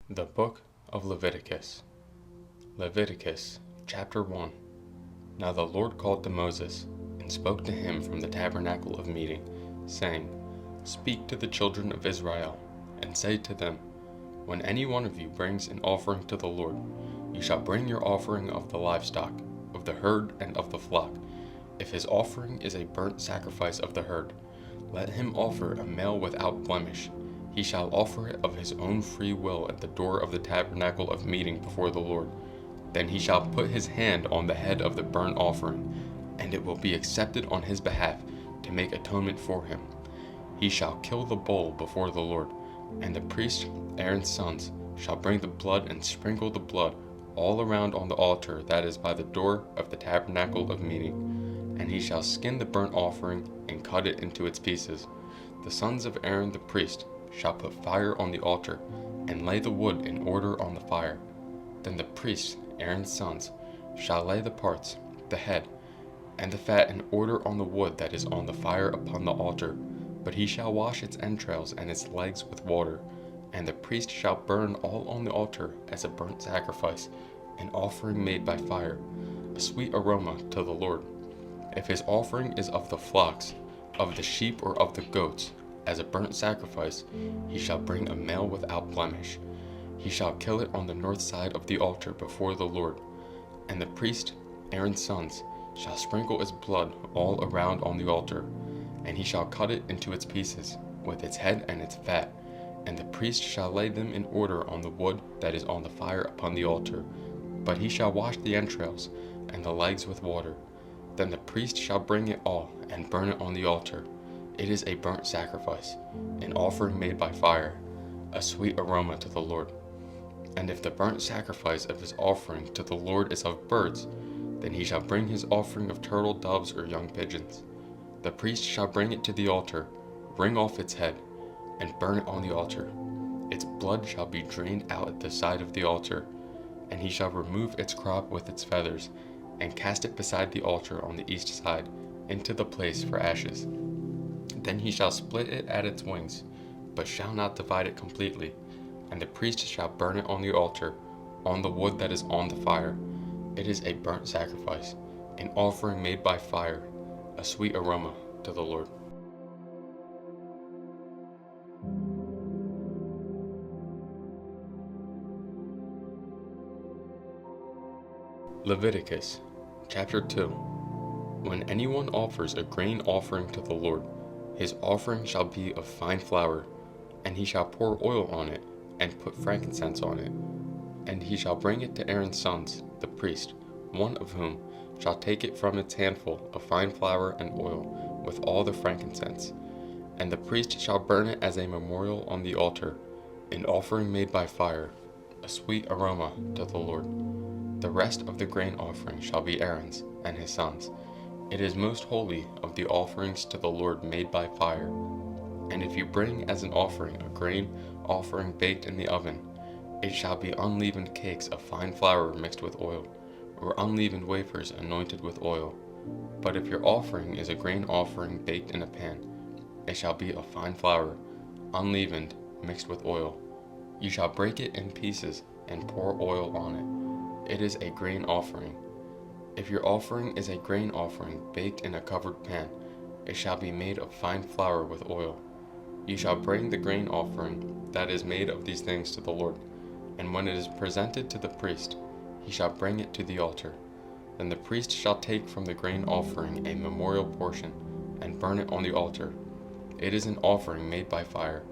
The Book of Leviticus. Leviticus, chapter 1. Now the Lord called to Moses, and spoke to him from the tabernacle of meeting, saying, Speak to the children of Israel, and say to them, When any one of you brings an offering to the Lord, you shall bring your offering of the livestock, of the herd and of the flock. If his offering is a burnt sacrifice of the herd, let him offer a male without blemish. He shall offer it of his own free will at the door of the tabernacle of meeting before the Lord. Then he shall put his hand on the head of the burnt offering, and it will be accepted on his behalf to make atonement for him. He shall kill the bull before the Lord, and the priest, Aaron's sons, shall bring the blood and sprinkle the blood all around on the altar that is by the door of the tabernacle of meeting. And he shall skin the burnt offering and cut it into its pieces. The sons of Aaron the priest shall put fire on the altar, and lay the wood in order on the fire. Then the priests, Aaron's sons, shall lay the parts, the head, and the fat in order on the wood that is on the fire upon the altar. But he shall wash its entrails and its legs with water, and the priest shall burn all on the altar as a burnt sacrifice, an offering made by fire, a sweet aroma to the Lord. If his offering is of the flocks, of the sheep, or of the goats, as a burnt sacrifice, he shall bring a male without blemish. He shall kill it on the north side of the altar before the Lord. And the priest, Aaron's sons, shall sprinkle its blood all around on the altar, and he shall cut it into its pieces, with its head and its fat. And the priest shall lay them in order on the wood that is on the fire upon the altar. But he shall wash the entrails and the legs with water. Then the priest shall bring it all and burn it on the altar. It is a burnt sacrifice, an offering made by fire, a sweet aroma to the Lord. And if the burnt sacrifice of his offering to the Lord is of birds, then he shall bring his offering of turtle doves or young pigeons. The priest shall bring it to the altar, wring off its head, and burn it on the altar. Its blood shall be drained out at the side of the altar, and he shall remove its crop with its feathers, and cast it beside the altar on the east side, into the place for ashes. Then he shall split it at its wings, but shall not divide it completely. And the priest shall burn it on the altar, on the wood that is on the fire. It is a burnt sacrifice, an offering made by fire, a sweet aroma to the Lord. Leviticus, chapter 2. When anyone offers a grain offering to the Lord, his offering shall be of fine flour, and he shall pour oil on it, and put frankincense on it. And he shall bring it to Aaron's sons, the priest, one of whom shall take it from its handful of fine flour and oil, with all the frankincense. And the priest shall burn it as a memorial on the altar, an offering made by fire, a sweet aroma to the Lord. The rest of the grain offering shall be Aaron's and his sons. It is most holy of the offerings to the Lord made by fire. And if you bring as an offering a grain offering baked in the oven, it shall be unleavened cakes of fine flour mixed with oil, or unleavened wafers anointed with oil. But if your offering is a grain offering baked in a pan, it shall be of fine flour, unleavened, mixed with oil. You shall break it in pieces and pour oil on it. It is a grain offering. If your offering is a grain offering baked in a covered pan, it shall be made of fine flour with oil. You shall bring the grain offering that is made of these things to the Lord, and when it is presented to the priest, he shall bring it to the altar. Then the priest shall take from the grain offering a memorial portion, and burn it on the altar. It is an offering made by fire,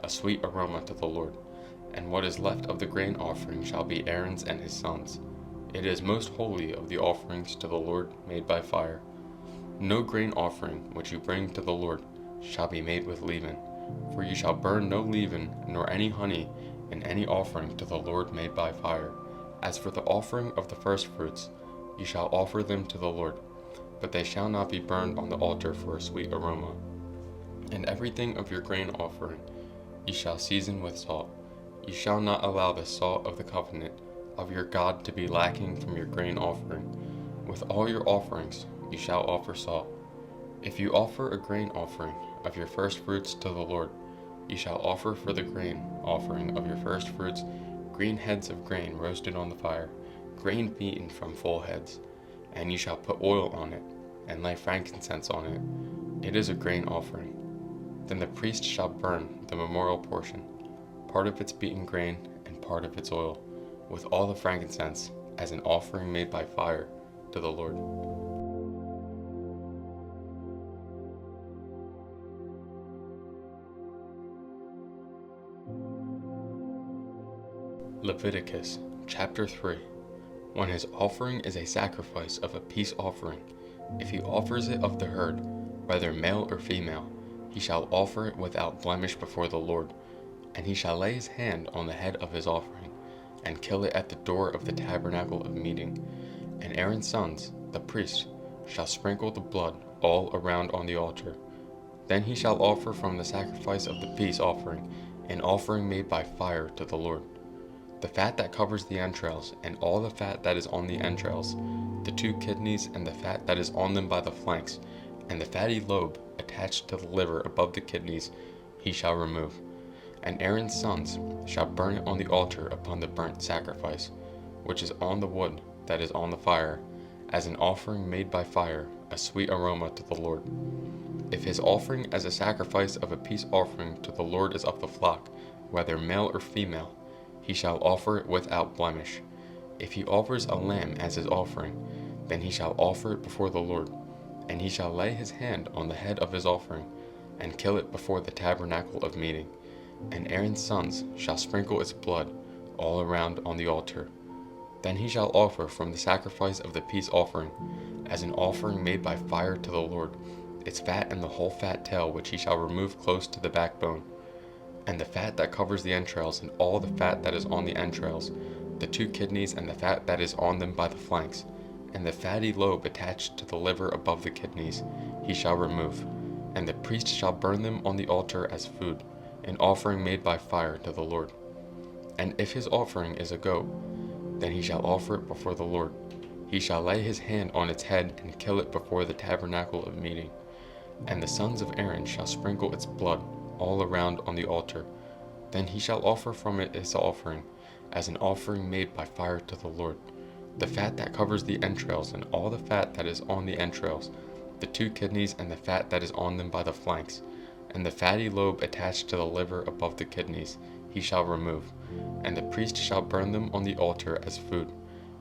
a sweet aroma to the Lord. And what is left of the grain offering shall be Aaron's and his sons. It is most holy of the offerings to the Lord made by fire. No grain offering which you bring to the Lord shall be made with leaven, for you shall burn no leaven nor any honey in any offering to the Lord made by fire. As for the offering of the firstfruits, you shall offer them to the Lord, but they shall not be burned on the altar for a sweet aroma. And everything of your grain offering you shall season with salt. You shall not allow the salt of the covenant of your God to be lacking from your grain offering. With all your offerings you shall offer salt. If you offer a grain offering of your firstfruits to the Lord, you shall offer for the grain offering of your firstfruits green heads of grain roasted on the fire, grain beaten from full heads. And ye shall put oil on it, and lay frankincense on it. It is a grain offering. Then the priest shall burn the memorial portion, part of its beaten grain and part of its oil, with all the frankincense, as an offering made by fire to the Lord. Leviticus chapter 3. When his offering is a sacrifice of a peace offering, if he offers it of the herd, whether male or female, he shall offer it without blemish before the Lord, and he shall lay his hand on the head of his offering, and kill it at the door of the tabernacle of meeting. And Aaron's sons, the priests, shall sprinkle the blood all around on the altar. Then he shall offer from the sacrifice of the peace offering an offering made by fire to the Lord. The fat that covers the entrails, and all the fat that is on the entrails, the 2 kidneys and the fat that is on them by the flanks, and the fatty lobe attached to the liver above the kidneys, he shall remove. And Aaron's sons shall burn it on the altar upon the burnt sacrifice, which is on the wood that is on the fire, as an offering made by fire, a sweet aroma to the Lord. If his offering as a sacrifice of a peace offering to the Lord is of the flock, whether male or female, he shall offer it without blemish. If he offers a lamb as his offering, then he shall offer it before the Lord, and he shall lay his hand on the head of his offering, and kill it before the tabernacle of meeting. And Aaron's sons shall sprinkle its blood all around on the altar. Then he shall offer from the sacrifice of the peace offering, as an offering made by fire to the Lord, its fat and the whole fat tail which he shall remove close to the backbone, and the fat that covers the entrails, and all the fat that is on the entrails, the 2 kidneys and the fat that is on them by the flanks, and the fatty lobe attached to the liver above the kidneys, he shall remove. And the priest shall burn them on the altar as food, an offering made by fire to the Lord. And if his offering is a goat, then he shall offer it before the Lord. He shall lay his hand on its head and kill it before the tabernacle of meeting. And the sons of Aaron shall sprinkle its blood all around on the altar. Then he shall offer from it his offering, as an offering made by fire to the Lord, the fat that covers the entrails, and all the fat that is on the entrails, the 2 kidneys and the fat that is on them by the flanks, and the fatty lobe attached to the liver above the kidneys, he shall remove. And the priest shall burn them on the altar as food,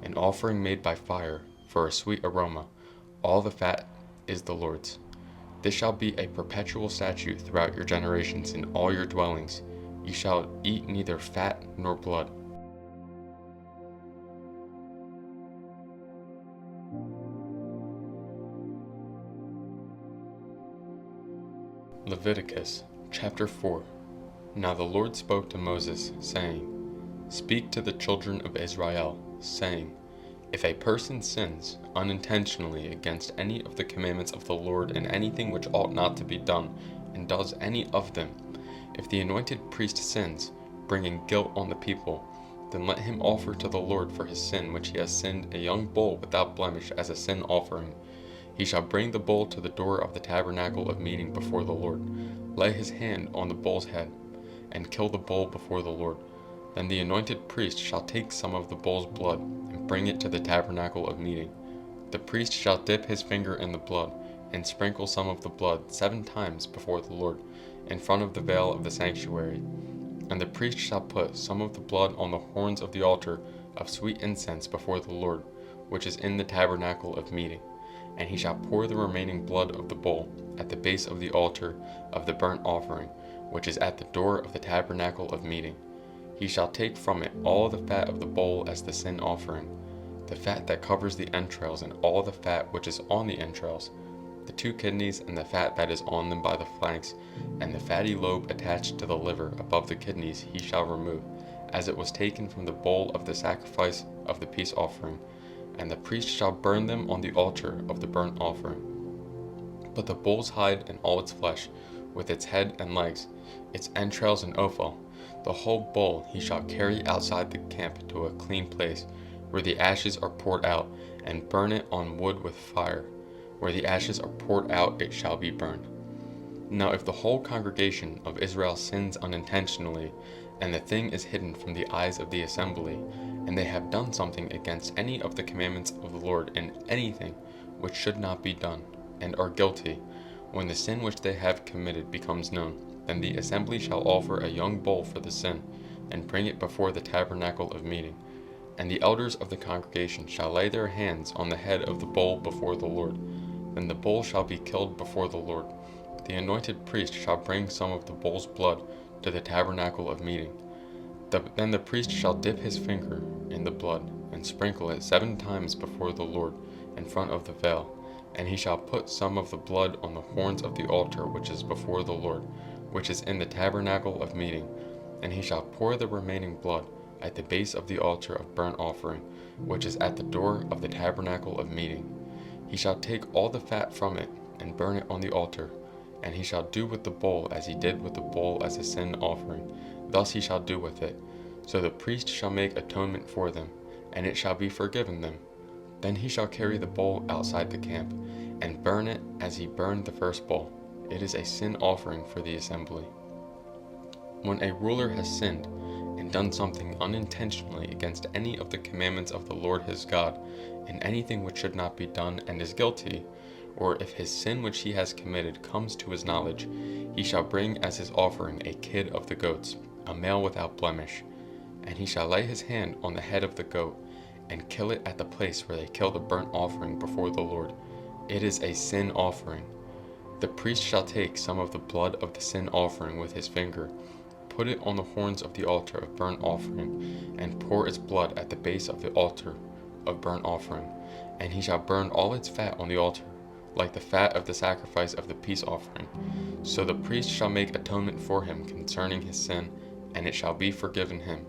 an offering made by fire, for a sweet aroma. All the fat is the Lord's. This shall be a perpetual statute throughout your generations in all your dwellings. You shall eat neither fat nor blood. Leviticus chapter 4. Now the Lord spoke to Moses, saying, Speak to the children of Israel, saying, If a person sins unintentionally against any of the commandments of the Lord in anything which ought not to be done, and does any of them, if the anointed priest sins, bringing guilt on the people, then let him offer to the Lord for his sin which he has sinned a young bull without blemish as a sin offering. He shall bring the bull to the door of the tabernacle of meeting before the Lord, lay his hand on the bull's head, and kill the bull before the Lord. Then the anointed priest shall take some of the bull's blood, and bring it to the tabernacle of meeting. The priest shall dip his finger in the blood, and sprinkle some of the blood 7 times before the Lord, in front of the veil of the sanctuary. And the priest shall put some of the blood on the horns of the altar of sweet incense before the Lord, which is in the tabernacle of meeting. And he shall pour the remaining blood of the bull at the base of the altar of the burnt offering, which is at the door of the tabernacle of meeting. He shall take from it all the fat of the bull as the sin offering, the fat that covers the entrails, and all the fat which is on the entrails, the 2 kidneys and the fat that is on them by the flanks, and the fatty lobe attached to the liver above the kidneys he shall remove, as it was taken from the bull of the sacrifice of the peace offering. And the priest shall burn them on the altar of the burnt offering. But the bull's hide and all its flesh, with its head and legs, its entrails and offal, the whole bull he shall carry outside the camp to a clean place, where the ashes are poured out, and burn it on wood with fire. Where the ashes are poured out, it shall be burned. Now if the whole congregation of Israel sins unintentionally, and the thing is hidden from the eyes of the assembly, and they have done something against any of the commandments of the Lord in anything which should not be done, and are guilty, when the sin which they have committed becomes known, then the assembly shall offer a young bull for the sin, and bring it before the tabernacle of meeting. And the elders of the congregation shall lay their hands on the head of the bull before the Lord. Then the bull shall be killed before the Lord. The anointed priest shall bring some of the bull's blood to the tabernacle of meeting. Then the priest shall dip his finger in the blood, and sprinkle it 7 times before the Lord in front of the veil. And he shall put some of the blood on the horns of the altar which is before the Lord, which is in the tabernacle of meeting. And he shall pour the remaining blood at the base of the altar of burnt offering, which is at the door of the tabernacle of meeting. He shall take all the fat from it, and burn it on the altar. And he shall do with the bull as he did with the bull as a sin offering. Thus he shall do with it. So the priest shall make atonement for them, and it shall be forgiven them. Then he shall carry the bull outside the camp, and burn it as he burned the first bull. It is a sin offering for the assembly. When a ruler has sinned, and done something unintentionally against any of the commandments of the Lord his God, in anything which should not be done, and is guilty, or if his sin which he has committed comes to his knowledge, he shall bring as his offering a kid of the goats, a male without blemish. And he shall lay his hand on the head of the goat, and kill it at the place where they kill the burnt offering before the Lord. It is a sin offering. The priest shall take some of the blood of the sin offering with his finger, put it on the horns of the altar of burnt offering, and pour its blood at the base of the altar of burnt offering. And he shall burn all its fat on the altar, like the fat of the sacrifice of the peace offering. So the priest shall make atonement for him concerning his sin, and it shall be forgiven him.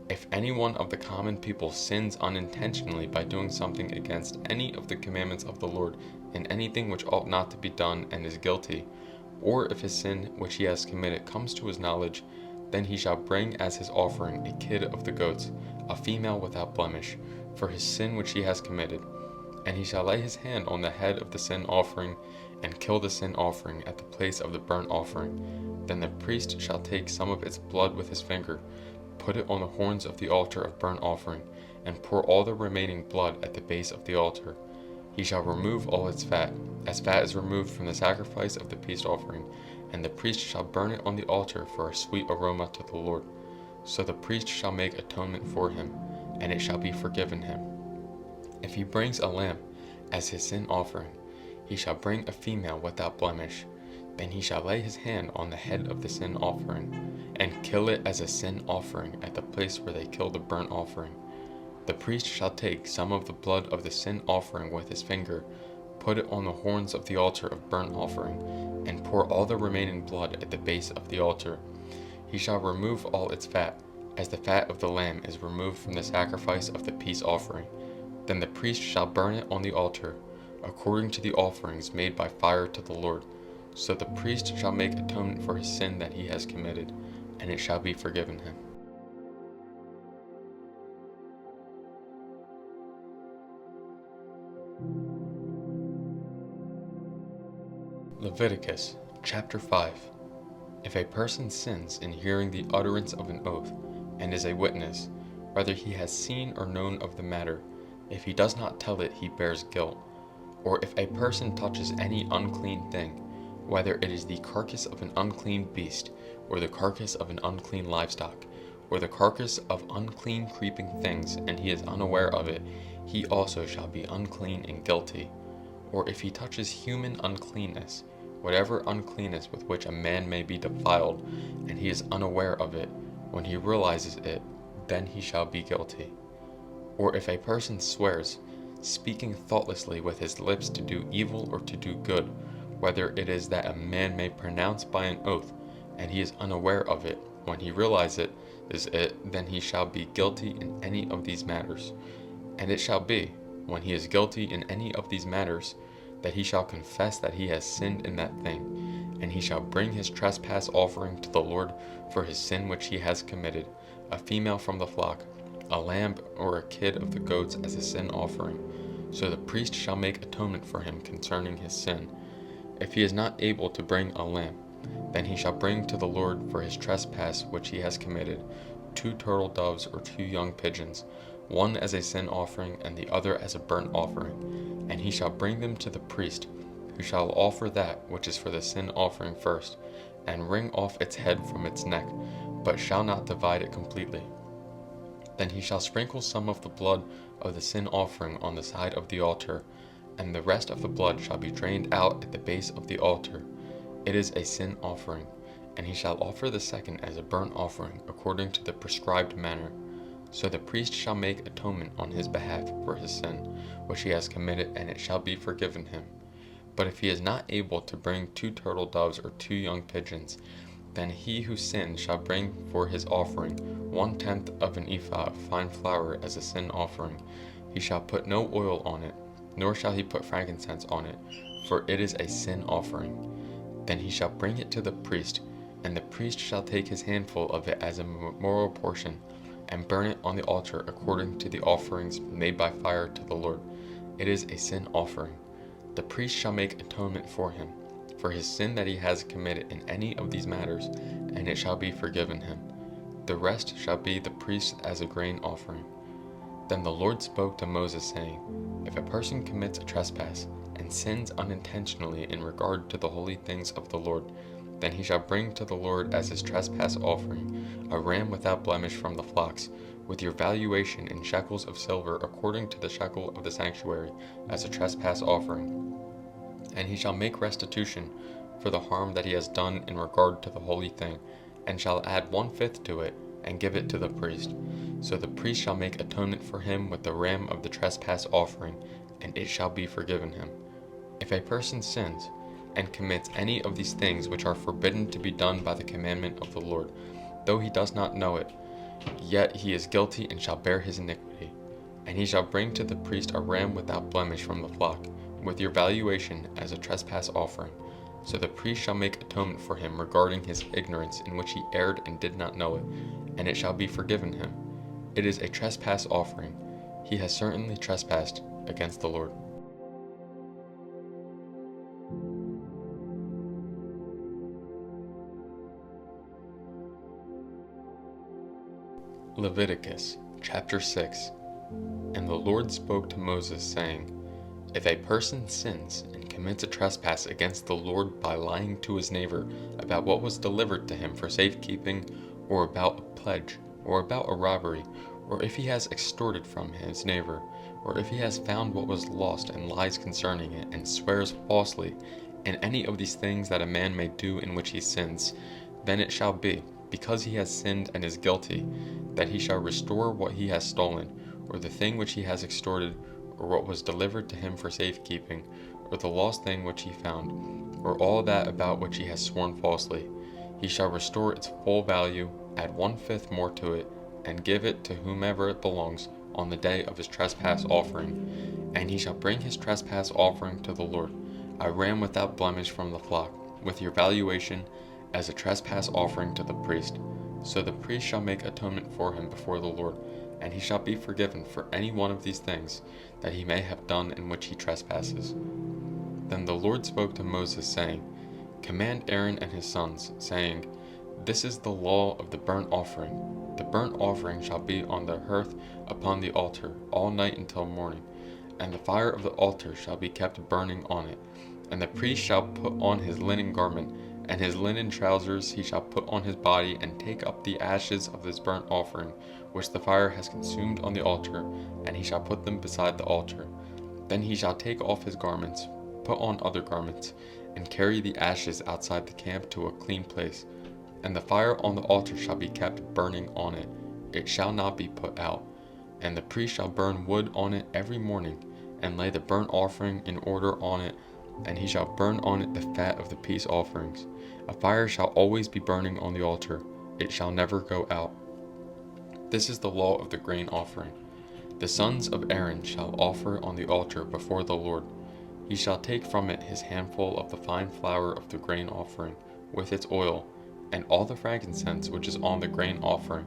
If any one of the common people sins unintentionally by doing something against any of the commandments of the Lord in anything which ought not to be done, and is guilty, or if his sin which he has committed comes to his knowledge, then he shall bring as his offering a kid of the goats, a female without blemish, for his sin which he has committed. And he shall lay his hand on the head of the sin offering, and kill the sin offering at the place of the burnt offering. Then the priest shall take some of its blood with his finger, put it on the horns of the altar of burnt offering, and pour all the remaining blood at the base of the altar. He shall remove all its fat, as fat is removed from the sacrifice of the peace offering, and the priest shall burn it on the altar for a sweet aroma to the Lord. So the priest shall make atonement for him, and it shall be forgiven him. If he brings a lamb as his sin offering, he shall bring a female without blemish. Then he shall lay his hand on the head of the sin offering, and kill it as a sin offering at the place where they kill the burnt offering. The priest shall take some of the blood of the sin offering with his finger, put it on the horns of the altar of burnt offering, and pour all the remaining blood at the base of the altar. He shall remove all its fat, as the fat of the lamb is removed from the sacrifice of the peace offering. Then the priest shall burn it on the altar, according to the offerings made by fire to the Lord. So the priest shall make atonement for his sin that he has committed, and it shall be forgiven him. Leviticus chapter 5. If a person sins in hearing the utterance of an oath, and is a witness, whether he has seen or known of the matter, if he does not tell it, he bears guilt. Or if a person touches any unclean thing, whether it is the carcass of an unclean beast, or the carcass of an unclean livestock, or the carcass of unclean creeping things, and he is unaware of it, he also shall be unclean and guilty. Or if he touches human uncleanness, whatever uncleanness with which a man may be defiled, and he is unaware of it, when he realizes it, then he shall be guilty. Or if a person swears, speaking thoughtlessly with his lips to do evil or to do good, whether it is that a man may pronounce by an oath, and he is unaware of it, when he realizes it, then he shall be guilty in any of these matters. And it shall be, when he is guilty in any of these matters, that he shall confess that he has sinned in that thing, and he shall bring his trespass offering to the Lord for his sin which he has committed, a female from the flock, a lamb or a kid of the goats as a sin offering. So the priest shall make atonement for him concerning his sin. If he is not able to bring a lamb, Then he shall bring to the Lord for his trespass which he has committed 2 turtle doves or 2 young pigeons, one as a sin offering and the other as a burnt offering. And he shall bring them to the priest, who shall offer that which is for the sin offering first, and wring off its head from its neck, but shall not divide it completely. Then he shall sprinkle some of the blood of the sin offering on the side of the altar, and the rest of the blood shall be drained out at the base of the altar. It is a sin offering. And he shall offer the second as a burnt offering according to the prescribed manner. So the priest shall make atonement on his behalf for his sin, which he has committed, and it shall be forgiven him. But if he is not able to bring 2 turtle doves or 2 young pigeons, then he who sinned shall bring for his offering 1/10 of an ephah of fine flour as a sin offering. He shall put no oil on it, nor shall he put frankincense on it, for it is a sin offering. Then he shall bring it to the priest, and the priest shall take his handful of it as a memorial portion, and burn it on the altar according to the offerings made by fire to the Lord. It is a sin offering. The priest shall make atonement for him, for his sin that he has committed in any of these matters, and it shall be forgiven him. The rest shall be the priest as a grain offering. Then the Lord spoke to Moses, saying, If a person commits a trespass, and sins unintentionally in regard to the holy things of the Lord, then he shall bring to the Lord as his trespass offering a ram without blemish from the flocks, with your valuation in shekels of silver according to the shekel of the sanctuary, as a trespass offering. And he shall make restitution for the harm that he has done in regard to the holy thing, and shall add 1/5 to it, and give it to the priest. So the priest shall make atonement for him with the ram of the trespass offering, and it shall be forgiven him. If a person sins, and commits any of these things which are forbidden to be done by the commandment of the Lord, though he does not know it, yet he is guilty and shall bear his iniquity. And he shall bring to the priest a ram without blemish from the flock, with your valuation as a trespass offering. So the priest shall make atonement for him regarding his ignorance in which he erred and did not know it, and it shall be forgiven him. It is a trespass offering. He has certainly trespassed against the Lord. Leviticus chapter 6. And the Lord spoke to Moses, saying, If a person sins and commits a trespass against the Lord by lying to his neighbor about what was delivered to him for safekeeping, or about a pledge, or about a robbery, or if he has extorted from his neighbor, or if he has found what was lost and lies concerning it, and swears falsely, in any of these things that a man may do in which he sins, then it shall be, because he has sinned and is guilty, that he shall restore what he has stolen, or the thing which he has extorted, or what was delivered to him for safekeeping, or the lost thing which he found, or all that about which he has sworn falsely. He shall restore its full value, add 1/5 more to it, and give it to whomever it belongs on the day of his trespass offering. And he shall bring his trespass offering to the Lord, a ram without blemish from the flock, with your valuation, as a trespass offering to the priest. So the priest shall make atonement for him before the Lord, and he shall be forgiven for any one of these things that he may have done in which he trespasses. Then the Lord spoke to Moses, saying, Command Aaron and his sons, saying, This is the law of the burnt offering. The burnt offering shall be on the hearth upon the altar all night until morning, and the fire of the altar shall be kept burning on it. And the priest shall put on his linen garment, and his linen trousers he shall put on his body, and take up the ashes of this burnt offering, which the fire has consumed on the altar, and he shall put them beside the altar. Then he shall take off his garments, put on other garments, and carry the ashes outside the camp to a clean place. And the fire on the altar shall be kept burning on it, it shall not be put out. And the priest shall burn wood on it every morning, and lay the burnt offering in order on it, and he shall burn on it the fat of the peace offerings. A fire shall always be burning on the altar, it shall never go out. This is the law of the grain offering. The sons of Aaron shall offer on the altar before the Lord. He shall take from it his handful of the fine flour of the grain offering, with its oil, and all the frankincense which is on the grain offering,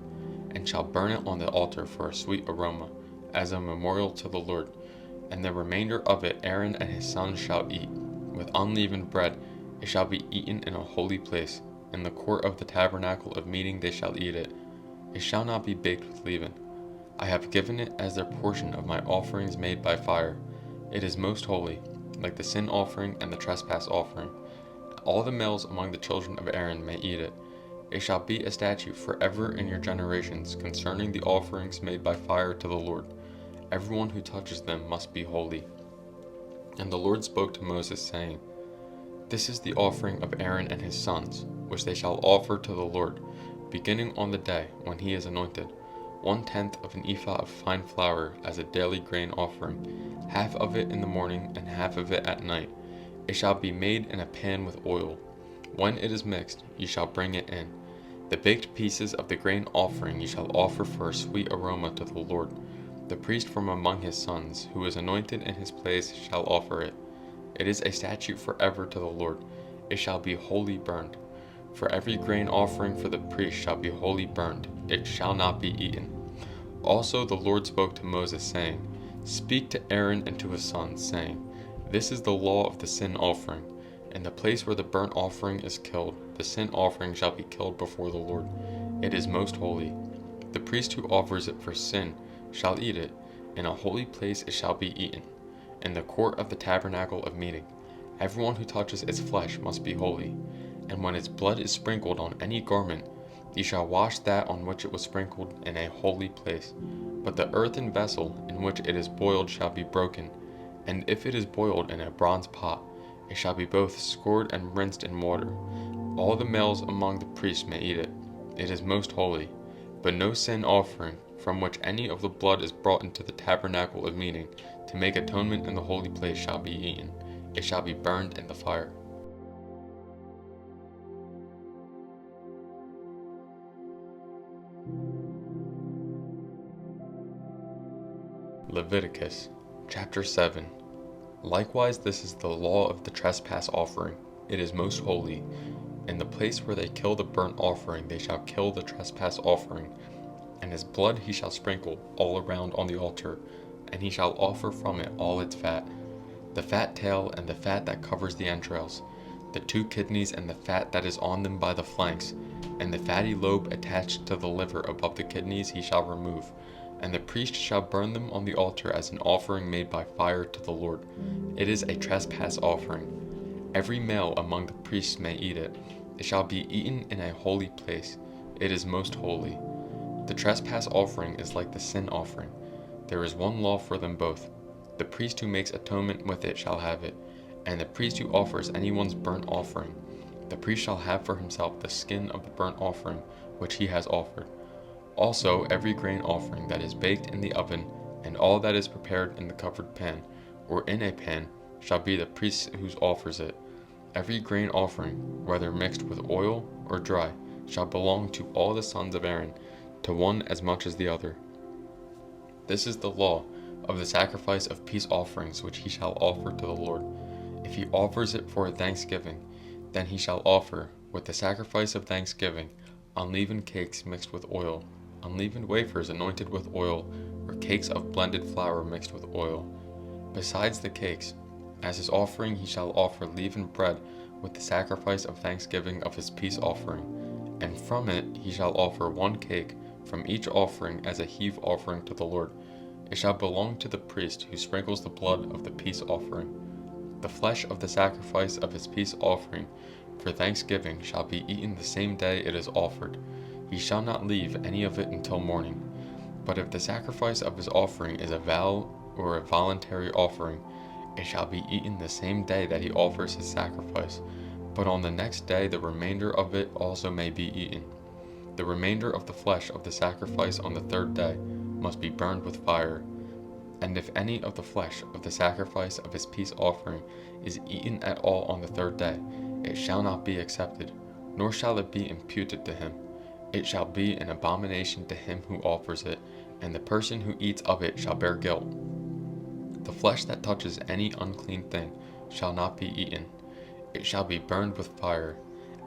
and shall burn it on the altar for a sweet aroma, as a memorial to the Lord. And the remainder of it Aaron and his sons shall eat, with unleavened bread, It shall be eaten in a holy place. In the court of the tabernacle of meeting they shall eat it. It shall not be baked with leaven. I have given it as their portion of my offerings made by fire. It is most holy, like the sin offering and the trespass offering. All the males among the children of Aaron may eat it. It shall be a statute forever in your generations concerning the offerings made by fire to the Lord. Everyone who touches them must be holy. And the Lord spoke to Moses, saying, This is the offering of Aaron and his sons, which they shall offer to the Lord, beginning on the day when he is anointed, 1/10 of an ephah of fine flour as a daily grain offering, half of it in the morning and half of it at night. It shall be made in a pan with oil. When it is mixed, ye shall bring it in. The baked pieces of the grain offering ye shall offer for a sweet aroma to the Lord. The priest from among his sons, who is anointed in his place, shall offer it. It is a statute forever to the Lord. It shall be wholly burned. For every grain offering for the priest shall be wholly burned. It shall not be eaten. Also the Lord spoke to Moses, saying, Speak to Aaron and to his sons, saying, This is the law of the sin offering. In the place where the burnt offering is killed, the sin offering shall be killed before the Lord. It is most holy. The priest who offers it for sin shall eat it. In a holy place it shall be eaten. In the court of the tabernacle of meeting, everyone who touches its flesh must be holy. And when its blood is sprinkled on any garment, ye shall wash that on which it was sprinkled in a holy place. But the earthen vessel in which it is boiled shall be broken, and if it is boiled in a bronze pot, it shall be both scoured and rinsed in water. All the males among the priests may eat it. It is most holy. But no sin offering, from which any of the blood is brought into the tabernacle of meeting, to make atonement in the holy place, shall be eaten. It shall be burned in the fire. Leviticus, chapter 7. Likewise this is the law of the trespass offering. It is most holy. In the place where they kill the burnt offering they shall kill the trespass offering, and his blood he shall sprinkle all around on the altar, and he shall offer from it all its fat, the fat tail and the fat that covers the entrails, the 2 kidneys and the fat that is on them by the flanks, and the fatty lobe attached to the liver above the kidneys he shall remove. And the priest shall burn them on the altar as an offering made by fire to the Lord. It is a trespass offering. Every male among the priests may eat it. It shall be eaten in a holy place. It is most holy. The trespass offering is like the sin offering. There is one law for them both. The priest who makes atonement with it shall have it, and the priest who offers anyone's burnt offering. The priest shall have for himself the skin of the burnt offering which he has offered. Also every grain offering that is baked in the oven, and all that is prepared in the covered pan, or in a pan, shall be the priest who offers it. Every grain offering, whether mixed with oil or dry, shall belong to all the sons of Aaron, to one as much as the other. This is the law of the sacrifice of peace offerings which he shall offer to the Lord. If he offers it for a thanksgiving, then he shall offer, with the sacrifice of thanksgiving, unleavened cakes mixed with oil, unleavened wafers anointed with oil, or cakes of blended flour mixed with oil. Besides the cakes, as his offering he shall offer leavened bread with the sacrifice of thanksgiving of his peace offering, and from it he shall offer 1 cake from each offering as a heave offering to the Lord. It shall belong to the priest who sprinkles the blood of the peace offering. The flesh of the sacrifice of his peace offering for thanksgiving shall be eaten the same day it is offered. He shall not leave any of it until morning. But if the sacrifice of his offering is a vow or a voluntary offering, it shall be eaten the same day that he offers his sacrifice. But on the next day the remainder of it also may be eaten. The remainder of the flesh of the sacrifice on the 3rd day must be burned with fire. And if any of the flesh of the sacrifice of his peace offering is eaten at all on the 3rd day, it shall not be accepted, nor shall it be imputed to him. It shall be an abomination to him who offers it, and the person who eats of it shall bear guilt. The flesh that touches any unclean thing shall not be eaten. It shall be burned with fire.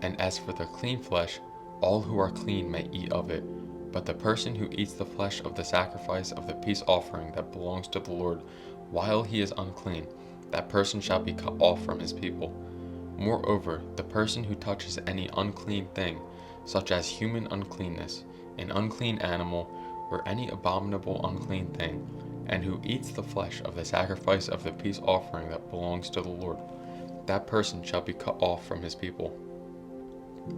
And as for the clean flesh, all who are clean may eat of it. But the person who eats the flesh of the sacrifice of the peace offering that belongs to the Lord while he is unclean, that person shall be cut off from his people. Moreover, the person who touches any unclean thing, such as human uncleanness, an unclean animal, or any abominable unclean thing, and who eats the flesh of the sacrifice of the peace offering that belongs to the Lord, that person shall be cut off from his people.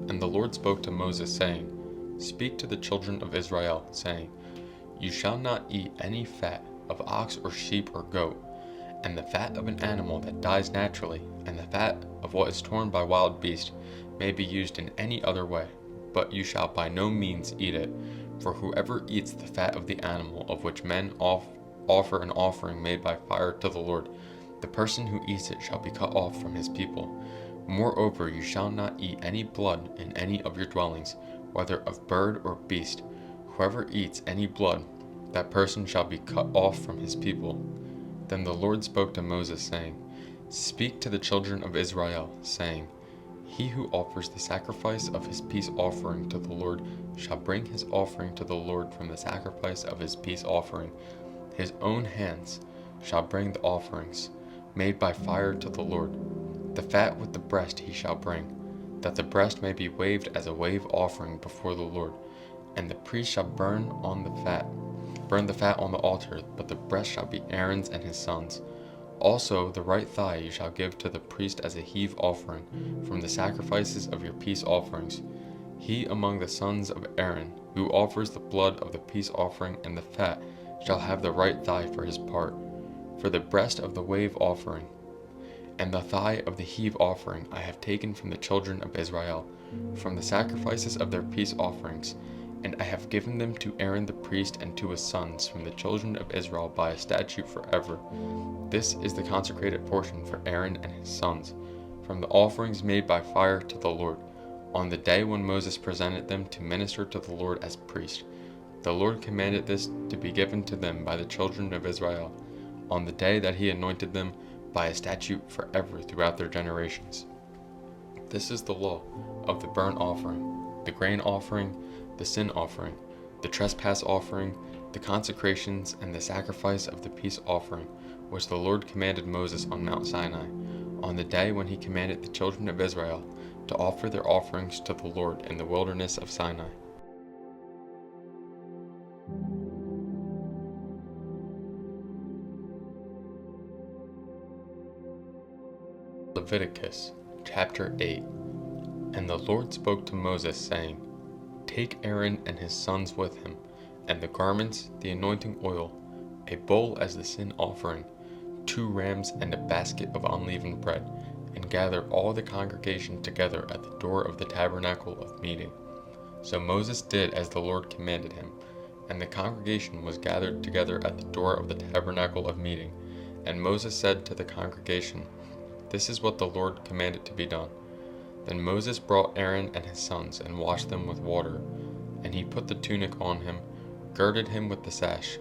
And the Lord spoke to Moses, saying, Speak to the children of Israel, saying, You shall not eat any fat of ox or sheep or goat, and the fat of an animal that dies naturally, and the fat of what is torn by wild beast may be used in any other way, but you shall by no means eat it. For whoever eats the fat of the animal of which men offer an offering made by fire to the Lord, the person who eats it shall be cut off from his people. Moreover, you shall not eat any blood in any of your dwellings, whether of bird or beast. Whoever eats any blood, that person shall be cut off from his people. Then the Lord spoke to Moses, saying, Speak to the children of Israel, saying, He who offers the sacrifice of his peace offering to the Lord shall bring his offering to the Lord from the sacrifice of his peace offering. His own hands shall bring the offerings, made by fire to the Lord. The fat with the breast he shall bring, that the breast may be waved as a wave offering before the Lord. And the priest shall burn the fat on the altar, but the breast shall be Aaron's and his sons'. Also the right thigh you shall give to the priest as a heave offering from the sacrifices of your peace offerings. He among the sons of Aaron, who offers the blood of the peace offering and the fat, shall have the right thigh for his part. For the breast of the wave offering and the thigh of the heave offering I have taken from the children of Israel, from the sacrifices of their peace offerings, and I have given them to Aaron the priest and to his sons from the children of Israel by a statute forever. This is the consecrated portion for Aaron and his sons, from the offerings made by fire to the Lord, on the day when Moses presented them to minister to the Lord as priest. The Lord commanded this to be given to them by the children of Israel, on the day that he anointed them, by a statute forever throughout their generations. This is the law of the burnt offering, the grain offering, the sin offering, the trespass offering, the consecrations, and the sacrifice of the peace offering, which the Lord commanded Moses on Mount Sinai, on the day when he commanded the children of Israel to offer their offerings to the Lord in the wilderness of Sinai. Leviticus chapter 8. And the Lord spoke to Moses, saying, Take Aaron and his sons with him, and the garments, the anointing oil, a bowl as the sin offering, 2 rams, and a basket of unleavened bread, and gather all the congregation together at the door of the tabernacle of meeting. So Moses did as the Lord commanded him, and the congregation was gathered together at the door of the tabernacle of meeting. And Moses said to the congregation, This is what the Lord commanded to be done. Then Moses brought Aaron and his sons and washed them with water. And he put the tunic on him, girded him with the sash,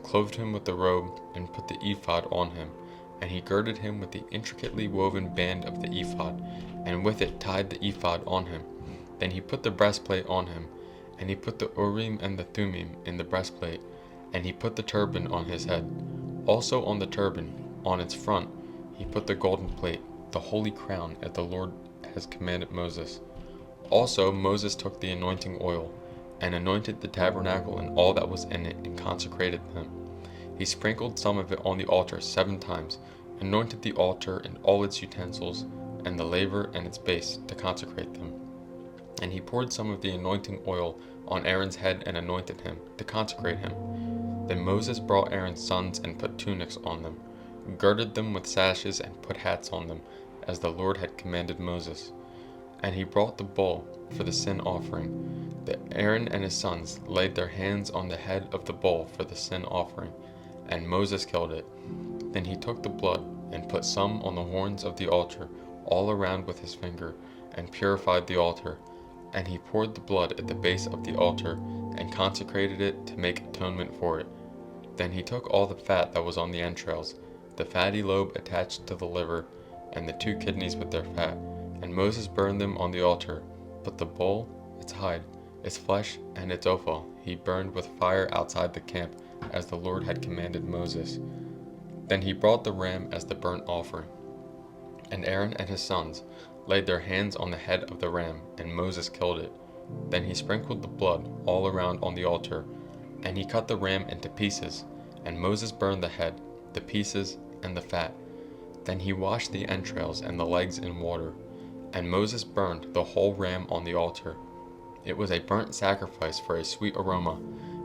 clothed him with the robe, and put the ephod on him. And he girded him with the intricately woven band of the ephod, and with it tied the ephod on him. Then he put the breastplate on him, and he put the Urim and the Thummim in the breastplate, and he put the turban on his head. Also on the turban, on its front, he put the golden plate, the holy crown, as the Lord has commanded Moses. Also Moses took the anointing oil, and anointed the tabernacle and all that was in it, and consecrated them. He sprinkled some of it on the altar 7 times, anointed the altar and all its utensils, and the laver and its base, to consecrate them. And he poured some of the anointing oil on Aaron's head and anointed him, to consecrate him. Then Moses brought Aaron's sons and put tunics on them, girded them with sashes, and put hats on them, as the Lord had commanded Moses. And he brought the bull for the sin offering. Aaron and his sons laid their hands on the head of the bull for the sin offering, and Moses killed it. Then he took the blood, and put some on the horns of the altar, all around with his finger, and purified the altar. And he poured the blood at the base of the altar, and consecrated it to make atonement for it. Then he took all the fat that was on the entrails, the fatty lobe attached to the liver, and the 2 kidneys with their fat, and Moses burned them on the altar. But the bull, its hide, its flesh, and its offal he burned with fire outside the camp, as the Lord had commanded Moses. Then he brought the ram as the burnt offering. And Aaron and his sons laid their hands on the head of the ram, and Moses killed it. Then he sprinkled the blood all around on the altar, and he cut the ram into pieces, and Moses burned the head, the pieces, and the fat. Then he washed the entrails and the legs in water, and Moses burned the whole ram on the altar. It was a burnt sacrifice for a sweet aroma,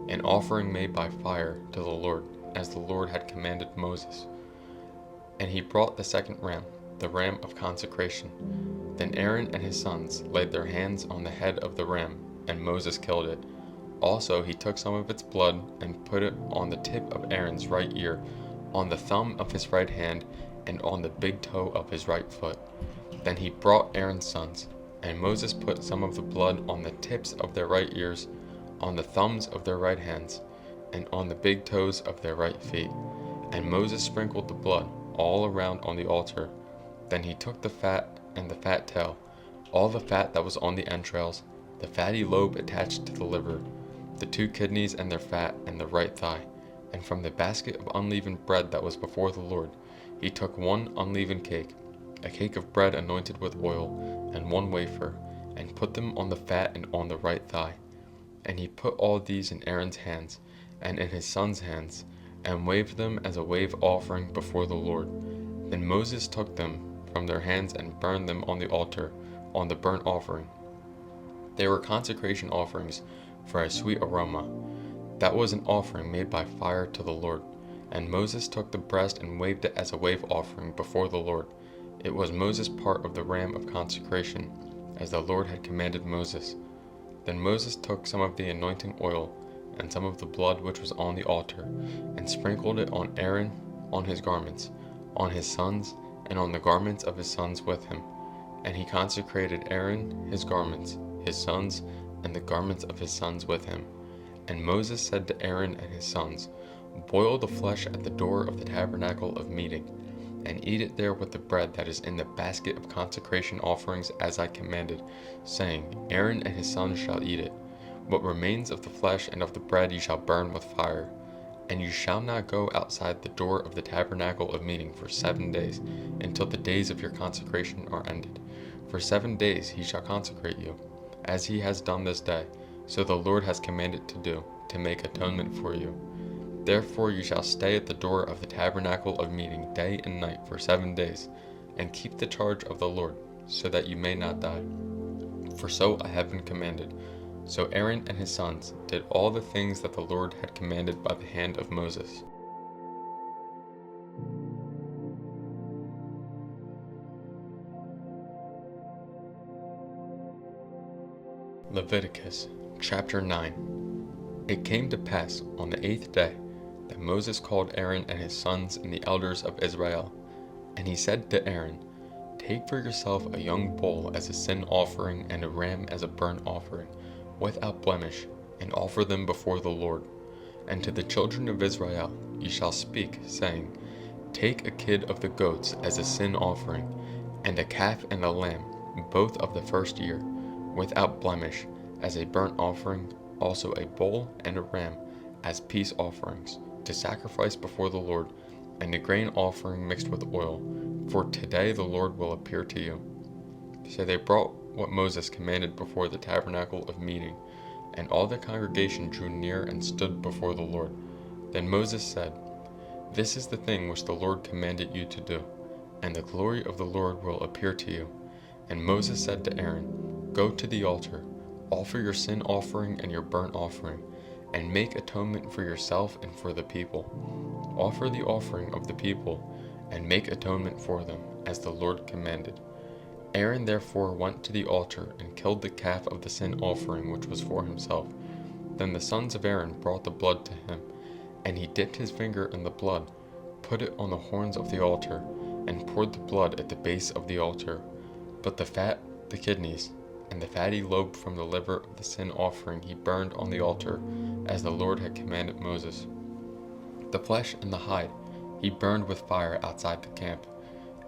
an offering made by fire to the Lord, as the Lord had commanded Moses. And he brought the second ram, the ram of consecration. Then Aaron and his sons laid their hands on the head of the ram, and Moses killed it. Also he took some of its blood and put it on the tip of Aaron's right ear, on the thumb of his right hand, and on the big toe of his right foot. Then he brought Aaron's sons, and Moses put some of the blood on the tips of their right ears, on the thumbs of their right hands, and on the big toes of their right feet. And Moses sprinkled the blood all around on the altar. Then he took the fat and the fat tail, all the fat that was on the entrails, the fatty lobe attached to the liver, the 2 kidneys and their fat, and the right thigh. And from the basket of unleavened bread that was before the Lord, he took 1 unleavened cake, a cake of bread anointed with oil, and 1 wafer, and put them on the fat and on the right thigh. And he put all these in Aaron's hands, and in his sons' hands, and waved them as a wave offering before the Lord. Then Moses took them from their hands and burned them on the altar, on the burnt offering. They were consecration offerings for a sweet aroma. That was an offering made by fire to the Lord. And Moses took the breast and waved it as a wave offering before the Lord. It was Moses' part of the ram of consecration, as the Lord had commanded Moses. Then Moses took some of the anointing oil, and some of the blood which was on the altar, and sprinkled it on Aaron, on his garments, on his sons, and on the garments of his sons with him. And he consecrated Aaron, his garments, his sons, and the garments of his sons with him. And Moses said to Aaron and his sons, Boil the flesh at the door of the tabernacle of meeting, and eat it there with the bread that is in the basket of consecration offerings as I commanded, saying, Aaron and his sons shall eat it. What remains of the flesh and of the bread you shall burn with fire. And you shall not go outside the door of the tabernacle of meeting for 7 days, until the days of your consecration are ended. For 7 days he shall consecrate you, as he has done this day, so the Lord has commanded to do, to make atonement for you. Therefore you shall stay at the door of the tabernacle of meeting day and night for 7 days, and keep the charge of the Lord, so that you may not die. For so I have been commanded. So Aaron and his sons did all the things that the Lord had commanded by the hand of Moses. Leviticus chapter 9. It came to pass on the 8th day that Moses called Aaron and his sons and the elders of Israel, and he said to Aaron, Take for yourself a young bull as a sin offering and a ram as a burnt offering, without blemish, and offer them before the Lord. And to the children of Israel ye shall speak, saying, Take a kid of the goats as a sin offering, and a calf and a lamb, both of the first year, without blemish, as a burnt offering, also a bull and a ram, as peace offerings, to sacrifice before the Lord, and a grain offering mixed with oil, for today the Lord will appear to you. So they brought what Moses commanded before the tabernacle of meeting, and all the congregation drew near and stood before the Lord. Then Moses said, This is the thing which the Lord commanded you to do, and the glory of the Lord will appear to you. And Moses said to Aaron, Go to the altar, offer your sin offering and your burnt offering, and make atonement for yourself and for the people. Offer the offering of the people, and make atonement for them, as the Lord commanded. Aaron therefore went to the altar and killed the calf of the sin offering which was for himself. Then the sons of Aaron brought the blood to him, and he dipped his finger in the blood, put it on the horns of the altar, and poured the blood at the base of the altar. But the fat, the kidneys, and the fatty lobe from the liver of the sin offering he burned on the altar, as the Lord had commanded Moses. The flesh and the hide he burned with fire outside the camp,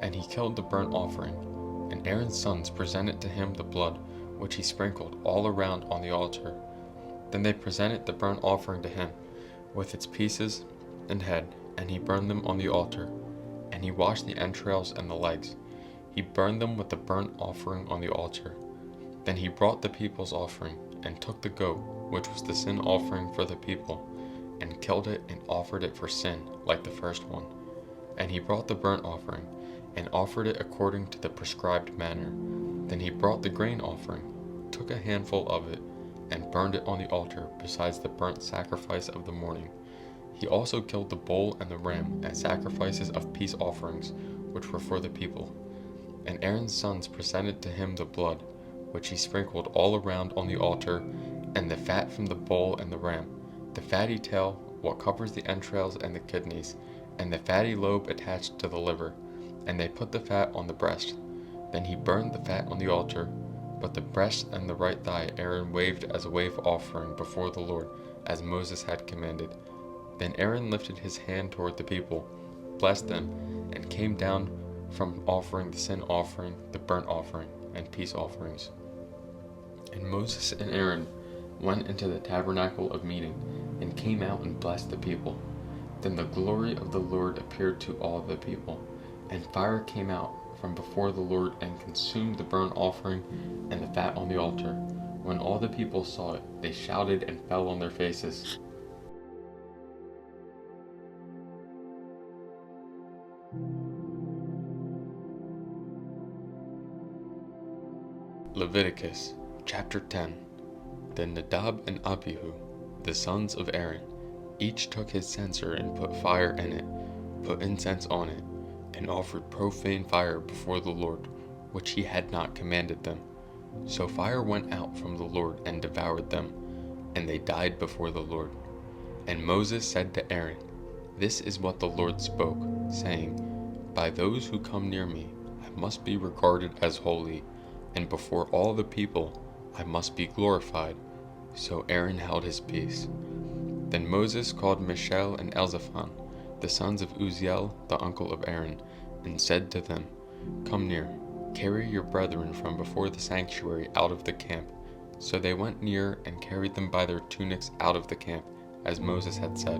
and he killed the burnt offering. And Aaron's sons presented to him the blood, which he sprinkled all around on the altar. Then they presented the burnt offering to him, with its pieces and head, and he burned them on the altar. And he washed the entrails and the legs. he burned them with the burnt offering on the altar. Then he brought the people's offering, and took the goat, which was the sin offering for the people, and killed it and offered it for sin, like the first one. And he brought the burnt offering, and offered it according to the prescribed manner. Then he brought the grain offering, took a handful of it, and burned it on the altar besides the burnt sacrifice of the morning. He also killed the bull and the ram as sacrifices of peace offerings, which were for the people. And Aaron's sons presented to him the blood, which he sprinkled all around on the altar, and the fat from the bull and the ram, the fatty tail, what covers the entrails and the kidneys, and the fatty lobe attached to the liver, and they put the fat on the breast. Then he burned the fat on the altar, but the breast and the right thigh Aaron waved as a wave offering before the Lord, as Moses had commanded. Then Aaron lifted his hand toward the people, blessed them, and came down from offering the sin offering, the burnt offering, and peace offerings. And Moses and Aaron went into the tabernacle of meeting, and came out and blessed the people. Then the glory of the Lord appeared to all the people, and fire came out from before the Lord and consumed the burnt offering and the fat on the altar. When all the people saw it, they shouted and fell on their faces. Leviticus chapter 10. Then Nadab and Abihu, the sons of Aaron, each took his censer and put fire in it, put incense on it, and offered profane fire before the Lord, which he had not commanded them. So fire went out from the Lord and devoured them, and they died before the Lord. And Moses said to Aaron, This is what the Lord spoke, saying, By those who come near me I must be regarded as holy, and before all the people I must be glorified. So Aaron held his peace. Then Moses called Mishael and Elzaphan, the sons of Uzziel, the uncle of Aaron, and said to them, Come near, carry your brethren from before the sanctuary out of the camp. So they went near and carried them by their tunics out of the camp, as Moses had said.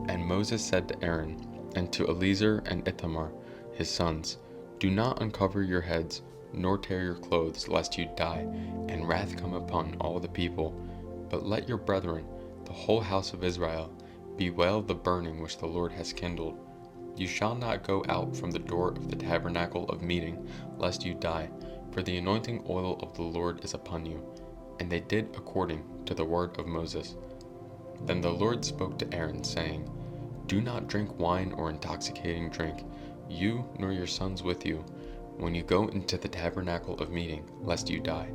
And Moses said to Aaron, and to Eleazar and Ithamar, his sons, Do not uncover your heads, nor tear your clothes, lest you die, and wrath come upon all the people. But let your brethren, the whole house of Israel, bewail the burning which the Lord has kindled. You shall not go out from the door of the tabernacle of meeting, lest you die, for the anointing oil of the Lord is upon you. And they did according to the word of Moses. Then the Lord spoke to Aaron, saying, Do not drink wine or intoxicating drink, you nor your sons with you, when you go into the tabernacle of meeting, lest you die.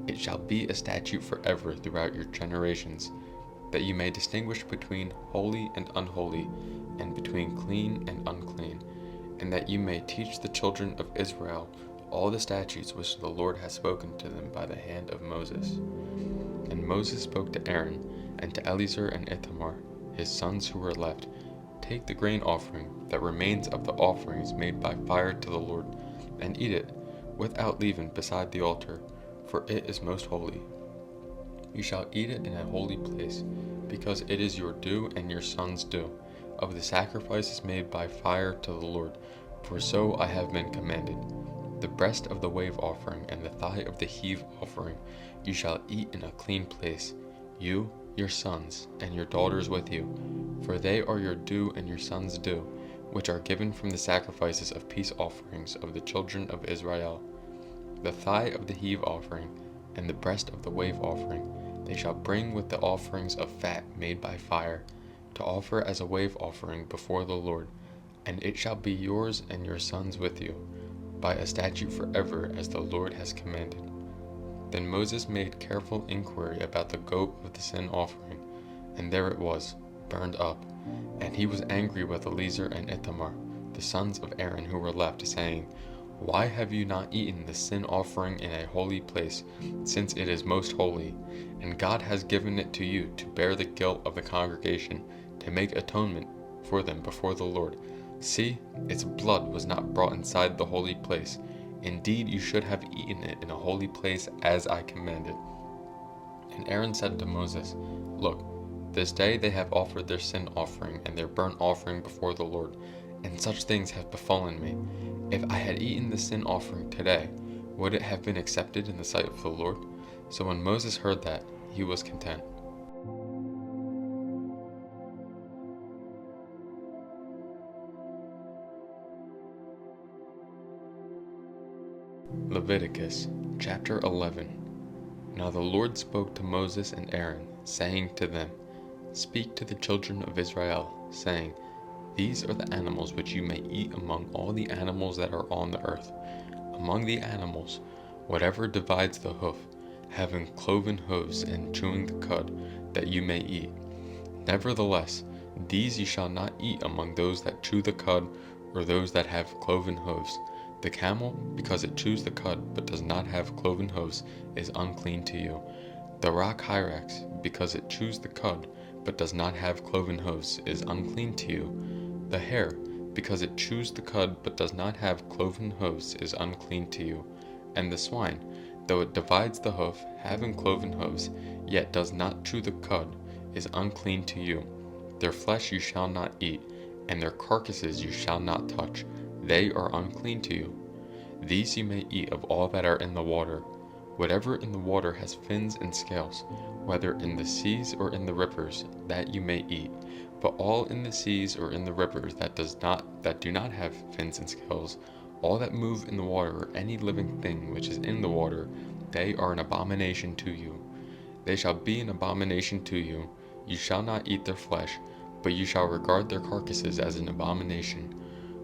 It shall be a statute forever throughout your generations, that you may distinguish between holy and unholy, and between clean and unclean, and that you may teach the children of Israel all the statutes which the Lord has spoken to them by the hand of Moses. And Moses spoke to Aaron, and to Eleazar and Ithamar, his sons who were left, Take the grain offering that remains of the offerings made by fire to the Lord, and eat it without leaven beside the altar, for it is most holy. You shall eat it in a holy place, because it is your due and your sons' due, of the sacrifices made by fire to the Lord, for so I have been commanded. The breast of the wave offering and the thigh of the heave offering you shall eat in a clean place, you, your sons, and your daughters with you, for they are your due and your sons' due, which are given from the sacrifices of peace offerings of the children of Israel. The thigh of the heave offering and the breast of the wave offering they shall bring with the offerings of fat made by fire, to offer as a wave offering before the Lord, and it shall be yours and your sons with you, by a statute forever as the Lord has commanded. Then Moses made careful inquiry about the goat of the sin offering, and there it was, burned up. And he was angry with Eleazar and Ithamar, the sons of Aaron who were left, saying, Why have you not eaten the sin offering in a holy place, since it is most holy? And God has given it to you to bear the guilt of the congregation, to make atonement for them before the Lord. See, its blood was not brought inside the holy place. Indeed, you should have eaten it in a holy place as I commanded. And Aaron said to Moses, Look, this day they have offered their sin offering and their burnt offering before the Lord, and such things have befallen me. If I had eaten the sin offering today, would it have been accepted in the sight of the Lord? So when Moses heard that, he was content. Leviticus chapter 11. Now the Lord spoke to Moses and Aaron, saying to them, Speak to the children of Israel, saying, These are the animals which you may eat among all the animals that are on the earth. Among the animals, whatever divides the hoof, having cloven hooves and chewing the cud, that you may eat. Nevertheless, these ye shall not eat among those that chew the cud, or those that have cloven hooves. The camel, because it chews the cud, but does not have cloven hooves, is unclean to you. The rock hyrax, because it chews the cud, but does not have cloven hooves, is unclean to you. The hare, because it chews the cud, but does not have cloven hooves, is unclean to you. And the swine, though it divides the hoof, having cloven hooves, yet does not chew the cud, is unclean to you. Their flesh you shall not eat, and their carcasses you shall not touch. They are unclean to you. These you may eat of all that are in the water. Whatever in the water has fins and scales, whether in the seas or in the rivers, that you may eat. But all in the seas or in the rivers that do not have fins and scales, all that move in the water, or any living thing which is in the water, they are an abomination to you. They shall be an abomination to you. You shall not eat their flesh, but you shall regard their carcasses as an abomination.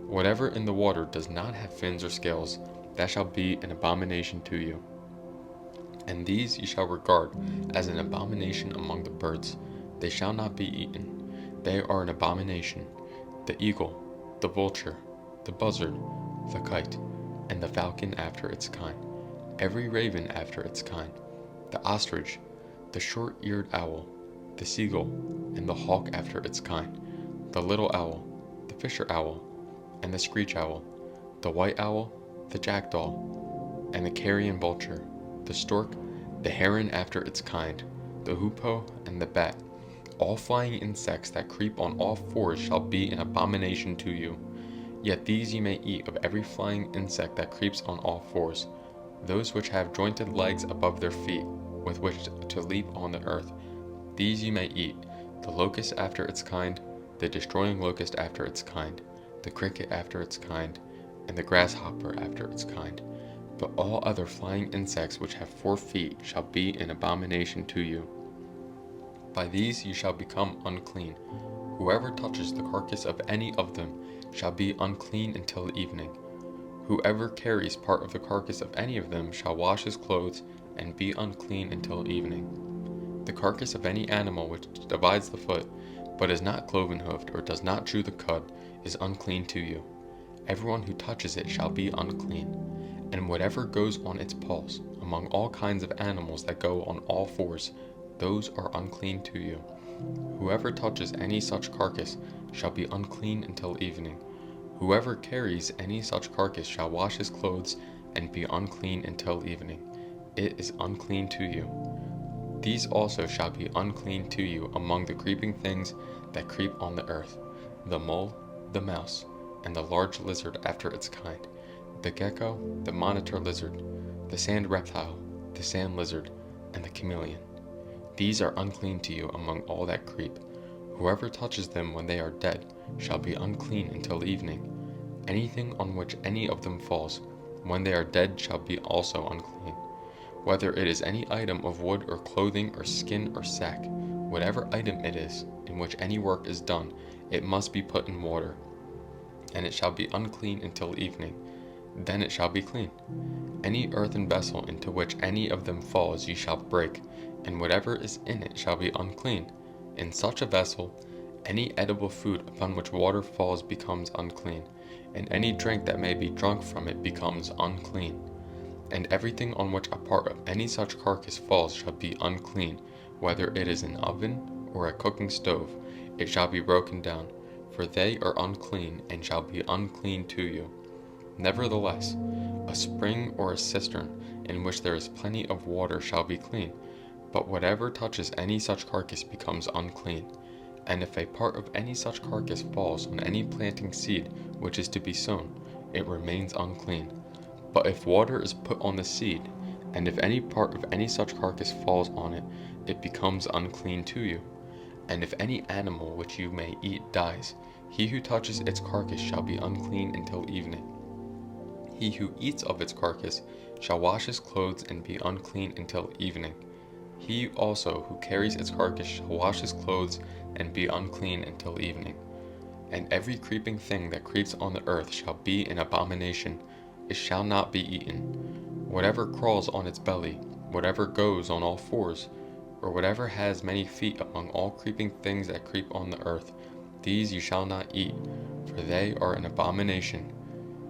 Whatever in the water does not have fins or scales, that shall be an abomination to you. And these you shall regard as an abomination among the birds. They shall not be eaten. They are an abomination: the eagle, the vulture, the buzzard, the kite, and the falcon after its kind, every raven after its kind, the ostrich, the short-eared owl, the seagull, and the hawk after its kind, the little owl, the fisher owl, and the screech owl, the white owl, the jackdaw, and the carrion vulture, the stork, the heron after its kind, the hoopoe, and the bat. All flying insects that creep on all fours shall be an abomination to you. Yet these ye may eat of every flying insect that creeps on all fours, those which have jointed legs above their feet, with which to leap on the earth. These ye may eat: the locust after its kind, the destroying locust after its kind, the cricket after its kind, and the grasshopper after its kind. But all other flying insects which have 4 feet shall be an abomination to you. By these you shall become unclean. Whoever touches the carcass of any of them shall be unclean until evening. Whoever carries part of the carcass of any of them shall wash his clothes and be unclean until evening. The carcass of any animal which divides the foot, but is not cloven-hoofed or does not chew the cud, is unclean to you. Everyone who touches it shall be unclean. And whatever goes on its paws, among all kinds of animals that go on all fours, those are unclean to you. Whoever touches any such carcass shall be unclean until evening. Whoever carries any such carcass shall wash his clothes and be unclean until evening. It is unclean to you. These also shall be unclean to you among the creeping things that creep on the earth: the mole, the mouse, and the large lizard after its kind, the gecko, the monitor lizard, the sand reptile, the sand lizard, and the chameleon. These are unclean to you among all that creep. Whoever touches them when they are dead shall be unclean until evening. Anything on which any of them falls, when they are dead, shall be also unclean. Whether it is any item of wood or clothing or skin or sack, whatever item it is, in which any work is done, it must be put in water, and it shall be unclean until evening. Then it shall be clean. Any earthen vessel into which any of them falls ye shall break, and whatever is in it shall be unclean. In such a vessel, any edible food upon which water falls becomes unclean, and any drink that may be drunk from it becomes unclean. And everything on which a part of any such carcass falls shall be unclean, whether it is an oven or a cooking stove, it shall be broken down, for they are unclean and shall be unclean to you. Nevertheless, a spring or a cistern in which there is plenty of water shall be clean, but whatever touches any such carcass becomes unclean. And if a part of any such carcass falls on any planting seed which is to be sown, it remains unclean. But if water is put on the seed, and if any part of any such carcass falls on it, it becomes unclean to you. And if any animal which you may eat dies, he who touches its carcass shall be unclean until evening. He who eats of its carcass shall wash his clothes and be unclean until evening. He also who carries its carcass shall wash his clothes and be unclean until evening. And every creeping thing that creeps on the earth shall be an abomination, it shall not be eaten. Whatever crawls on its belly, whatever goes on all fours, or whatever has many feet among all creeping things that creep on the earth, these you shall not eat, for they are an abomination.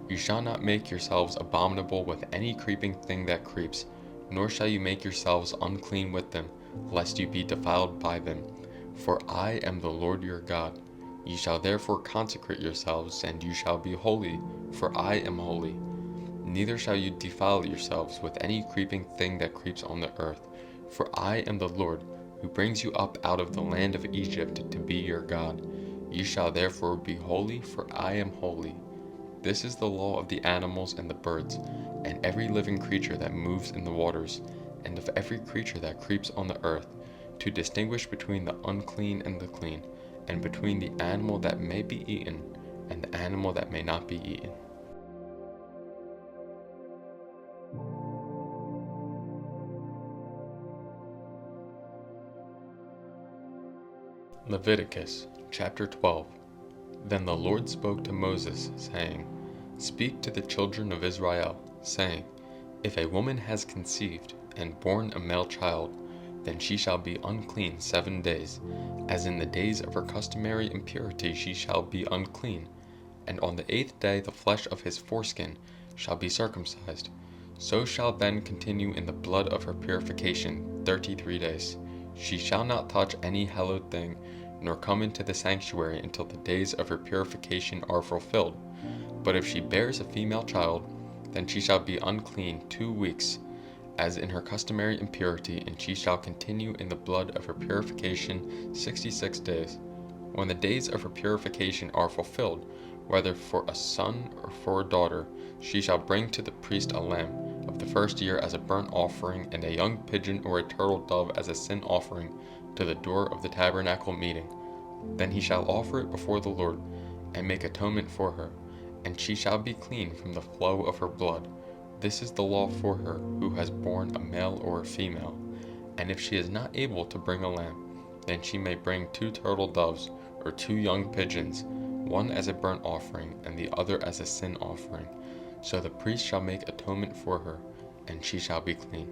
You shall not make yourselves abominable with any creeping thing that creeps, nor shall you make yourselves unclean with them, lest you be defiled by them. For I am the Lord your God. Ye shall therefore consecrate yourselves, and you shall be holy, for I am holy. Neither shall you defile yourselves with any creeping thing that creeps on the earth, for I am the Lord, who brings you up out of the land of Egypt to be your God. Ye shall therefore be holy, for I am holy. This is the law of the animals and the birds, and every living creature that moves in the waters, and of every creature that creeps on the earth, to distinguish between the unclean and the clean, and between the animal that may be eaten and the animal that may not be eaten. Leviticus chapter 12. Then the Lord spoke to Moses, saying, Speak to the children of Israel, saying, If a woman has conceived and borne a male child, then she shall be unclean 7 days. As in the days of her customary impurity she shall be unclean. And on the 8th day the flesh of his foreskin shall be circumcised. So shall then continue in the blood of her purification 33 days. She shall not touch any hallowed thing, nor come into the sanctuary until the days of her purification are fulfilled. But if she bears a female child, then she shall be unclean 2 weeks, as in her customary impurity, and she shall continue in the blood of her purification 66 days. When the days of her purification are fulfilled, whether for a son or for a daughter, she shall bring to the priest a lamb of the first year as a burnt offering, and a young pigeon or a turtle dove as a sin offering to the door of the tabernacle meeting. Then he shall offer it before the Lord, and make atonement for her, and she shall be clean from the flow of her blood. This is the law for her who has borne a male or a female. And if she is not able to bring a lamb, then she may bring 2 turtle doves or 2 young pigeons, one as a burnt offering and the other as a sin offering. So the priest shall make atonement for her, and she shall be clean.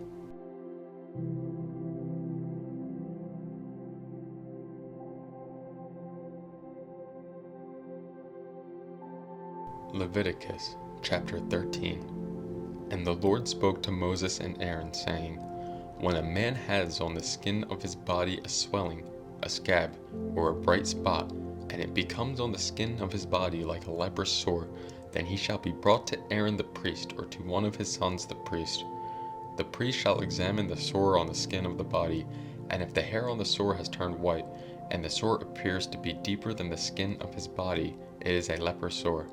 Leviticus chapter 13. And the Lord spoke to Moses and Aaron, saying, When a man has on the skin of his body a swelling, a scab, or a bright spot, and it becomes on the skin of his body like a leprous sore, then he shall be brought to Aaron the priest, or to one of his sons the priest. The priest shall examine the sore on the skin of the body, and if the hair on the sore has turned white, and the sore appears to be deeper than the skin of his body, it is a leprous sore.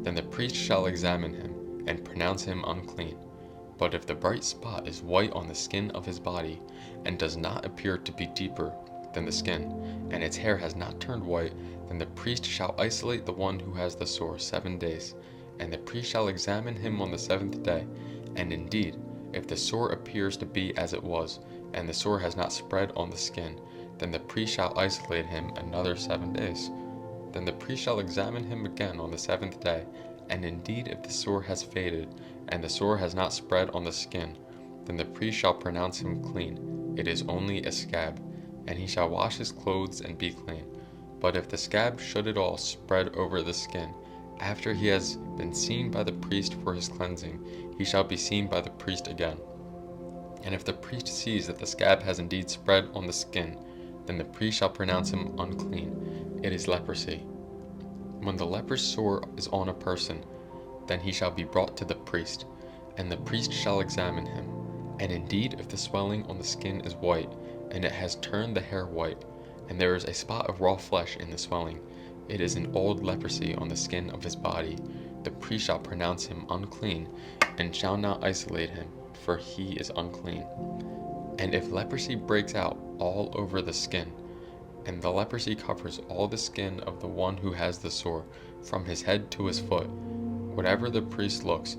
Then the priest shall examine him, and pronounce him unclean. But if the bright spot is white on the skin of his body, and does not appear to be deeper than the skin, and its hair has not turned white, then the priest shall isolate the one who has the sore 7 days, and the priest shall examine him on the 7th day. And indeed, if the sore appears to be as it was, and the sore has not spread on the skin, then the priest shall isolate him another 7 days. Then the priest shall examine him again on the 7th day, and indeed if the sore has faded, and the sore has not spread on the skin, then the priest shall pronounce him clean. It is only a scab, and he shall wash his clothes and be clean. But if the scab should at all spread over the skin, after he has been seen by the priest for his cleansing, he shall be seen by the priest again. And if the priest sees that the scab has indeed spread on the skin, then the priest shall pronounce him unclean. It is leprosy. When the leprous sore is on a person, then he shall be brought to the priest, and the priest shall examine him. And indeed, if the swelling on the skin is white, and it has turned the hair white, and there is a spot of raw flesh in the swelling, it is an old leprosy on the skin of his body. The priest shall pronounce him unclean, and shall not isolate him, for he is unclean. And if leprosy breaks out all over the skin, and the leprosy covers all the skin of the one who has the sore, from his head to his foot, whatever the priest looks,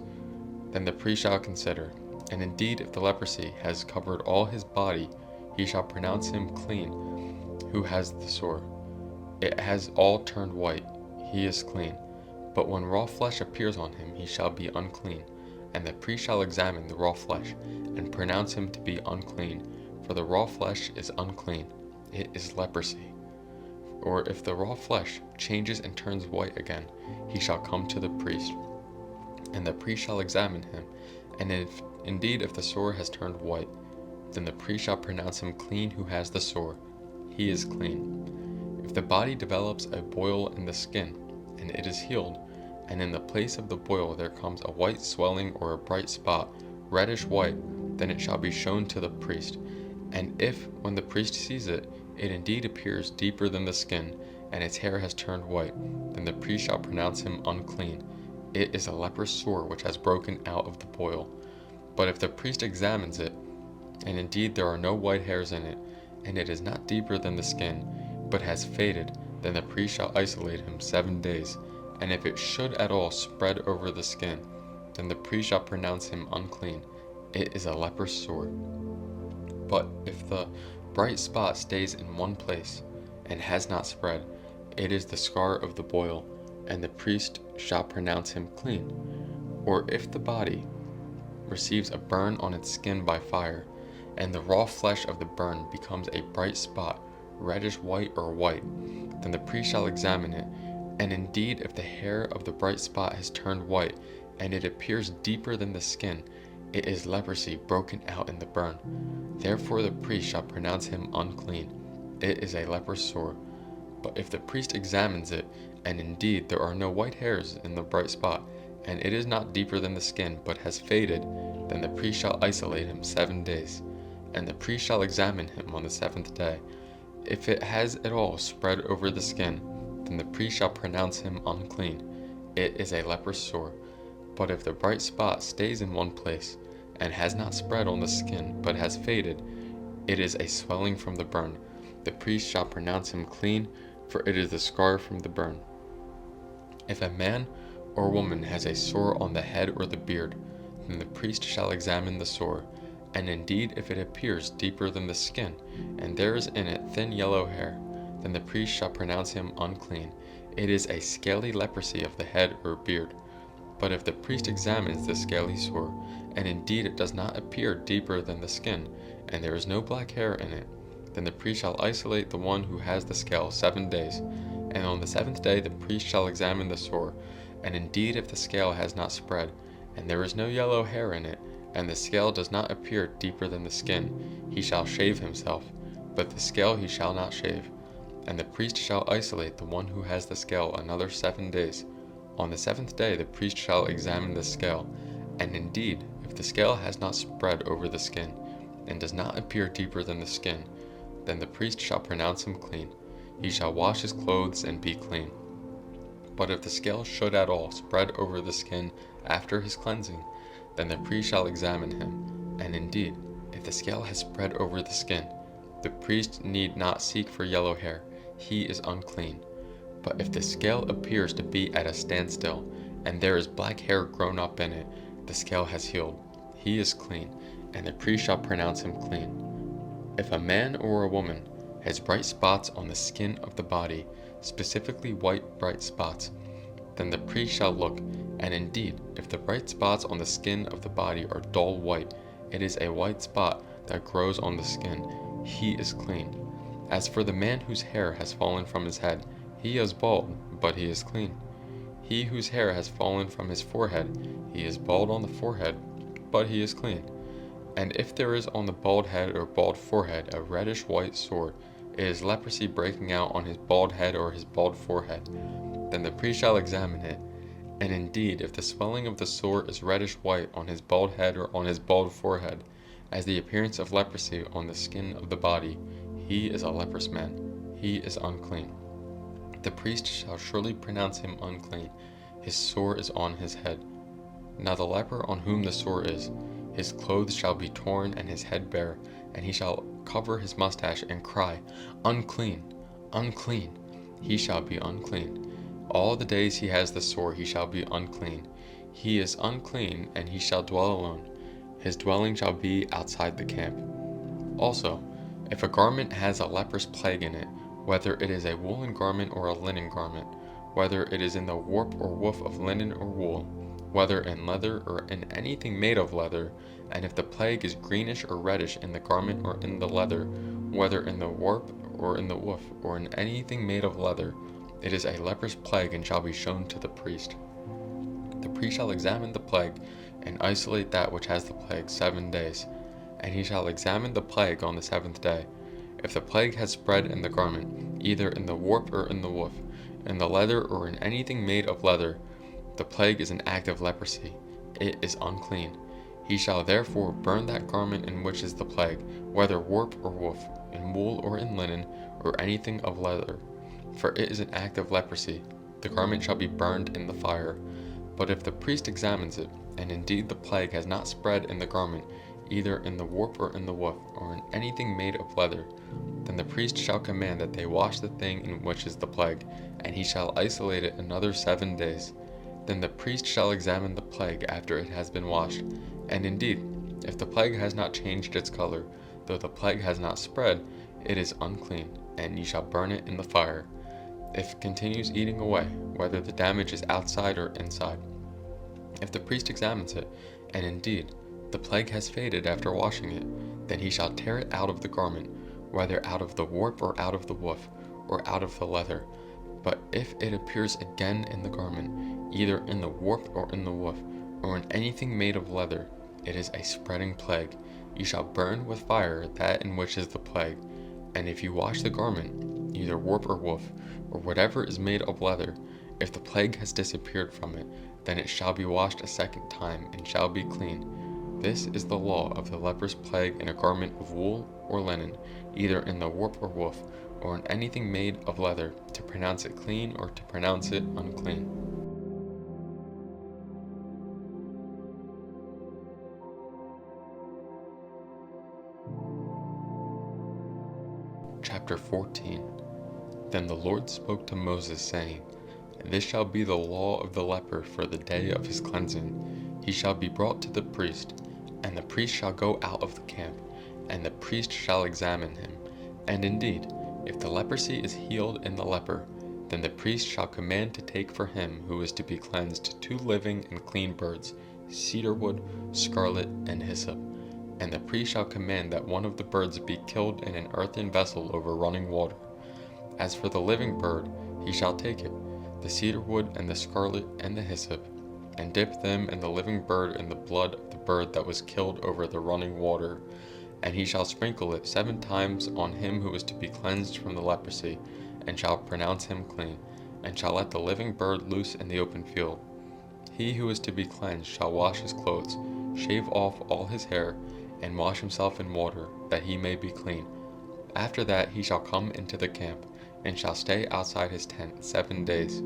then the priest shall consider. And indeed, if the leprosy has covered all his body, he shall pronounce him clean, who has the sore. It has all turned white, he is clean. But when raw flesh appears on him, he shall be unclean. And the priest shall examine the raw flesh, and pronounce him to be unclean, for the raw flesh is unclean. It is leprosy. Or if the raw flesh changes and turns white again, he shall come to the priest, and the priest shall examine him. And if the sore has turned white, then the priest shall pronounce him clean who has the sore. He is clean. If the body develops a boil in the skin, and it is healed, and in the place of the boil there comes a white swelling or a bright spot, reddish white, then it shall be shown to the priest. And if, when the priest sees it, it indeed appears deeper than the skin, and its hair has turned white, then the priest shall pronounce him unclean. It is a leprous sore which has broken out of the boil. But if the priest examines it, and indeed there are no white hairs in it, and it is not deeper than the skin, but has faded, then the priest shall isolate him 7 days. And if it should at all spread over the skin, then the priest shall pronounce him unclean. It is a leprous sore. But if the bright spot stays in one place, and has not spread, it is the scar of the boil, and the priest shall pronounce him clean. Or if the body receives a burn on its skin by fire, and the raw flesh of the burn becomes a bright spot, reddish white or white, then the priest shall examine it. And indeed, if the hair of the bright spot has turned white, and it appears deeper than the skin, it is leprosy broken out in the burn. Therefore the priest shall pronounce him unclean. It is a leprous sore. But if the priest examines it, and indeed there are no white hairs in the bright spot, and it is not deeper than the skin, but has faded, then the priest shall isolate him 7 days. And the priest shall examine him on the 7th day. If it has at all spread over the skin, then the priest shall pronounce him unclean. It is a leprous sore. But if the bright spot stays in one place, and has not spread on the skin, but has faded, it is a swelling from the burn. The priest shall pronounce him clean, for it is the scar from the burn. If a man or woman has a sore on the head or the beard, then the priest shall examine the sore. And indeed, if it appears deeper than the skin, and there is in it thin yellow hair, then the priest shall pronounce him unclean. It is a scaly leprosy of the head or beard. But if the priest examines the scaly sore, and indeed it does not appear deeper than the skin, and there is no black hair in it, then the priest shall isolate the one who has the scale 7 days. And on the 7th day the priest shall examine the sore. And indeed, if the scale has not spread, and there is no yellow hair in it, and the scale does not appear deeper than the skin, he shall shave himself, but the scale he shall not shave. And the priest shall isolate the one who has the scale another 7 days. On the 7th day the priest shall examine the scale, and indeed, if the scale has not spread over the skin, and does not appear deeper than the skin, then the priest shall pronounce him clean. He shall wash his clothes and be clean. But if the scale should at all spread over the skin after his cleansing, then the priest shall examine him. And indeed, if the scale has spread over the skin, the priest need not seek for yellow hair. He is unclean. But if the scale appears to be at a standstill, and there is black hair grown up in it, the scale has healed. He is clean, and the priest shall pronounce him clean. If a man or a woman has bright spots on the skin of the body, specifically white bright spots, then the priest shall look, and indeed, if the bright spots on the skin of the body are dull white, it is a white spot that grows on the skin. He is clean. As for the man whose hair has fallen from his head, he is bald, but he is clean. He whose hair has fallen from his forehead, he is bald on the forehead, but he is clean. And if there is on the bald head or bald forehead a reddish white sore, it is leprosy breaking out on his bald head or his bald forehead. Then the priest shall examine it. And indeed, if the swelling of the sore is reddish white on his bald head or on his bald forehead, as the appearance of leprosy on the skin of the body, he is a leprous man. he is unclean. The priest shall surely pronounce him unclean. His sore is on his head. Now the leper on whom the sore is, his clothes shall be torn and his head bare, and he shall cover his mustache and cry, Unclean, unclean, he shall be unclean. All the days he has the sore he shall be unclean. He is unclean, and he shall dwell alone. His dwelling shall be outside the camp. Also, if a garment has a leprous plague in it, whether it is a woolen garment or a linen garment, whether it is in the warp or woof of linen or wool, whether in leather or in anything made of leather, and if the plague is greenish or reddish in the garment or in the leather, whether in the warp or in the woof or in anything made of leather, it is a leprous plague and shall be shown to the priest. The priest shall examine the plague and isolate that which has the plague 7 days, and he shall examine the plague on the 7th day. If the plague has spread in the garment, either in the warp or in the woof, in the leather or in anything made of leather, the plague is an act of leprosy. It is unclean. He shall therefore burn that garment in which is the plague, whether warp or woof, in wool or in linen, or anything of leather, for it is an act of leprosy. The garment shall be burned in the fire. But if the priest examines it, and indeed the plague has not spread in the garment, either in the warp or in the woof, or in anything made of leather, then the priest shall command that they wash the thing in which is the plague, and he shall isolate it another 7 days. Then the priest shall examine the plague after it has been washed, and indeed, if the plague has not changed its color, though the plague has not spread, it is unclean, and ye shall burn it in the fire. If it continues eating away, whether the damage is outside or inside, if the priest examines it, and indeed the plague has faded after washing it, then he shall tear it out of the garment, whether out of the warp or out of the woof, or out of the leather. But if it appears again in the garment, either in the warp or in the woof, or in anything made of leather, it is a spreading plague. You shall burn with fire that in which is the plague. And if you wash the garment, either warp or woof, or whatever is made of leather, if the plague has disappeared from it, then it shall be washed a second time, and shall be clean. This is the law of the leprous plague in a garment of wool or linen, either in the warp or woof, or in anything made of leather, to pronounce it clean or to pronounce it unclean. Chapter 14. Then the Lord spoke to Moses, saying, This shall be the law of the leper for the day of his cleansing. He shall be brought to the priest, and the priest shall go out of the camp, and the priest shall examine him. And indeed, if the leprosy is healed in the leper, then the priest shall command to take for him who is to be cleansed 2 living and clean birds, cedarwood, scarlet, and hyssop. And the priest shall command that one of the birds be killed in an earthen vessel over running water. As for the living bird, he shall take it, the cedarwood and the scarlet and the hyssop, and dip them and the living bird in the blood of the bird that was killed over the running water. And he shall sprinkle it 7 times on him who is to be cleansed from the leprosy, and shall pronounce him clean, and shall let the living bird loose in the open field. He who is to be cleansed shall wash his clothes, shave off all his hair, and wash himself in water, that he may be clean. After that he shall come into the camp, and shall stay outside his tent 7 days.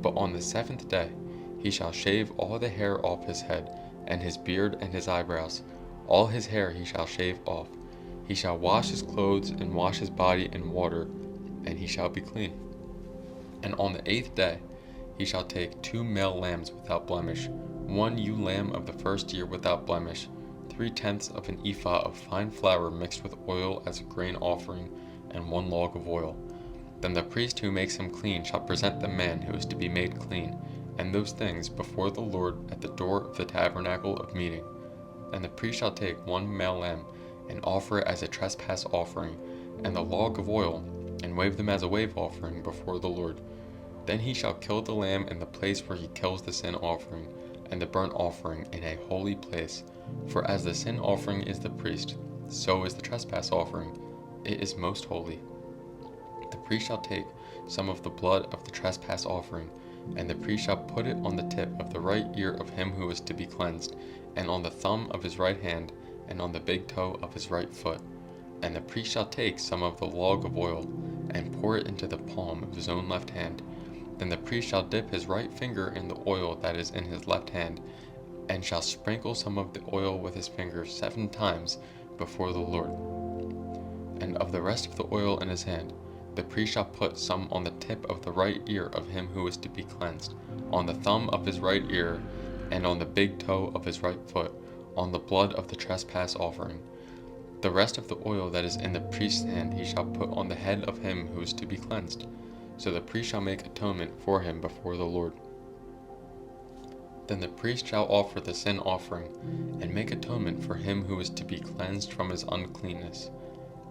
But on the 7th day he shall shave all the hair off his head, and his beard and his eyebrows. All his hair he shall shave off. He shall wash his clothes and wash his body in water, and he shall be clean. And on the 8th day he shall take 2 male lambs without blemish, 1 ewe lamb of the first year without blemish, 3/10 of an ephah of fine flour mixed with oil as a grain offering, and 1 log of oil. Then the priest who makes him clean shall present the man who is to be made clean, and those things before the Lord at the door of the tabernacle of meeting. And the priest shall take 1 male lamb, and offer it as a trespass offering, and the log of oil, and wave them as a wave offering before the Lord. Then he shall kill the lamb in the place where he kills the sin offering, and the burnt offering in a holy place. For as the sin offering is the priest, so is the trespass offering. It is most holy. The priest shall take some of the blood of the trespass offering, and the priest shall put it on the tip of the right ear of him who is to be cleansed, and on the thumb of his right hand, and on the big toe of his right foot. And the priest shall take some of the log of oil, and pour it into the palm of his own left hand. Then the priest shall dip his right finger in the oil that is in his left hand, and shall sprinkle some of the oil with his finger 7 times before the Lord. And of the rest of the oil in his hand, the priest shall put some on the tip of the right ear of him who is to be cleansed, on the thumb of his right ear, and on the big toe of his right foot, on the blood of the trespass offering. The rest of the oil that is in the priest's hand he shall put on the head of him who is to be cleansed. So the priest shall make atonement for him before the Lord. Then the priest shall offer the sin offering, and make atonement for him who is to be cleansed from his uncleanness.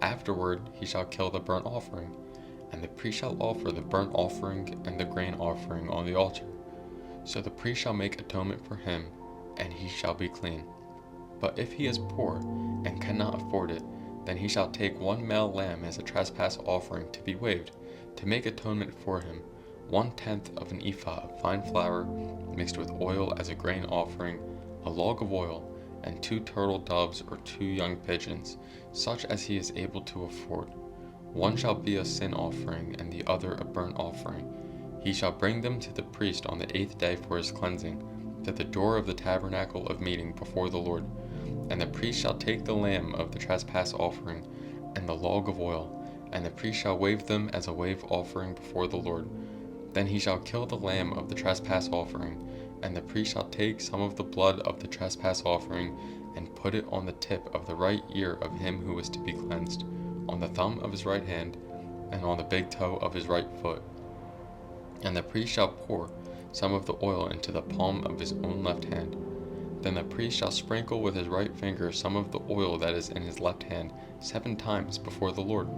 Afterward he shall kill the burnt offering, and the priest shall offer the burnt offering and the grain offering on the altar. So the priest shall make atonement for him, and he shall be clean. But if he is poor, and cannot afford it, then he shall take 1 male lamb as a trespass offering to be waved, to make atonement for him, 1/10 of an ephah of fine flour, mixed with oil as a grain offering, a log of oil, and 2 turtle doves or 2 young pigeons, such as he is able to afford. One shall be a sin offering, and the other a burnt offering. He shall bring them to the priest on the 8th day for his cleansing, to the door of the tabernacle of meeting before the Lord. And the priest shall take the lamb of the trespass offering, and the log of oil, and the priest shall wave them as a wave offering before the Lord. Then he shall kill the lamb of the trespass offering, and the priest shall take some of the blood of the trespass offering, and put it on the tip of the right ear of him who is to be cleansed, on the thumb of his right hand, and on the big toe of his right foot. And the priest shall pour some of the oil into the palm of his own left hand. Then the priest shall sprinkle with his right finger some of the oil that is in his left hand 7 times before the Lord.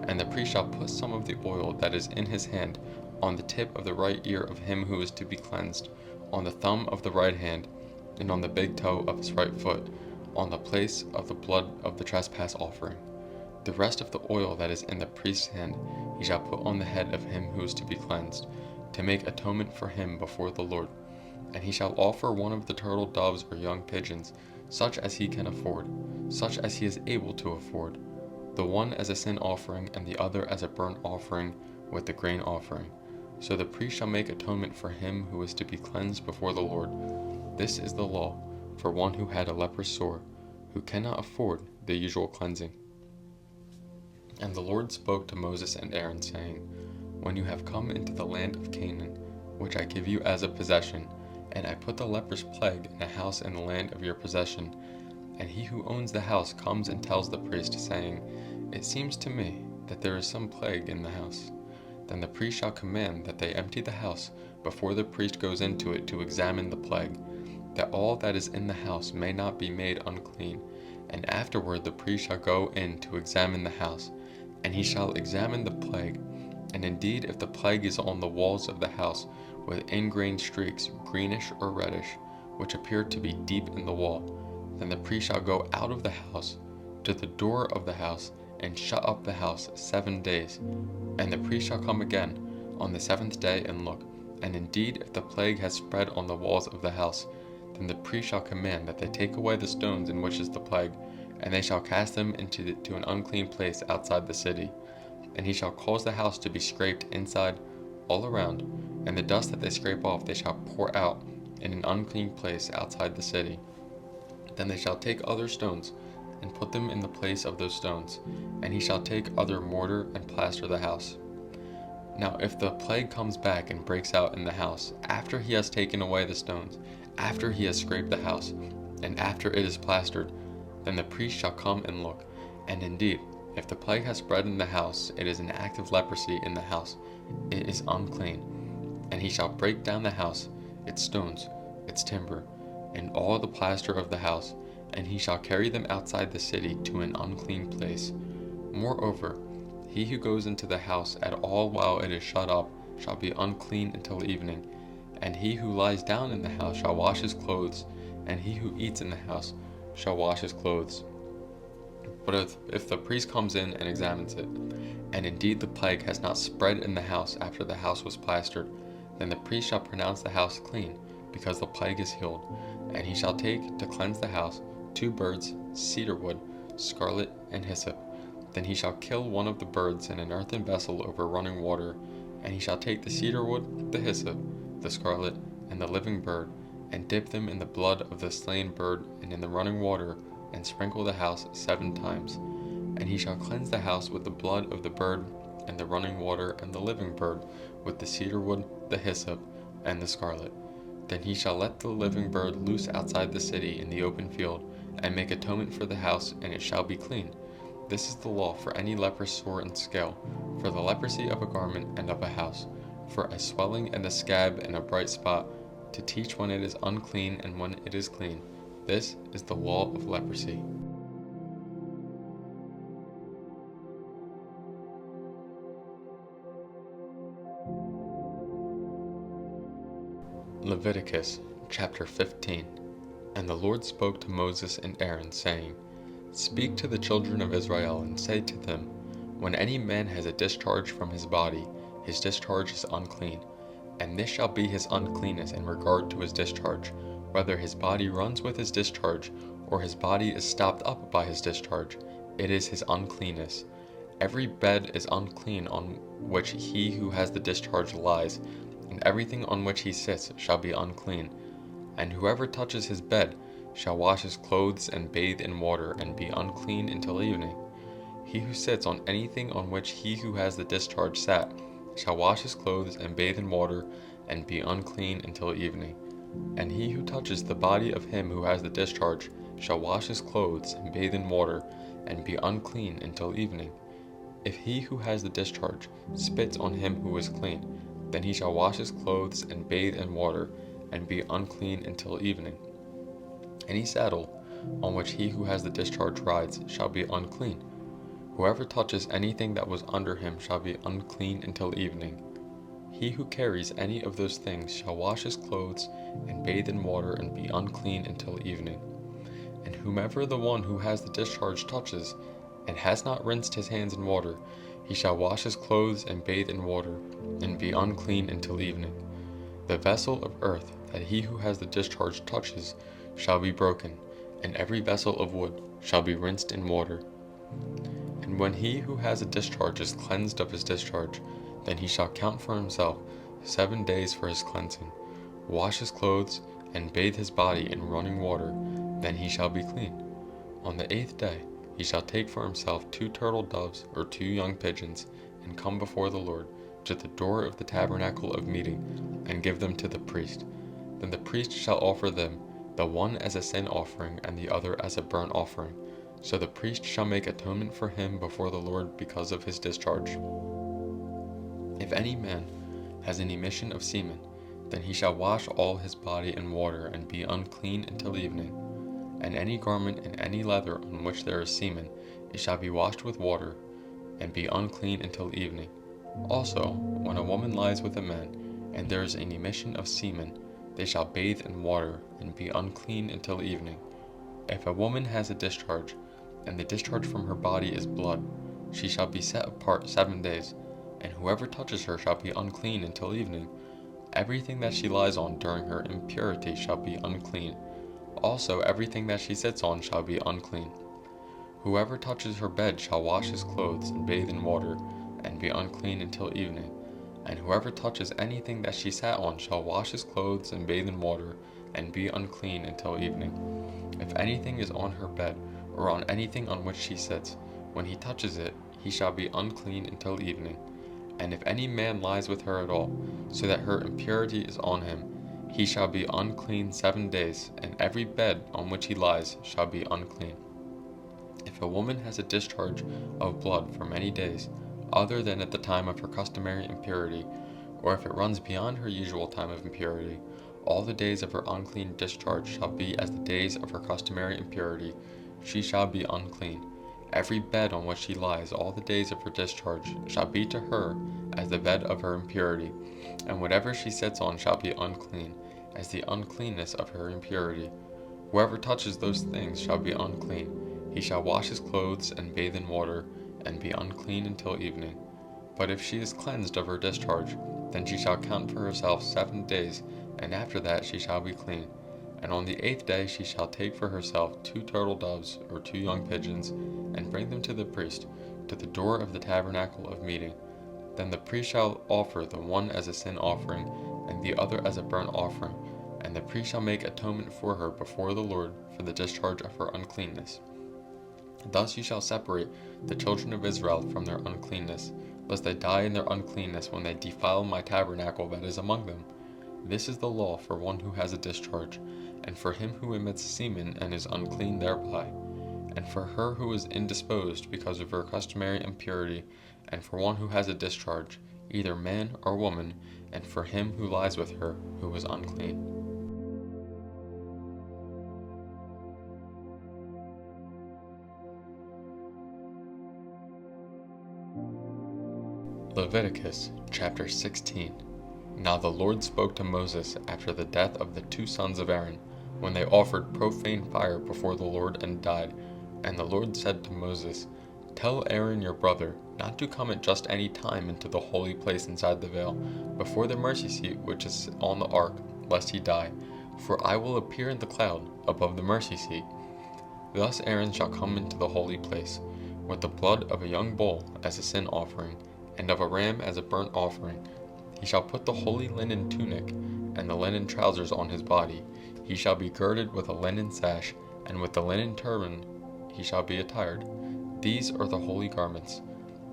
And the priest shall put some of the oil that is in his hand on the tip of the right ear of him who is to be cleansed, on the thumb of the right hand, and on the big toe of his right foot, on the place of the blood of the trespass offering. The rest of the oil that is in the priest's hand he shall put on the head of him who is to be cleansed, to make atonement for him before the Lord. And he shall offer 1 of the turtle doves or young pigeons, such as he can afford, such as he is able to afford, the one as a sin offering and the other as a burnt offering with the grain offering. So the priest shall make atonement for him who is to be cleansed before the Lord. This is the law for one who had a leprous sore, who cannot afford the usual cleansing. And the Lord spoke to Moses and Aaron, saying, When you have come into the land of Canaan, which I give you as a possession, and I put the leprous plague in a house in the land of your possession, and he who owns the house comes and tells the priest, saying, It seems to me that there is some plague in the house. Then the priest shall command that they empty the house before the priest goes into it to examine the plague, that all that is in the house may not be made unclean. And afterward the priest shall go in to examine the house, and he shall examine the plague. And indeed, if the plague is on the walls of the house, with ingrained streaks, greenish or reddish, which appear to be deep in the wall, then the priest shall go out of the house to the door of the house, and shut up the house 7 days. And the priest shall come again on the 7th day and look. And indeed, if the plague has spread on the walls of the house, then the priest shall command that they take away the stones in which is the plague, and they shall cast them to an unclean place outside the city. And he shall cause the house to be scraped inside all around, and the dust that they scrape off they shall pour out in an unclean place outside the city. Then they shall take other stones, and put them in the place of those stones, and he shall take other mortar and plaster the house. Now if the plague comes back and breaks out in the house, after he has taken away the stones, after he has scraped the house, and after it is plastered, then the priest shall come and look. And indeed, if the plague has spread in the house, it is an act of leprosy in the house, it is unclean. And he shall break down the house, its stones, its timber, and all the plaster of the house, and he shall carry them outside the city to an unclean place. Moreover, he who goes into the house at all while it is shut up shall be unclean until evening. And he who lies down in the house shall wash his clothes, and he who eats in the house shall wash his clothes. But if the priest comes in and examines it, and indeed the plague has not spread in the house after the house was plastered, then the priest shall pronounce the house clean, because the plague is healed. And he shall take to cleanse the house 2 birds, cedar wood, scarlet, and hyssop, Then he shall kill one of the birds in an earthen vessel over running water, and he shall take the cedar wood, the hyssop, the scarlet, and the living bird, and dip them in the blood of the slain bird and in the running water, and sprinkle the house 7 times. And he shall cleanse the house with the blood of the bird, and the running water, and the living bird, with the cedar wood, the hyssop, and the scarlet. Then he shall let the living bird loose outside the city in the open field, and make atonement for the house, and it shall be clean. This is the law for any leprous sore and scale, for the leprosy of a garment and of a house, for a swelling and a scab and a bright spot, to teach when it is unclean and when it is clean. This is the law of leprosy. Leviticus chapter 15. And the Lord spoke to Moses and Aaron, saying, Speak to the children of Israel, and say to them, When any man has a discharge from his body, his discharge is unclean. And this shall be his uncleanness in regard to his discharge, whether his body runs with his discharge, or his body is stopped up by his discharge. It is his uncleanness. Every bed is unclean on which he who has the discharge lies, and everything on which he sits shall be unclean. And whoever touches his bed shall wash his clothes and bathe in water, and be unclean until evening. He who sits on anything on which he who has the discharge sat shall wash his clothes and bathe in water, and be unclean until evening. And he who touches the body of him who has the discharge shall wash his clothes and bathe in water, and be unclean until evening. If he who has the discharge spits on him who is clean, then he shall wash his clothes and bathe in water, and be unclean until evening. Any saddle on which he who has the discharge rides shall be unclean. Whoever touches anything that was under him shall be unclean until evening. He who carries any of those things shall wash his clothes and bathe in water, and be unclean until evening. And whomever the one who has the discharge touches, and has not rinsed his hands in water, he shall wash his clothes and bathe in water, and be unclean until evening. The vessel of earth that he who has the discharge touches shall be broken, and every vessel of wood shall be rinsed in water. And when he who has a discharge is cleansed of his discharge, then he shall count for himself 7 days for his cleansing, wash his clothes, and bathe his body in running water, then he shall be clean. On the 8th day he shall take for himself 2 turtle doves or 2 young pigeons, and come before the Lord to the door of the tabernacle of meeting, and give them to the priest. Then the priest shall offer them, the one as a sin offering, and the other as a burnt offering. So the priest shall make atonement for him before the Lord because of his discharge. If any man has an emission of semen, then he shall wash all his body in water, and be unclean until evening. And any garment and any leather on which there is semen, it shall be washed with water, and be unclean until evening. Also, when a woman lies with a man, and there is an emission of semen, they shall bathe in water, and be unclean until evening. If a woman has a discharge, and the discharge from her body is blood, she shall be set apart 7 days, and whoever touches her shall be unclean until evening. Everything that she lies on during her impurity shall be unclean. Also everything that she sits on shall be unclean. Whoever touches her bed shall wash his clothes and bathe in water, and be unclean until evening. And whoever touches anything that she sat on shall wash his clothes and bathe in water, and be unclean until evening. If anything is on her bed, or on anything on which she sits, when he touches it, he shall be unclean until evening. And if any man lies with her at all, so that her impurity is on him, he shall be unclean 7 days, and every bed on which he lies shall be unclean. If a woman has a discharge of blood for many days, other than at the time of her customary impurity, or if it runs beyond her usual time of impurity, all the days of her unclean discharge shall be as the days of her customary impurity. She shall be unclean. Every bed on which she lies all the days of her discharge shall be to her as the bed of her impurity, and whatever she sits on shall be unclean, as the uncleanness of her impurity. Whoever touches those things shall be unclean. He shall wash his clothes and bathe in water, and be unclean until evening. But if she is cleansed of her discharge, then she shall count for herself 7 days, and after that she shall be clean. And on the 8th day she shall take for herself 2 turtle doves or 2 young pigeons, and bring them to the priest, to the door of the tabernacle of meeting. Then the priest shall offer the one as a sin offering, and the other as a burnt offering, and the priest shall make atonement for her before the Lord for the discharge of her uncleanness. Thus you shall separate the children of Israel from their uncleanness, lest they die in their uncleanness when they defile my tabernacle that is among them. This is the law for one who has a discharge, and for him who emits semen and is unclean thereby, and for her who is indisposed because of her customary impurity, and for one who has a discharge, either man or woman, and for him who lies with her who is unclean. Leviticus chapter 16. Now the Lord spoke to Moses after the death of the two sons of Aaron, when they offered profane fire before the Lord and died. And the Lord said to Moses, Tell Aaron your brother not to come at just any time into the holy place inside the veil, before the mercy seat which is on the ark, lest he die. For I will appear in the cloud above the mercy seat. Thus Aaron shall come into the holy place, with the blood of a young bull as a sin offering, and of a ram as a burnt offering. He shall put the holy linen tunic and the linen trousers on his body. He shall be girded with a linen sash, and with the linen turban he shall be attired. These are the holy garments.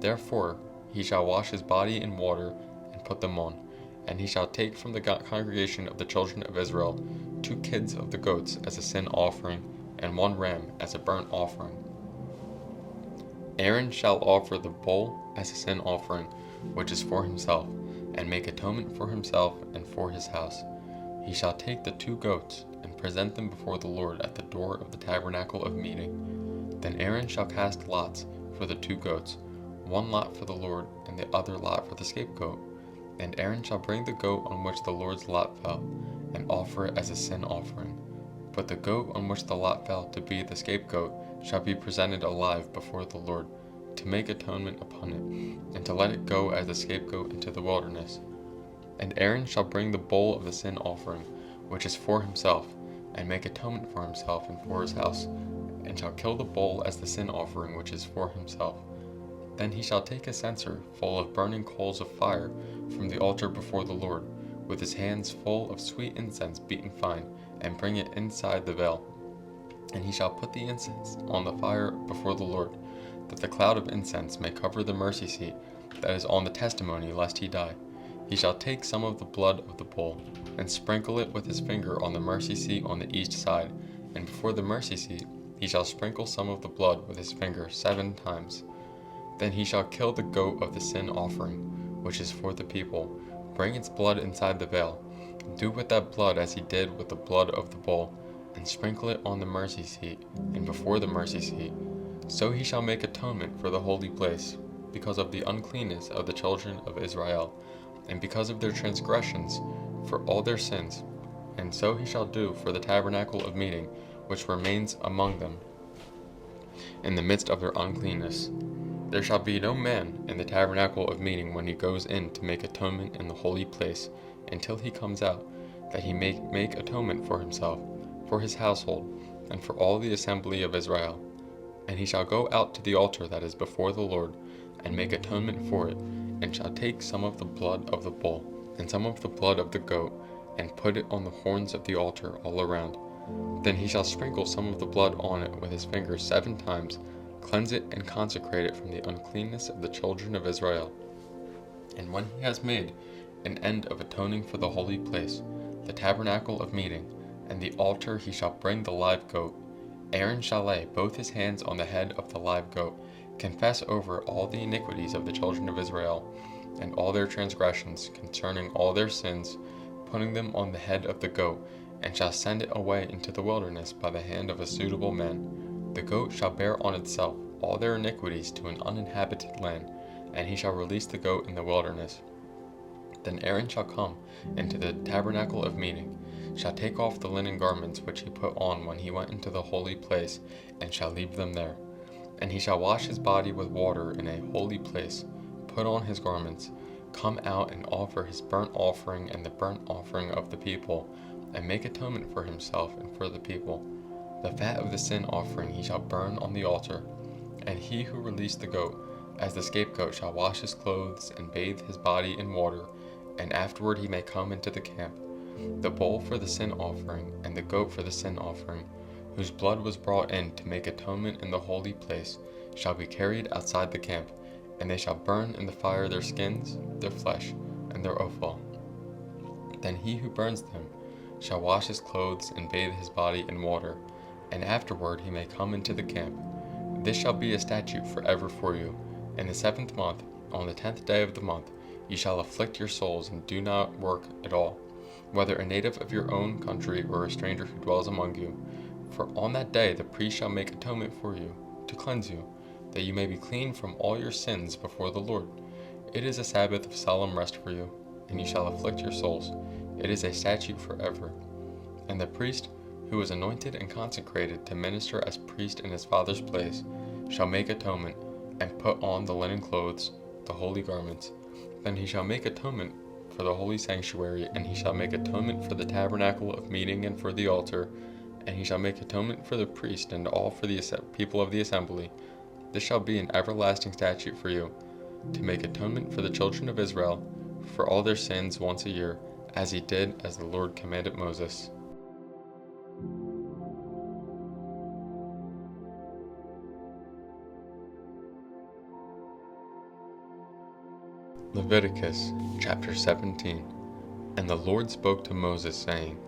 Therefore he shall wash his body in water and put them on. And he shall take from the congregation of the children of Israel 2 kids of the goats as a sin offering, and 1 ram as a burnt offering. Aaron shall offer the bull as a sin offering, which is for himself, and make atonement for himself and for his house. He shall take the 2 goats, and present them before the Lord at the door of the tabernacle of meeting. Then Aaron shall cast lots for the 2 goats, 1 lot for the Lord, and the other lot for the scapegoat. And Aaron shall bring the goat on which the Lord's lot fell, and offer it as a sin offering. But the goat on which the lot fell to be the scapegoat shall be presented alive before the Lord, to make atonement upon it, and to let it go as a scapegoat into the wilderness. And Aaron shall bring the bull of the sin offering, which is for himself, and make atonement for himself and for his house, and shall kill the bull as the sin offering which is for himself. Then he shall take a censer full of burning coals of fire from the altar before the Lord, with his hands full of sweet incense beaten fine, and bring it inside the veil. And he shall put the incense on the fire before the Lord, that the cloud of incense may cover the mercy seat that is on the testimony, lest he die. He shall take some of the blood of the bull, and sprinkle it with his finger on the mercy seat on the east side, and before the mercy seat he shall sprinkle some of the blood with his finger 7 times. Then he shall kill the goat of the sin offering, which is for the people, bring its blood inside the veil, do with that blood as he did with the blood of the bull, and sprinkle it on the mercy seat, and before the mercy seat. So he shall make atonement for the holy place, because of the uncleanness of the children of Israel, and because of their transgressions, for all their sins. And so he shall do for the tabernacle of meeting, which remains among them, in the midst of their uncleanness. There shall be no man in the tabernacle of meeting when he goes in to make atonement in the holy place, until he comes out, that he may make atonement for himself, for his household, and for all the assembly of Israel. And he shall go out to the altar that is before the Lord, and make atonement for it, and shall take some of the blood of the bull, and some of the blood of the goat, and put it on the horns of the altar all around. Then he shall sprinkle some of the blood on it with his finger 7 times, cleanse it and consecrate it from the uncleanness of the children of Israel. And when he has made an end of atoning for the holy place, the tabernacle of meeting, and the altar, he shall bring the live goat. Aaron shall lay both his hands on the head of the live goat, confess over all the iniquities of the children of Israel, and all their transgressions concerning all their sins, putting them on the head of the goat, and shall send it away into the wilderness by the hand of a suitable man. The goat shall bear on itself all their iniquities to an uninhabited land, and he shall release the goat in the wilderness. Then Aaron shall come into the tabernacle of meeting, shall take off the linen garments which he put on when he went into the holy place, and shall leave them there. And he shall wash his body with water in a holy place, put on his garments, come out and offer his burnt offering and the burnt offering of the people, and make atonement for himself and for the people. The fat of the sin offering he shall burn on the altar, and he who released the goat as the scapegoat shall wash his clothes and bathe his body in water, and afterward he may come into the camp. The bull for the sin offering and the goat for the sin offering, whose blood was brought in to make atonement in the holy place, shall be carried outside the camp, and they shall burn in the fire their skins, their flesh, and their offal. Then he who burns them shall wash his clothes and bathe his body in water, and afterward he may come into the camp. This shall be a statute forever for you. In the 7th month, on the 10th day of the month, ye shall afflict your souls and do not work at all, whether a native of your own country or a stranger who dwells among you. For on that day the priest shall make atonement for you, to cleanse you, that you may be clean from all your sins before the Lord. It is a Sabbath of solemn rest for you, and ye shall afflict your souls. It is a statute forever. And the priest, who is anointed and consecrated to minister as priest in his father's place, shall make atonement, and put on the linen clothes, the holy garments. Then he shall make atonement for the holy sanctuary, and he shall make atonement for the tabernacle of meeting and for the altar, and he shall make atonement for the priest and all for the people of the assembly. This shall be an everlasting statute for you, to make atonement for the children of Israel for all their sins once a year, as he did as the Lord commanded Moses. Leviticus chapter 17. And the Lord spoke to Moses, saying,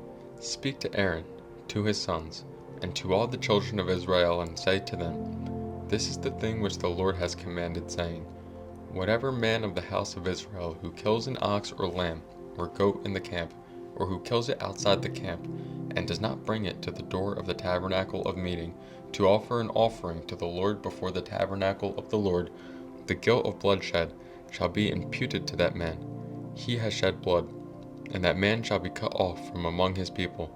Speak to Aaron, to his sons, and to all the children of Israel, and say to them, This is the thing which the Lord has commanded, saying, Whatever man of the house of Israel who kills an ox or lamb or goat in the camp, or who kills it outside the camp, and does not bring it to the door of the tabernacle of meeting, to offer an offering to the Lord before the tabernacle of the Lord, the guilt of bloodshed shall be imputed to that man. He has shed blood, and that man shall be cut off from among his people,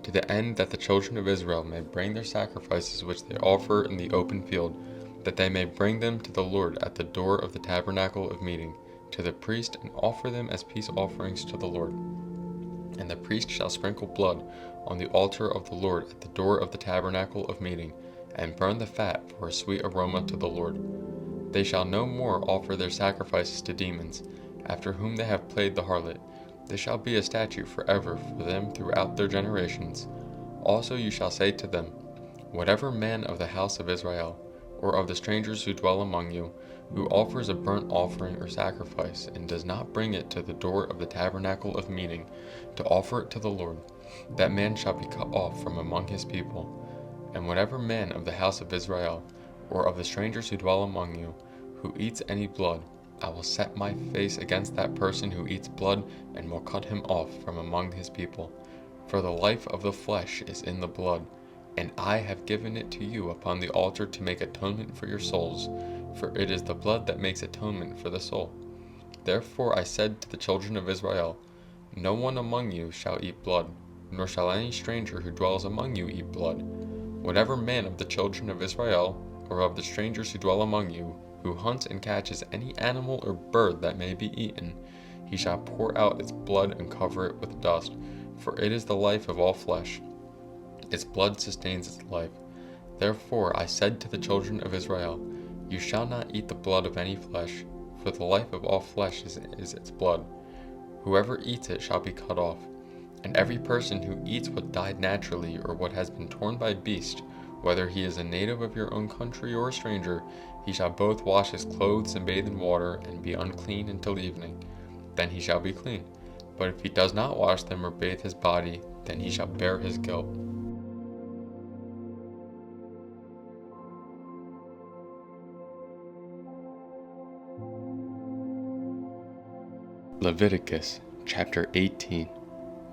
to the end that the children of Israel may bring their sacrifices which they offer in the open field, that they may bring them to the Lord at the door of the tabernacle of meeting, to the priest, and offer them as peace offerings to the Lord. And the priest shall sprinkle blood on the altar of the Lord at the door of the tabernacle of meeting, and burn the fat for a sweet aroma to the Lord. They shall no more offer their sacrifices to demons, after whom they have played the harlot. This shall be a statute forever for them throughout their generations. Also you shall say to them, Whatever man of the house of Israel, or of the strangers who dwell among you, who offers a burnt offering or sacrifice, and does not bring it to the door of the tabernacle of meeting, to offer it to the Lord, that man shall be cut off from among his people. And whatever man of the house of Israel, or of the strangers who dwell among you, who eats any blood, I will set my face against that person who eats blood, and will cut him off from among his people. For the life of the flesh is in the blood, and I have given it to you upon the altar to make atonement for your souls, for it is the blood that makes atonement for the soul. Therefore I said to the children of Israel, No one among you shall eat blood, nor shall any stranger who dwells among you eat blood. Whatever man of the children of Israel, or of the strangers who dwell among you, who hunts and catches any animal or bird that may be eaten, he shall pour out its blood and cover it with dust, for it is the life of all flesh. Its blood sustains its life. Therefore I said to the children of Israel, You shall not eat the blood of any flesh, for the life of all flesh is its blood. Whoever eats it shall be cut off. And every person who eats what died naturally, or what has been torn by beast, whether he is a native of your own country or a stranger, he shall both wash his clothes and bathe in water, and be unclean until evening. Then he shall be clean. But if he does not wash them or bathe his body, then he shall bear his guilt. Leviticus chapter 18.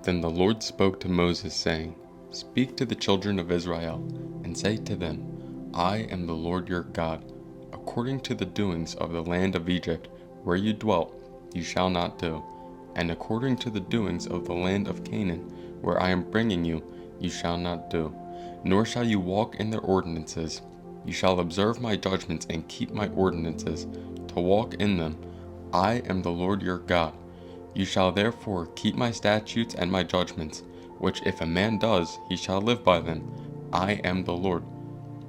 Then the Lord spoke to Moses, saying, Speak to the children of Israel, and say to them, I am the Lord your God. According to the doings of the land of Egypt, where you dwelt, you shall not do. And according to the doings of the land of Canaan, where I am bringing you, you shall not do. Nor shall you walk in their ordinances. You shall observe my judgments and keep my ordinances, to walk in them. I am the Lord your God. You shall therefore keep my statutes and my judgments, which if a man does, he shall live by them. I am the Lord.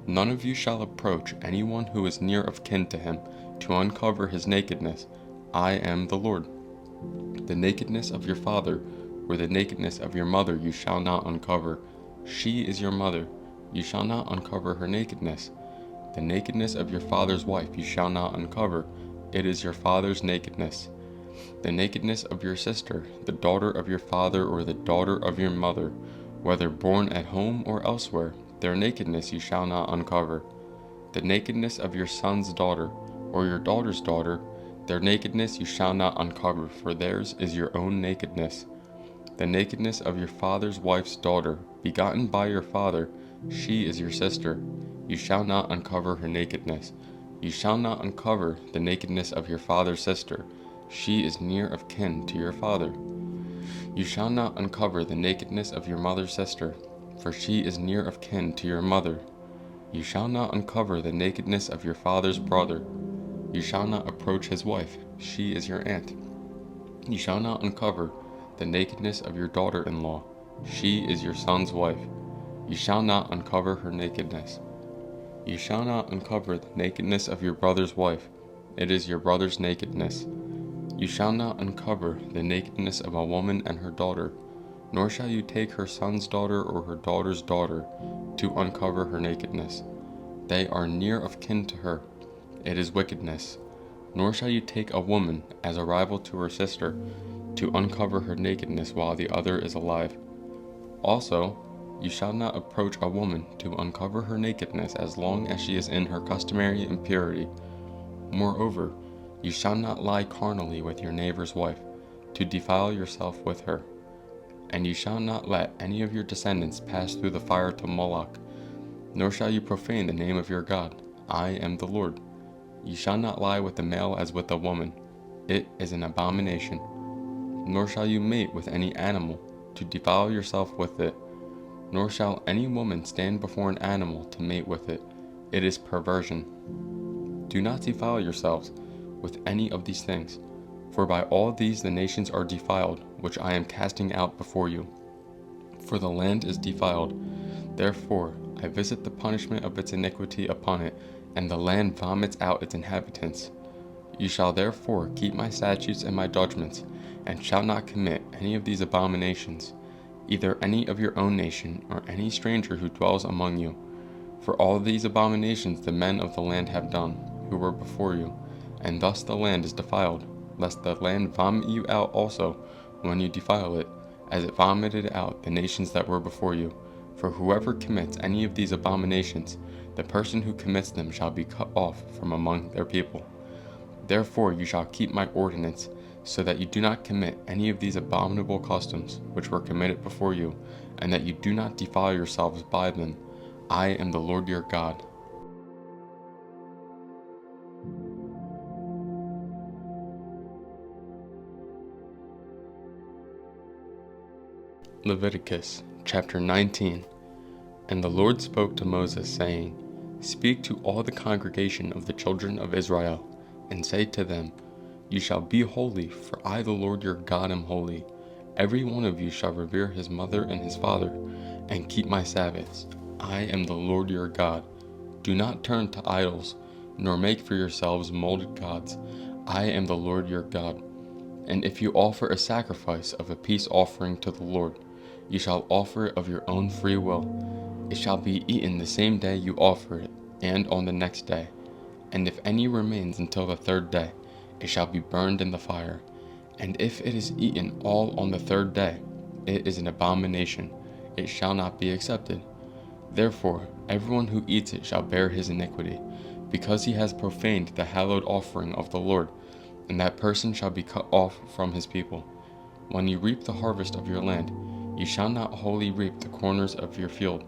None of you shall approach anyone who is near of kin to him, to uncover his nakedness. I am the Lord. The nakedness of your father or the nakedness of your mother you shall not uncover. She is your mother. You shall not uncover her nakedness. The nakedness of your father's wife you shall not uncover. It is your father's nakedness. The nakedness of your sister, the daughter of your father or the daughter of your mother, whether born at home or elsewhere, their nakedness you shall not uncover. The nakedness of your son's daughter or your daughter's daughter, their nakedness you shall not uncover, for theirs is your own nakedness. The nakedness of your father's wife's daughter, begotten by your father, she is your sister. You shall not uncover her nakedness. You shall not uncover the nakedness of your father's sister. She is near of kin to your father. You shall not uncover the nakedness of your mother's sister, for she is near of kin to your mother. You shall not uncover the nakedness of your father's brother. You shall not approach his wife. She is your aunt. You shall not uncover the nakedness of your daughter-in-law. She is your son's wife. You shall not uncover her nakedness. You shall not uncover the nakedness of your brother's wife. It is your brother's nakedness. You shall not uncover the nakedness of a woman and her daughter, nor shall you take her son's daughter or her daughter's daughter to uncover her nakedness. They are near of kin to her. It is wickedness. Nor shall you take a woman as a rival to her sister to uncover her nakedness while the other is alive. Also, you shall not approach a woman to uncover her nakedness as long as she is in her customary impurity. Moreover, you shall not lie carnally with your neighbor's wife, to defile yourself with her. And you shall not let any of your descendants pass through the fire to Moloch, nor shall you profane the name of your God. I am the Lord. You shall not lie with the male as with a woman. It is an abomination. Nor shall you mate with any animal, to defile yourself with it. Nor shall any woman stand before an animal to mate with it. It is perversion. Do not defile yourselves with any of these things, for by all these the nations are defiled, which I am casting out before you. For the land is defiled. Therefore I visit the punishment of its iniquity upon it, and the land vomits out its inhabitants. You shall therefore keep my statutes and my judgments, and shall not commit any of these abominations, either any of your own nation, or any stranger who dwells among you. For all these abominations the men of the land have done, who were before you, and thus the land is defiled, lest the land vomit you out also when you defile it, as it vomited out the nations that were before you. For whoever commits any of these abominations, the person who commits them shall be cut off from among their people. Therefore you shall keep my ordinance, so that you do not commit any of these abominable customs which were committed before you, and that you do not defile yourselves by them. I am the Lord your God. Leviticus chapter 19. And the Lord spoke to Moses, saying, Speak to all the congregation of the children of Israel, and say to them, You shall be holy, for I the Lord your God am holy. Every one of you shall revere his mother and his father, and keep my Sabbaths. I am the Lord your God. Do not turn to idols, nor make for yourselves molded gods. I am the Lord your God. And if you offer a sacrifice of a peace offering to the Lord, you shall offer it of your own free will. It shall be eaten the same day you offer it, and on the next day. And if any remains until the third day, it shall be burned in the fire. And if it is eaten all on the third day, it is an abomination. It shall not be accepted. Therefore, everyone who eats it shall bear his iniquity, because he has profaned the hallowed offering of the Lord, and that person shall be cut off from his people. When you reap the harvest of your land, you shall not wholly reap the corners of your field,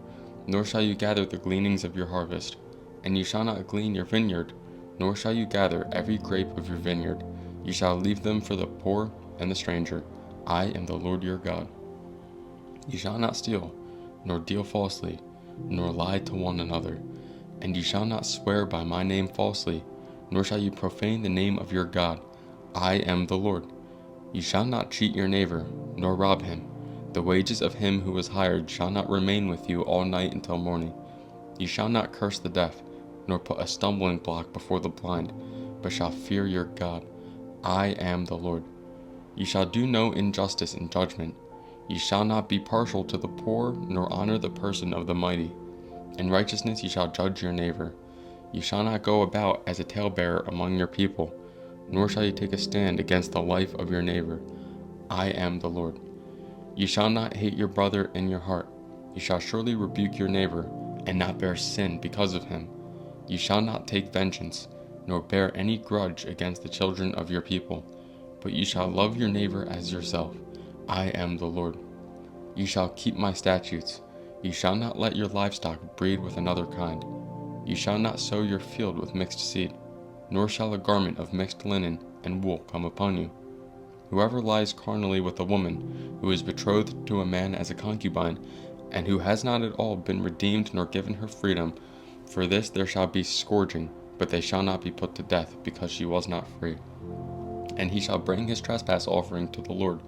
nor shall you gather the gleanings of your harvest. And you shall not glean your vineyard, nor shall you gather every grape of your vineyard. You shall leave them for the poor and the stranger. I am the Lord your God. You shall not steal, nor deal falsely, nor lie to one another. And you shall not swear by my name falsely, nor shall you profane the name of your God. I am the Lord. You shall not cheat your neighbor, nor rob him. The wages of him who is hired shall not remain with you all night until morning. You shall not curse the deaf, nor put a stumbling block before the blind, but shall fear your God. I am the Lord. Ye shall do no injustice in judgment. Ye shall not be partial to the poor, nor honor the person of the mighty. In righteousness ye shall judge your neighbor. Ye shall not go about as a talebearer among your people, nor shall ye take a stand against the life of your neighbor. I am the Lord. Ye shall not hate your brother in your heart. Ye shall surely rebuke your neighbor, and not bear sin because of him. Ye shall not take vengeance, nor bear any grudge against the children of your people, but ye shall love your neighbor as yourself. I am the Lord. Ye shall keep my statutes. Ye shall not let your livestock breed with another kind. Ye shall not sow your field with mixed seed, nor shall a garment of mixed linen and wool come upon you. Whoever lies carnally with a woman who is betrothed to a man as a concubine, and who has not at all been redeemed nor given her freedom, for this there shall be scourging, but they shall not be put to death, because she was not free. And he shall bring his trespass offering to the Lord,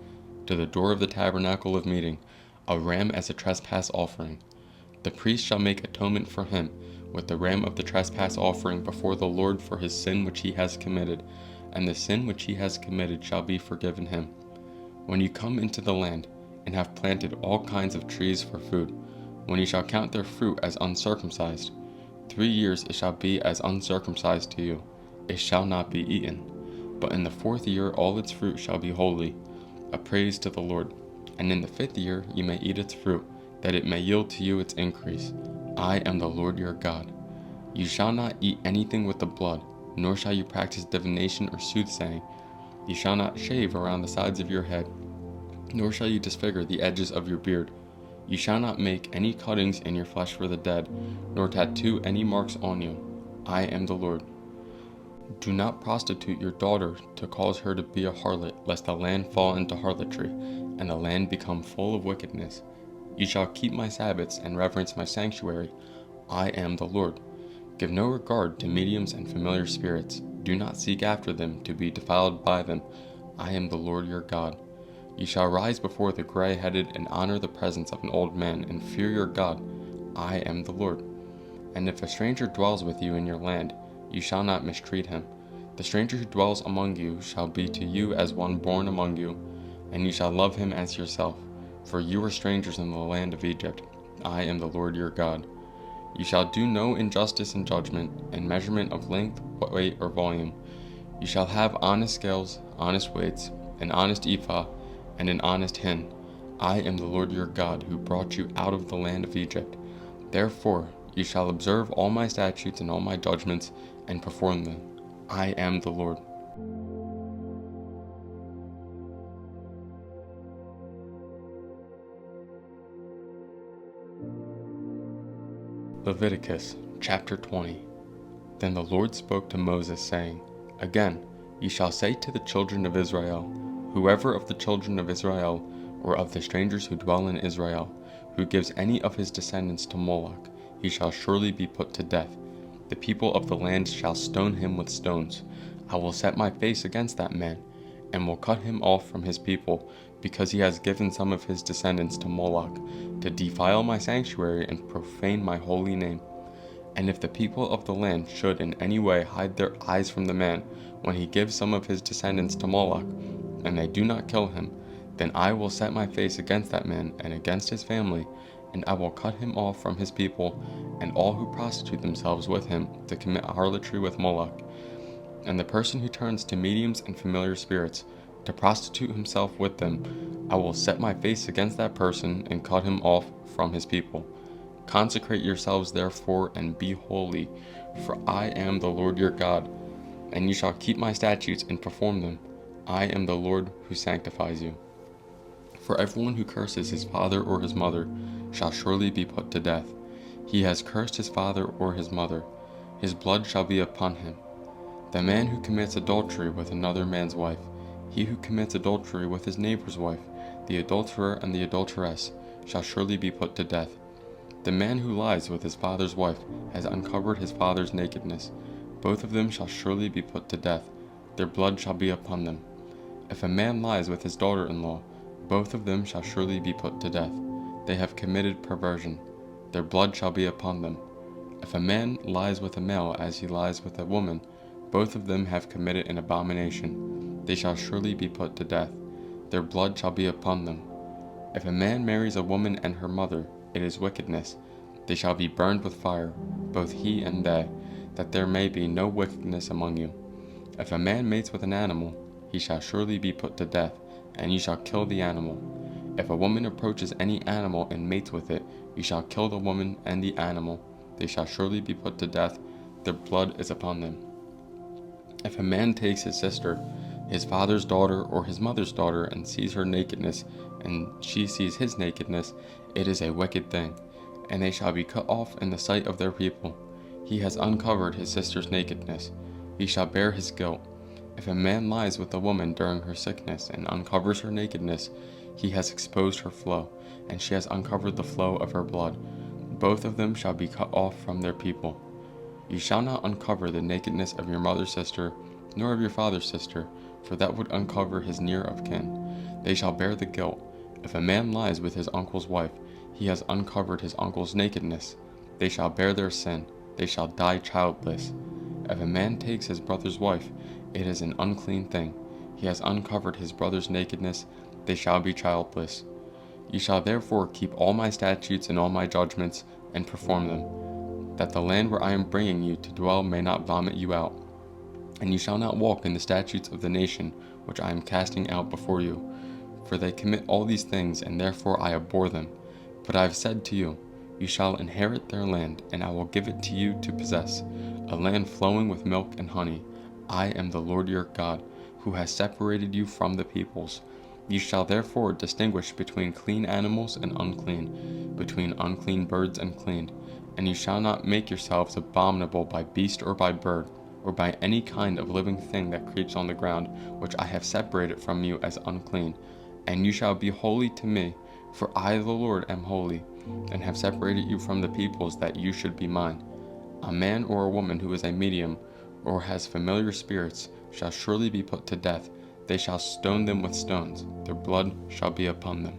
to the door of the tabernacle of meeting, a ram as a trespass offering. The priest shall make atonement for him with the ram of the trespass offering before the Lord for his sin which he has committed, and the sin which he has committed shall be forgiven him. When you come into the land, and have planted all kinds of trees for food, when you shall count their fruit as uncircumcised, 3 years it shall be as uncircumcised to you, it shall not be eaten. But in the 4th year all its fruit shall be holy, a praise to the Lord. And in the 5th year ye may eat its fruit, that it may yield to you its increase. I am the Lord your God. You shall not eat anything with the blood, nor shall you practice divination or soothsaying. You shall not shave around the sides of your head, nor shall you disfigure the edges of your beard. You shall not make any cuttings in your flesh for the dead, nor tattoo any marks on you. I am the Lord. Do not prostitute your daughter to cause her to be a harlot, lest the land fall into harlotry, and the land become full of wickedness. You shall keep my Sabbaths and reverence my sanctuary. I am the Lord. Give no regard to mediums and familiar spirits. Do not seek after them to be defiled by them. I am the Lord your God. You shall rise before the gray-headed and honor the presence of an old man, and fear your God. I am the Lord. And if a stranger dwells with you in your land, you shall not mistreat him. The stranger who dwells among you shall be to you as one born among you, and you shall love him as yourself. For you were strangers in the land of Egypt. I am the Lord your God. You shall do no injustice in judgment, in measurement of length, weight, or volume. You shall have honest scales, honest weights, an honest ephah, and an honest hin. I am the Lord your God, who brought you out of the land of Egypt. Therefore you shall observe all my statutes and all my judgments, and perform them. I am the Lord. Leviticus chapter 20. Then the Lord spoke to Moses, saying, Again, ye shall say to the children of Israel, Whoever of the children of Israel, or of the strangers who dwell in Israel, who gives any of his descendants to Moloch, he shall surely be put to death. The people of the land shall stone him with stones. I will set my face against that man, and will cut him off from his people, because he has given some of his descendants to Moloch, to defile my sanctuary and profane my holy name. And if the people of the land should in any way hide their eyes from the man, when he gives some of his descendants to Moloch, and they do not kill him, then I will set my face against that man and against his family, and I will cut him off from his people, and all who prostitute themselves with him to commit harlotry with Moloch. And the person who turns to mediums and familiar spirits, to prostitute himself with them, I will set my face against that person and cut him off from his people. Consecrate yourselves therefore and be holy, for I am the Lord your God, and you shall keep my statutes and perform them. I am the Lord who sanctifies you. For everyone who curses his father or his mother shall surely be put to death. He has cursed his father or his mother. His blood shall be upon him. The man who commits adultery with another man's wife, he who commits adultery with his neighbor's wife, the adulterer and the adulteress, shall surely be put to death. The man who lies with his father's wife has uncovered his father's nakedness. Both of them shall surely be put to death. Their blood shall be upon them. If a man lies with his daughter-in-law, both of them shall surely be put to death. They have committed perversion. Their blood shall be upon them. If a man lies with a male as he lies with a woman, Both of them have committed an abomination. They shall surely be put to death. Their blood shall be upon them. If a man marries a woman and her mother, it is wickedness. They shall be burned with fire, both he and they, that there may be no wickedness among you. If a man mates with an animal, he shall surely be put to death, and ye shall kill the animal. If a woman approaches any animal and mates with it, ye shall kill the woman and the animal. They shall surely be put to death. Their blood is upon them. If a man takes his sister, his father's daughter or his mother's daughter, and sees her nakedness, and she sees his nakedness, it is a wicked thing, and they shall be cut off in the sight of their people. He has uncovered his sister's nakedness. He shall bear his guilt. If a man lies with a woman during her sickness and uncovers her nakedness, he has exposed her flow, and she has uncovered the flow of her blood. Both of them shall be cut off from their people. You shall not uncover the nakedness of your mother's sister, nor of your father's sister, for that would uncover his near of kin. They shall bear the guilt. If a man lies with his uncle's wife, he has uncovered his uncle's nakedness. They shall bear their sin. They shall die childless. If a man takes his brother's wife, it is an unclean thing. He has uncovered his brother's nakedness. They shall be childless. You shall therefore keep all my statutes and all my judgments, and perform them, that the land where I am bringing you to dwell may not vomit you out. And you shall not walk in the statutes of the nation which I am casting out before you, for they commit all these things, and therefore I abhor them. But I have said to you, you shall inherit their land, and I will give it to you to possess, a land flowing with milk and honey. I am the Lord your God, who has separated you from the peoples. You shall therefore distinguish between clean animals and unclean, between unclean birds and clean. And you shall not make yourselves abominable by beast or by bird, or by any kind of living thing that creeps on the ground, which I have separated from you as unclean. And you shall be holy to me, for I the Lord am holy, and have separated you from the peoples that you should be mine. A man or a woman who is a medium, or has familiar spirits, shall surely be put to death. They shall stone them with stones. Their blood shall be upon them.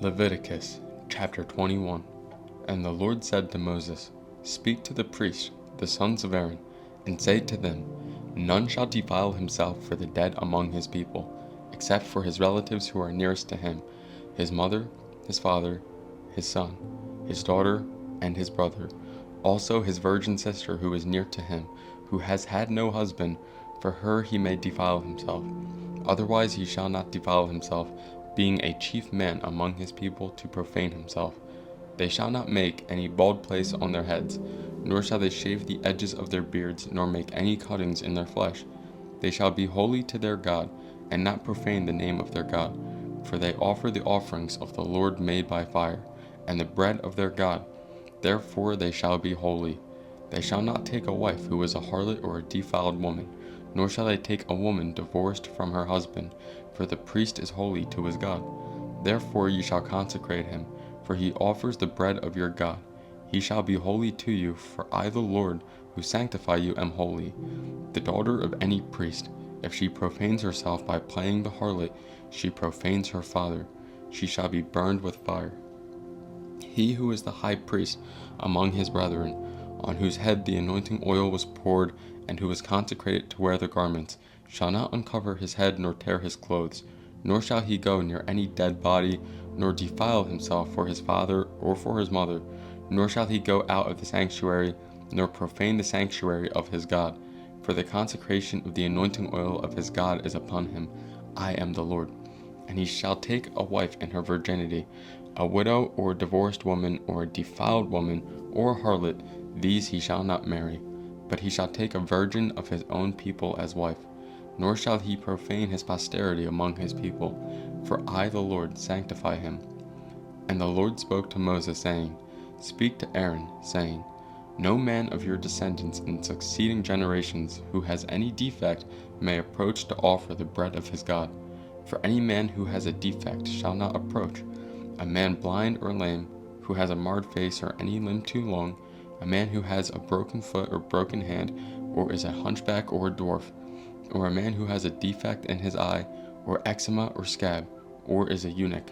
Leviticus chapter 21. And the Lord said to Moses, Speak to the priests, the sons of Aaron, and say to them, None shall defile himself for the dead among his people, except for his relatives who are nearest to him, his mother, his father, his son, his daughter, and his brother, also his virgin sister who is near to him, who has had no husband, for her he may defile himself. Otherwise he shall not defile himself, being a chief man among his people, to profane himself. They shall not make any bald place on their heads, nor shall they shave the edges of their beards, nor make any cuttings in their flesh. They shall be holy to their God, and not profane the name of their God, for they offer the offerings of the Lord made by fire, and the bread of their God. Therefore they shall be holy. They shall not take a wife who is a harlot or a defiled woman, nor shall they take a woman divorced from her husband, for the priest is holy to his God. Therefore ye shall consecrate him, for he offers the bread of your God. He shall be holy to you, for I the Lord, who sanctify you, am holy. The daughter of any priest, if she profanes herself by playing the harlot, she profanes her father. She shall be burned with fire. He who is the high priest among his brethren, on whose head the anointing oil was poured, and who was consecrated to wear the garments, shall not uncover his head nor tear his clothes, nor shall he go near any dead body, nor defile himself for his father or for his mother, nor shall he go out of the sanctuary, nor profane the sanctuary of his God, for the consecration of the anointing oil of his God is upon him. I am the Lord. And he shall take a wife in her virginity, a widow or a divorced woman or a defiled woman or a harlot, these he shall not marry, but he shall take a virgin of his own people as wife, nor shall he profane his posterity among his people, for I the Lord sanctify him. And the Lord spoke to Moses, saying, Speak to Aaron, saying, No man of your descendants in succeeding generations who has any defect may approach to offer the bread of his God. For any man who has a defect shall not approach, a man blind or lame, who has a marred face or any limb too long, a man who has a broken foot or broken hand, or is a hunchback or a dwarf, or a man who has a defect in his eye, or eczema or scab, or is a eunuch,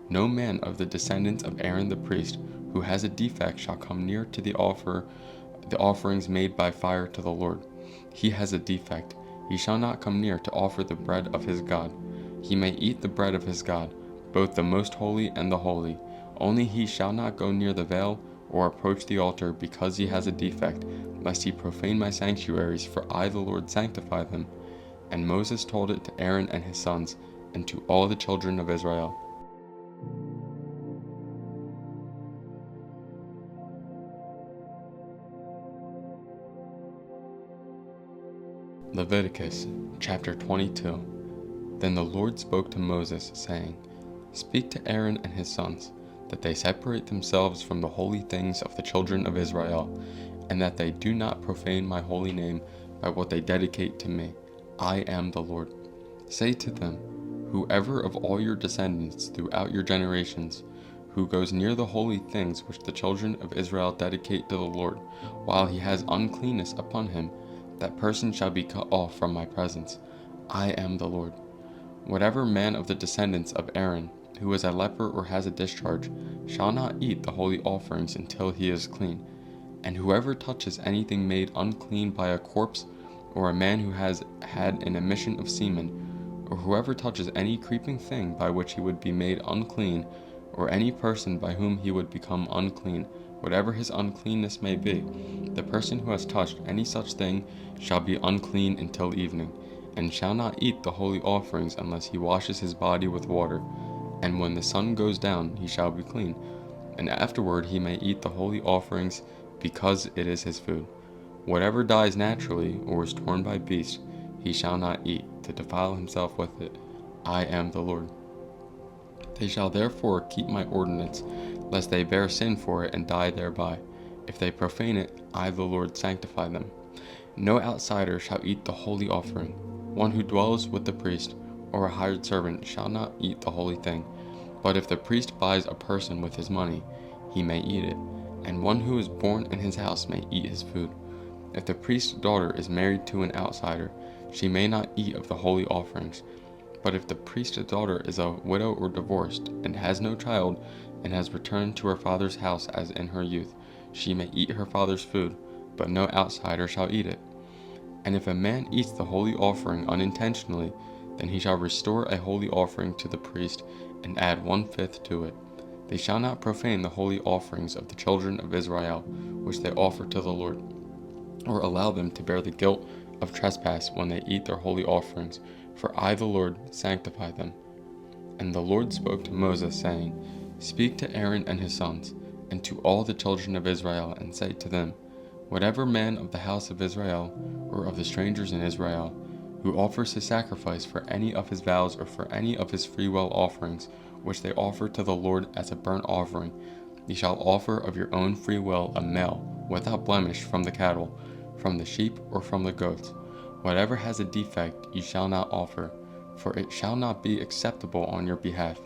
No man of the descendants of Aaron the priest who has a defect shall come near to the offerings made by fire to the Lord. He has a defect. He shall not come near to offer the bread of his God. He may eat the bread of his God, both the most holy and the holy. Only he shall not go near the veil or approach the altar, because he has a defect, lest he profane my sanctuaries, for I the Lord sanctify them. And Moses told it to Aaron and his sons, and to all the children of Israel. Leviticus chapter 22. Then the Lord spoke to Moses, saying, Speak to Aaron and his sons, that they separate themselves from the holy things of the children of Israel, and that they do not profane my holy name by what they dedicate to me. I am the Lord. Say to them, Whoever of all your descendants throughout your generations, who goes near the holy things which the children of Israel dedicate to the Lord, while he has uncleanness upon him, that person shall be cut off from my presence. I am the Lord. Whatever man of the descendants of Aaron, who is a leper or has a discharge, shall not eat the holy offerings until he is clean. And whoever touches anything made unclean by a corpse, or a man who has had an emission of semen, or whoever touches any creeping thing by which he would be made unclean, or any person by whom he would become unclean, whatever his uncleanness may be, the person who has touched any such thing shall be unclean until evening, and shall not eat the holy offerings unless he washes his body with water. And when the sun goes down, he shall be clean. And afterward he may eat the holy offerings, because it is his food. Whatever dies naturally, or is torn by beasts, he shall not eat, to defile himself with it. I am the Lord. They shall therefore keep my ordinance, lest they bear sin for it and die thereby. If they profane it, I the Lord sanctify them. No outsider shall eat the holy offering. One who dwells with the priest, or a hired servant, shall not eat the holy thing. But if the priest buys a person with his money, he may eat it, and one who is born in his house may eat his food. If the priest's daughter is married to an outsider, she may not eat of the holy offerings. But if the priest's daughter is a widow or divorced, and has no child, and has returned to her father's house as in her youth, she may eat her father's food, but no outsider shall eat it. And if a man eats the holy offering unintentionally, then he shall restore a holy offering to the priest, and add 1/5 to it. They shall not profane the holy offerings of the children of Israel, which they offer to the Lord, or allow them to bear the guilt of trespass when they eat their holy offerings, for I the Lord sanctify them. And the Lord spoke to Moses, saying, Speak to Aaron and his sons, and to all the children of Israel, and say to them, Whatever man of the house of Israel, or of the strangers in Israel, who offers his sacrifice for any of his vows or for any of his freewill offerings, which they offer to the Lord as a burnt offering, ye shall offer of your own free will a male, without blemish, from the cattle, from the sheep, or from the goats. Whatever has a defect ye shall not offer, for it shall not be acceptable on your behalf.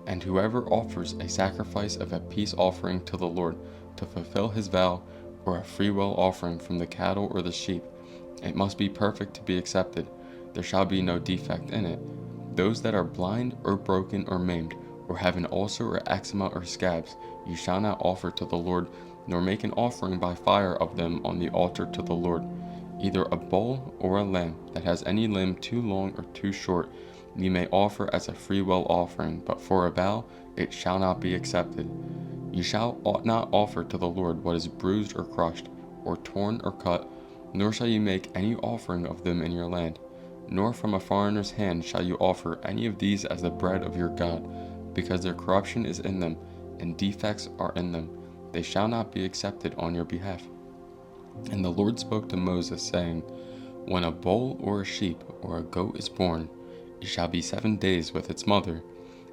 And whoever offers a sacrifice of a peace offering to the Lord, to fulfill his vow, or a freewill offering from the cattle or the sheep, it must be perfect to be accepted. There shall be no defect in it. Those that are blind, or broken, or maimed, or have an ulcer, or eczema, or scabs, you shall not offer to the Lord, nor make an offering by fire of them on the altar to the Lord. Either a bull or a lamb that has any limb too long or too short, you may offer as a freewill offering, but for a vow it shall not be accepted. You shall not offer to the Lord what is bruised or crushed, or torn or cut, nor shall you make any offering of them in your land. Nor from a foreigner's hand shall you offer any of these as the bread of your God, because their corruption is in them, and defects are in them. They shall not be accepted on your behalf. And the Lord spoke to Moses, saying, When a bull or a sheep or a goat is born, it shall be 7 days with its mother,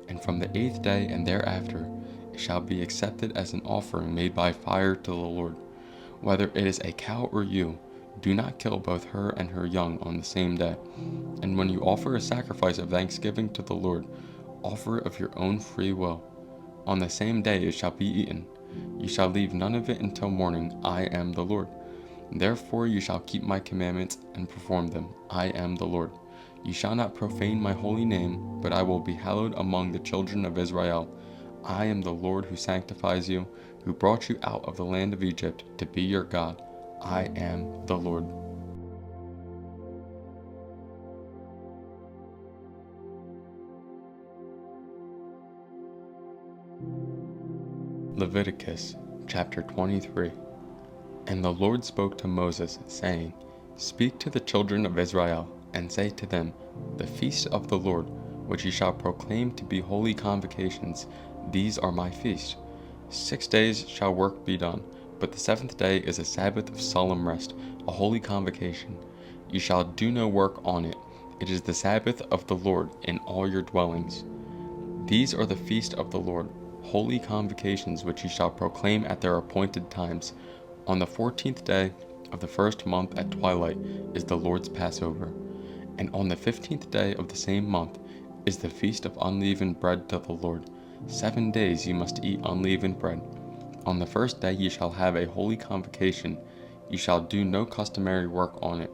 and from the 8th day and thereafter it shall be accepted as an offering made by fire to the Lord. Whether it is a cow or ewe, do not kill both her and her young on the same day. And when you offer a sacrifice of thanksgiving to the Lord, offer it of your own free will. On the same day it shall be eaten. You shall leave none of it until morning. I am the Lord. Therefore you shall keep my commandments and perform them. I am the Lord. You shall not profane my holy name, but I will be hallowed among the children of Israel. I am the Lord who sanctifies you, who brought you out of the land of Egypt to be your God. I am the Lord. Leviticus chapter 23. And the Lord spoke to Moses, saying, Speak to the children of Israel, and say to them, The feasts of the Lord, which ye shall proclaim to be holy convocations, these are my feasts. 6 days shall work be done, but the 7th day is a Sabbath of solemn rest, a holy convocation. Ye shall do no work on it. It is the Sabbath of the Lord in all your dwellings. These are the feasts of the Lord, holy convocations which ye shall proclaim at their appointed times. On the 14th day of the first month at twilight is the Lord's Passover, and on the 15th day of the same month is the feast of unleavened bread to the Lord. 7 days ye must eat unleavened bread. On the first day ye shall have a holy convocation. Ye shall do no customary work on it,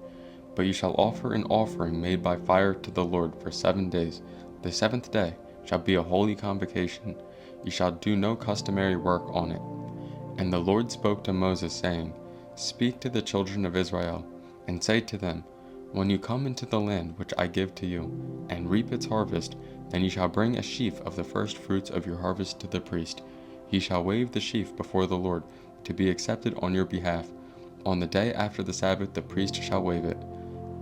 but ye shall offer an offering made by fire to the Lord for 7 days. The 7th day shall be a holy convocation. Ye shall do no customary work on it. And the Lord spoke to Moses, saying, Speak to the children of Israel, and say to them, When you come into the land which I give to you, and reap its harvest, then ye shall bring a sheaf of the first fruits of your harvest to the priest. He shall wave the sheaf before the Lord, to be accepted on your behalf. On the day after the Sabbath the priest shall wave it.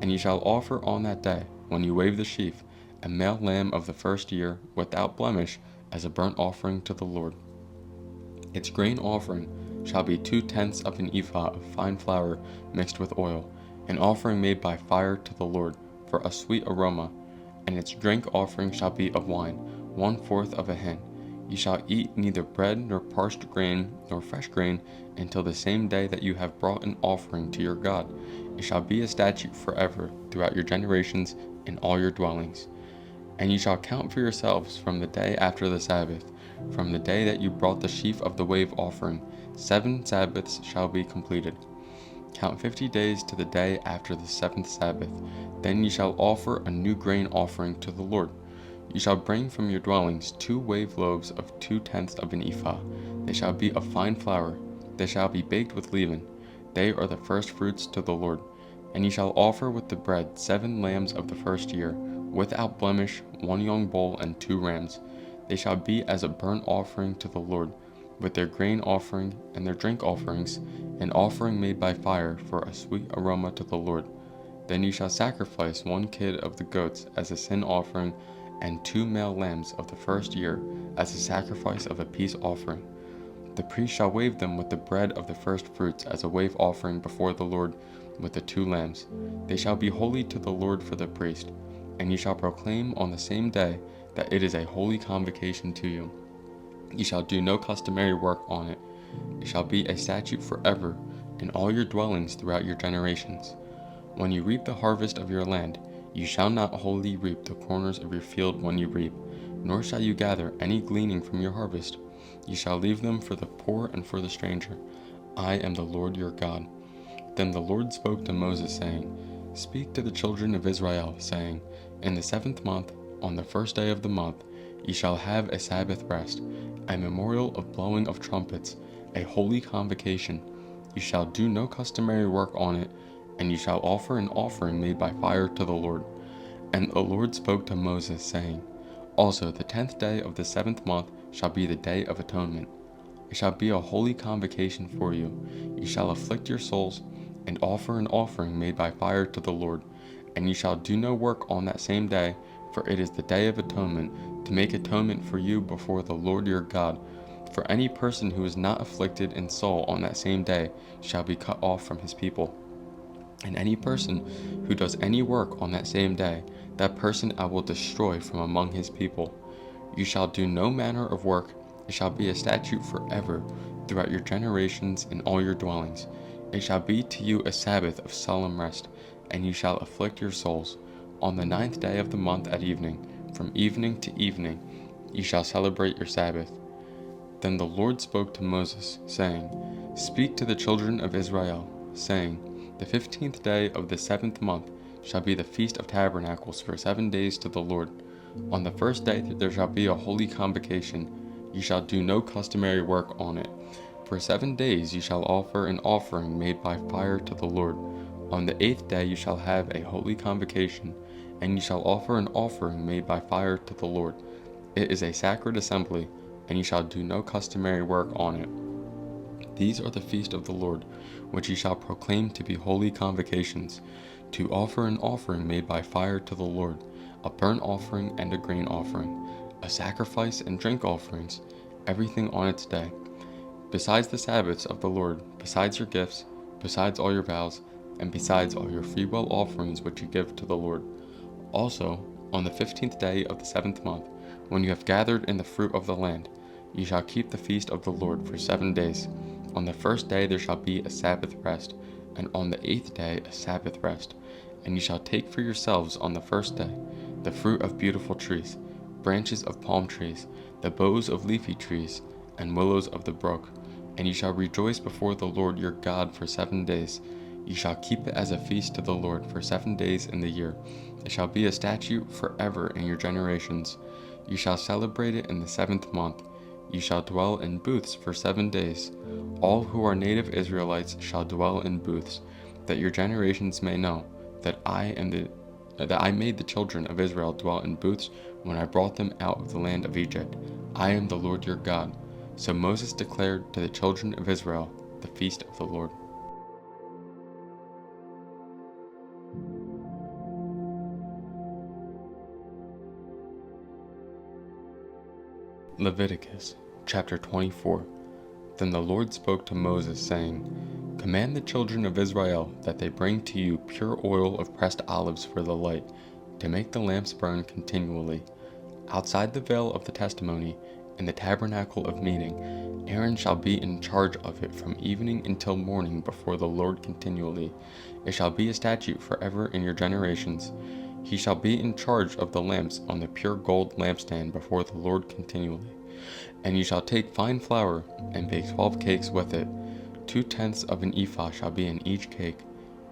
And ye shall offer on that day, when you wave the sheaf, a male lamb of the first year, without blemish, as a burnt offering to the Lord. Its grain offering shall be 2/10 of an ephah of fine flour mixed with oil, an offering made by fire to the Lord, for a sweet aroma. And its drink offering shall be of wine, 1/4 of a hin. Ye shall eat neither bread nor parched grain nor fresh grain until the same day that you have brought an offering to your God. It shall be a statute forever throughout your generations in all your dwellings. And ye shall count for yourselves from the day after the Sabbath, from the day that you brought the sheaf of the wave offering. 7 Sabbaths shall be completed. Count 50 days to the day after the 7th Sabbath. Then ye shall offer a new grain offering to the Lord. Ye shall bring from your dwellings 2 wave loaves of 2/10 of an ephah. They shall be of fine flour. They shall be baked with leaven. They are the first fruits to the Lord. And ye shall offer with the bread 7 lambs of the first year, without blemish, 1 young bull and 2 rams. They shall be as a burnt offering to the Lord, with their grain offering and their drink offerings, an offering made by fire for a sweet aroma to the Lord. Then ye shall sacrifice 1 kid of the goats as a sin offering, and 2 male lambs of the first year as a sacrifice of a peace offering. The priest shall wave them with the bread of the first fruits as a wave offering before the Lord with the 2 lambs. They shall be holy to the Lord for the priest. And ye shall proclaim on the same day that it is a holy convocation to you. Ye shall do no customary work on it. It shall be a statute forever in all your dwellings throughout your generations. When you reap the harvest of your land, you shall not wholly reap the corners of your field when you reap, nor shall you gather any gleaning from your harvest. Ye shall leave them for the poor and for the stranger. I am the Lord your God. Then the Lord spoke to Moses, saying, Speak to the children of Israel, saying, In the 7th month, on the 1st day of the month, ye shall have a Sabbath rest, a memorial of blowing of trumpets, a holy convocation. Ye shall do no customary work on it, and ye shall offer an offering made by fire to the Lord. And the Lord spoke to Moses, saying, Also the 10th day of the 7th month shall be the day of atonement. It shall be a holy convocation for you. Ye shall afflict your souls, and offer an offering made by fire to the Lord. And ye shall do no work on that same day, for it is the day of atonement, to make atonement for you before the Lord your God. For any person who is not afflicted in soul on that same day shall be cut off from his people. And any person who does any work on that same day, that person I will destroy from among his people. You shall do no manner of work. It shall be a statute forever throughout your generations in all your dwellings. It shall be to you a Sabbath of solemn rest, and you shall afflict your souls. On the 9th day of the month at evening, from evening to evening, ye shall celebrate your Sabbath. Then the Lord spoke to Moses, saying, Speak to the children of Israel, saying, The 15th day of the 7th month shall be the Feast of Tabernacles for 7 days to the Lord. On the first day there shall be a holy convocation. ye shall do no customary work on it. For 7 days ye shall offer an offering made by fire to the Lord. On the 8th day ye shall have a holy convocation, and ye shall offer an offering made by fire to the Lord. It is a sacred assembly, and ye shall do no customary work on it. These are the feast of the Lord, which ye shall proclaim to be holy convocations, to offer an offering made by fire to the Lord, a burnt offering and a grain offering, a sacrifice and drink offerings, everything on its day. Besides the Sabbaths of the Lord, besides your gifts, besides all your vows, and besides all your freewill offerings which you give to the Lord. Also, on the 15th day of the 7th month, when you have gathered in the fruit of the land, ye shall keep the feast of the Lord for 7 days. On the 1st day there shall be a Sabbath rest, and on the 8th day a Sabbath rest. And ye shall take for yourselves on the 1st day the fruit of beautiful trees, branches of palm trees, the boughs of leafy trees, and willows of the brook. And ye shall rejoice before the Lord your God for 7 days. Ye shall keep it as a feast to the Lord for 7 days in the year. It shall be a statute forever in your generations. You shall celebrate it in the 7th month. You shall dwell in booths for 7 days. All who are native Israelites shall dwell in booths, that your generations may know that I made the children of Israel dwell in booths when I brought them out of the land of Egypt. I am the Lord your God. So Moses declared to the children of Israel the feast of the Lord. Leviticus chapter 24. Then the Lord spoke to Moses, saying, Command the children of Israel that they bring to you pure oil of pressed olives for the light, to make the lamps burn continually. Outside the veil of the testimony, in the tabernacle of meeting, Aaron shall be in charge of it from evening until morning before the Lord continually. It shall be a statute forever in your generations. He shall be in charge of the lamps on the pure gold lampstand before the Lord continually. And you shall take fine flour, and bake 12 cakes with it. 2/10 of an ephah shall be in each cake.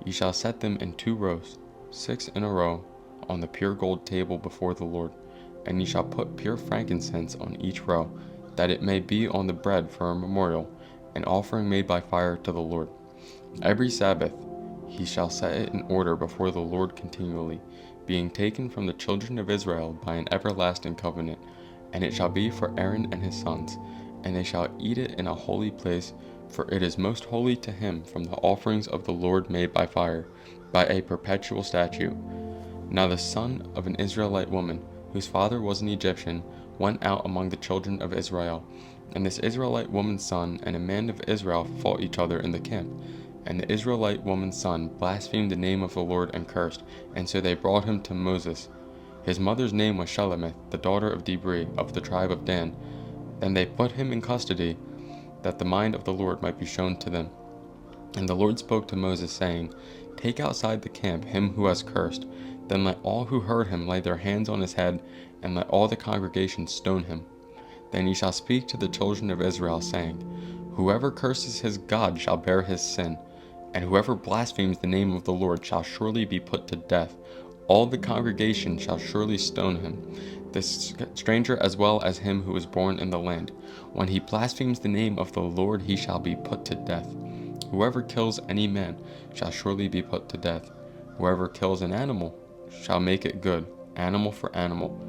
You shall set them in 2 rows, 6 in a row, on the pure gold table before the Lord. And ye shall put pure frankincense on each row, that it may be on the bread for a memorial, an offering made by fire to the Lord. Every Sabbath he shall set it in order before the Lord continually, being taken from the children of Israel by an everlasting covenant. And it shall be for Aaron and his sons, and they shall eat it in a holy place, for it is most holy to him from the offerings of the Lord made by fire, by a perpetual statute. Now the son of an Israelite woman, whose father was an Egyptian, went out among the children of Israel. And this Israelite woman's son and a man of Israel fought each other in the camp. And the Israelite woman's son blasphemed the name of the Lord and cursed, and so they brought him to Moses. His mother's name was Shelemith, the daughter of Deepening, of the tribe of Dan. Then they put him in custody, that the mind of the Lord might be shown to them. And the Lord spoke to Moses, saying, Take outside the camp him who has cursed. Then let all who heard him lay their hands on his head, and let all the congregation stone him. Then ye shall speak to the children of Israel, saying, Whoever curses his God shall bear his sin, and whoever blasphemes the name of the Lord shall surely be put to death. All the congregation shall surely stone him, the stranger as well as him who is born in the land. When he blasphemes the name of the Lord, he shall be put to death. Whoever kills any man shall surely be put to death. Whoever kills an animal shall make it good, animal for animal.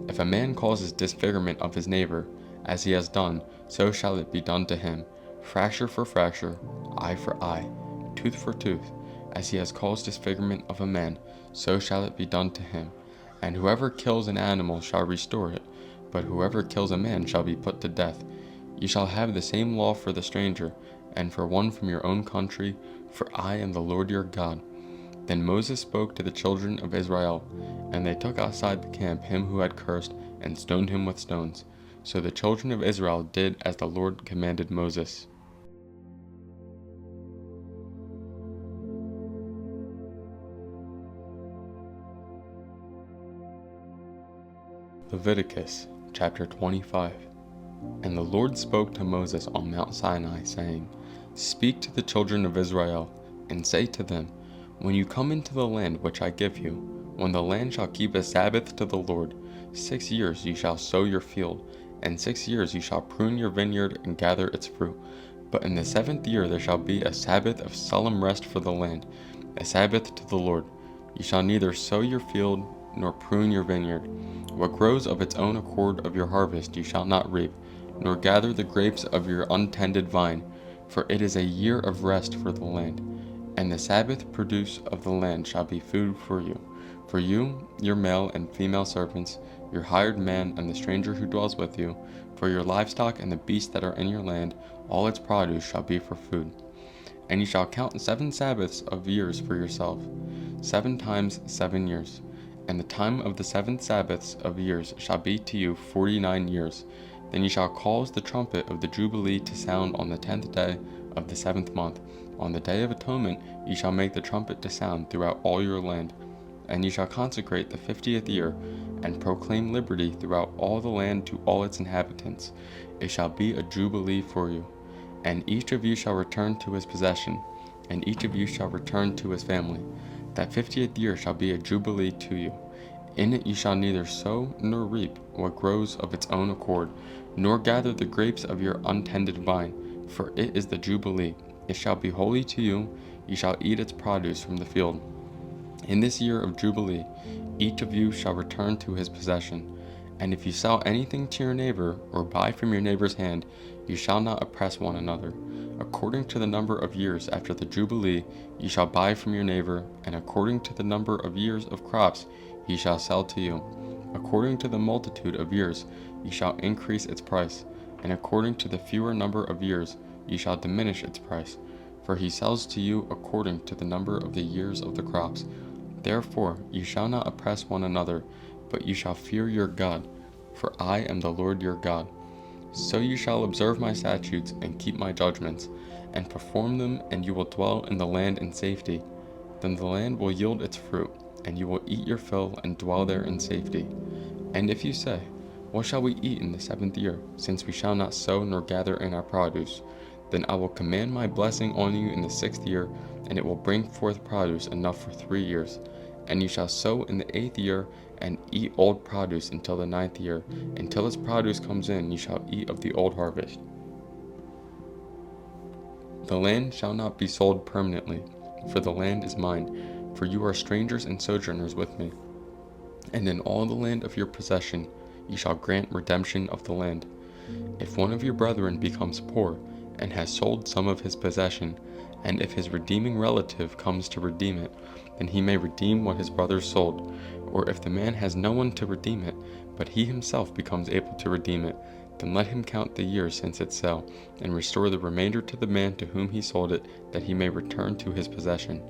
If a man causes disfigurement of his neighbor, as he has done, so shall it be done to him. Fracture for fracture, eye for eye, tooth for tooth. As he has caused disfigurement of a man, so shall it be done to him. And whoever kills an animal shall restore it, but whoever kills a man shall be put to death. Ye shall have the same law for the stranger, and for one from your own country, for I am the Lord your God. Then Moses spoke to the children of Israel, and they took outside the camp him who had cursed, and stoned him with stones. So the children of Israel did as the Lord commanded Moses. Leviticus chapter 25. And the Lord spoke to Moses on Mount Sinai, saying, Speak to the children of Israel, and say to them, When you come into the land which I give you, when the land shall keep a Sabbath to the Lord, 6 years ye shall sow your field, and 6 years you shall prune your vineyard and gather its fruit. But in the 7th year there shall be a Sabbath of solemn rest for the land, a Sabbath to the Lord. You shall neither sow your field nor prune your vineyard. What grows of its own accord of your harvest you shall not reap, nor gather the grapes of your untended vine, for it is a year of rest for the land. And the Sabbath produce of the land shall be food for you, your male and female servants, your hired man and the stranger who dwells with you, for your livestock and the beasts that are in your land, all its produce shall be for food. And you shall count 7 Sabbaths of years for yourself, 7 times 7 years. And the time of the 7 Sabbaths of years shall be to you 49 years. Then you shall cause the trumpet of the Jubilee to sound on the 10th day of the 7th month. On the day of atonement you shall make the trumpet to sound throughout all your land. And you shall consecrate the 50th year, and proclaim liberty throughout all the land to all its inhabitants. It shall be a Jubilee for you. And each of you shall return to his possession, and each of you shall return to his family. That 50th year shall be a Jubilee to you. In it you shall neither sow nor reap what grows of its own accord, nor gather the grapes of your untended vine, for it is the Jubilee. It shall be holy to you. You shall eat its produce from the field. In this year of Jubilee, each of you shall return to his possession. And if you sell anything to your neighbor, or buy from your neighbor's hand, you shall not oppress one another. According to the number of years after the Jubilee, you shall buy from your neighbor, and according to the number of years of crops, he shall sell to you. According to the multitude of years, you shall increase its price, and according to the fewer number of years, you shall diminish its price. For he sells to you according to the number of the years of the crops. Therefore you shall not oppress one another, but you shall fear your God, for I am the Lord your God. So you shall observe my statutes and keep my judgments, and perform them, and you will dwell in the land in safety. Then the land will yield its fruit, and you will eat your fill and dwell there in safety. And if you say, what shall we eat in the 7th year, since we shall not sow nor gather in our produce? Then I will command my blessing on you in the 6th year, and it will bring forth produce enough for 3 years. And you shall sow in the 8th year, and eat old produce until the 9th year. Until its produce comes in, you shall eat of the old harvest. The land shall not be sold permanently, for the land is mine, for you are strangers and sojourners with me. And in all the land of your possession you shall grant redemption of the land. If one of your brethren becomes poor, and has sold some of his possession, and if his redeeming relative comes to redeem it, then he may redeem what his brother sold. Or if the man has no one to redeem it, but he himself becomes able to redeem it, then let him count the years since its sale, and restore the remainder to the man to whom he sold it, that he may return to his possession.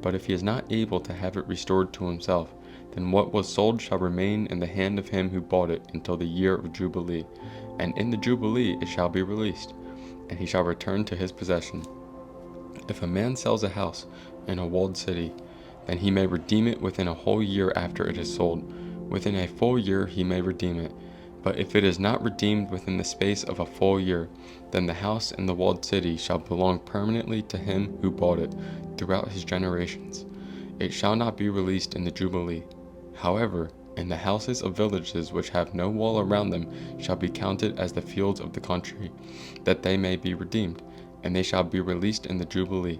But if he is not able to have it restored to himself, then what was sold shall remain in the hand of him who bought it until the year of Jubilee, and in the Jubilee it shall be released, and he shall return to his possession. If a man sells a house in a walled city, then he may redeem it within a whole year after it is sold. Within a full year he may redeem it. But if it is not redeemed within the space of a full year, then the house in the walled city shall belong permanently to him who bought it throughout his generations. It shall not be released in the Jubilee. However, in the houses of villages which have no wall around them shall be counted as the fields of the country, that they may be redeemed, and they shall be released in the Jubilee.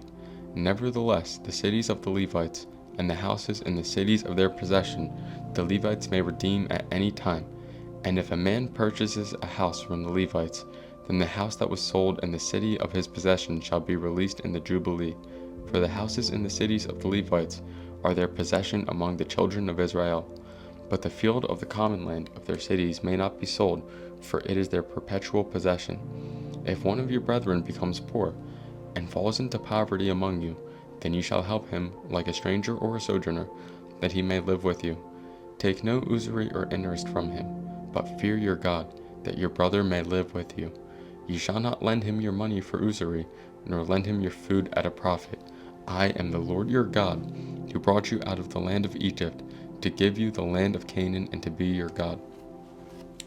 Nevertheless, the cities of the Levites, and the houses in the cities of their possession, the Levites may redeem at any time. And if a man purchases a house from the Levites, then the house that was sold in the city of his possession shall be released in the Jubilee. For the houses in the cities of the Levites are their possession among the children of Israel. But the field of the common land of their cities may not be sold, for it is their perpetual possession. If one of your brethren becomes poor, and falls into poverty among you, then you shall help him, like a stranger or a sojourner, that he may live with you. Take no usury or interest from him, but fear your God, that your brother may live with you. You shall not lend him your money for usury, nor lend him your food at a profit. I am the Lord your God, who brought you out of the land of Egypt, to give you the land of Canaan and to be your God.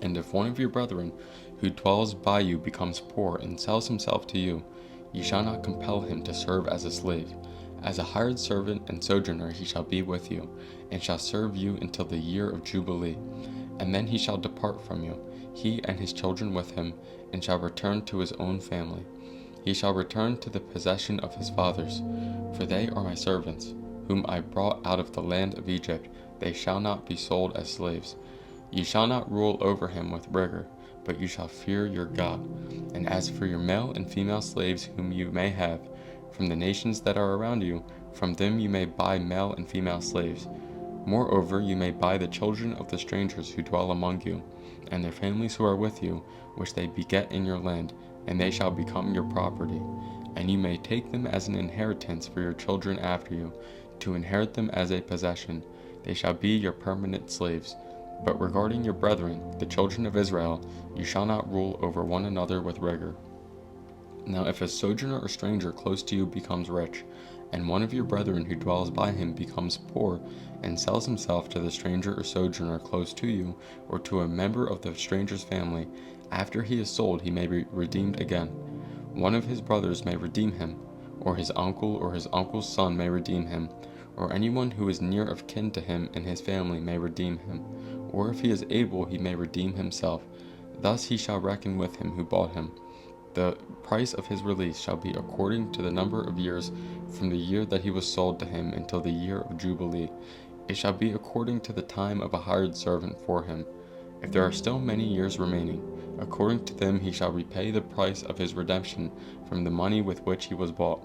And if one of your brethren who dwells by you becomes poor and sells himself to you, you shall not compel him to serve as a slave. As a hired servant and sojourner he shall be with you, and shall serve you until the year of Jubilee. and then he shall depart from you, he and his children with him, and shall return to his own family. He shall return to the possession of his fathers, for they are my servants, whom I brought out of the land of Egypt. They shall not be sold as slaves. You shall not rule over him with rigor, but you shall fear your God. And as for your male and female slaves whom you may have, from the nations that are around you, from them you may buy male and female slaves. Moreover, you may buy the children of the strangers who dwell among you, and their families who are with you, which they beget in your land, and they shall become your property. And you may take them as an inheritance for your children after you, to inherit them as a possession. They shall be your permanent slaves. But regarding your brethren, the children of Israel, you shall not rule over one another with rigor. Now if a sojourner or stranger close to you becomes rich, and one of your brethren who dwells by him becomes poor, and sells himself to the stranger or sojourner close to you, or to a member of the stranger's family, after he is sold he may be redeemed again. One of his brothers may redeem him, or his uncle's son may redeem him, or anyone who is near of kin to him and his family may redeem him, or if he is able he may redeem himself. Thus he shall reckon with him who bought him. The price of his release shall be according to the number of years from the year that he was sold to him until the year of Jubilee. It shall be according to the time of a hired servant for him. If there are still many years remaining, according to them he shall repay the price of his redemption from the money with which he was bought.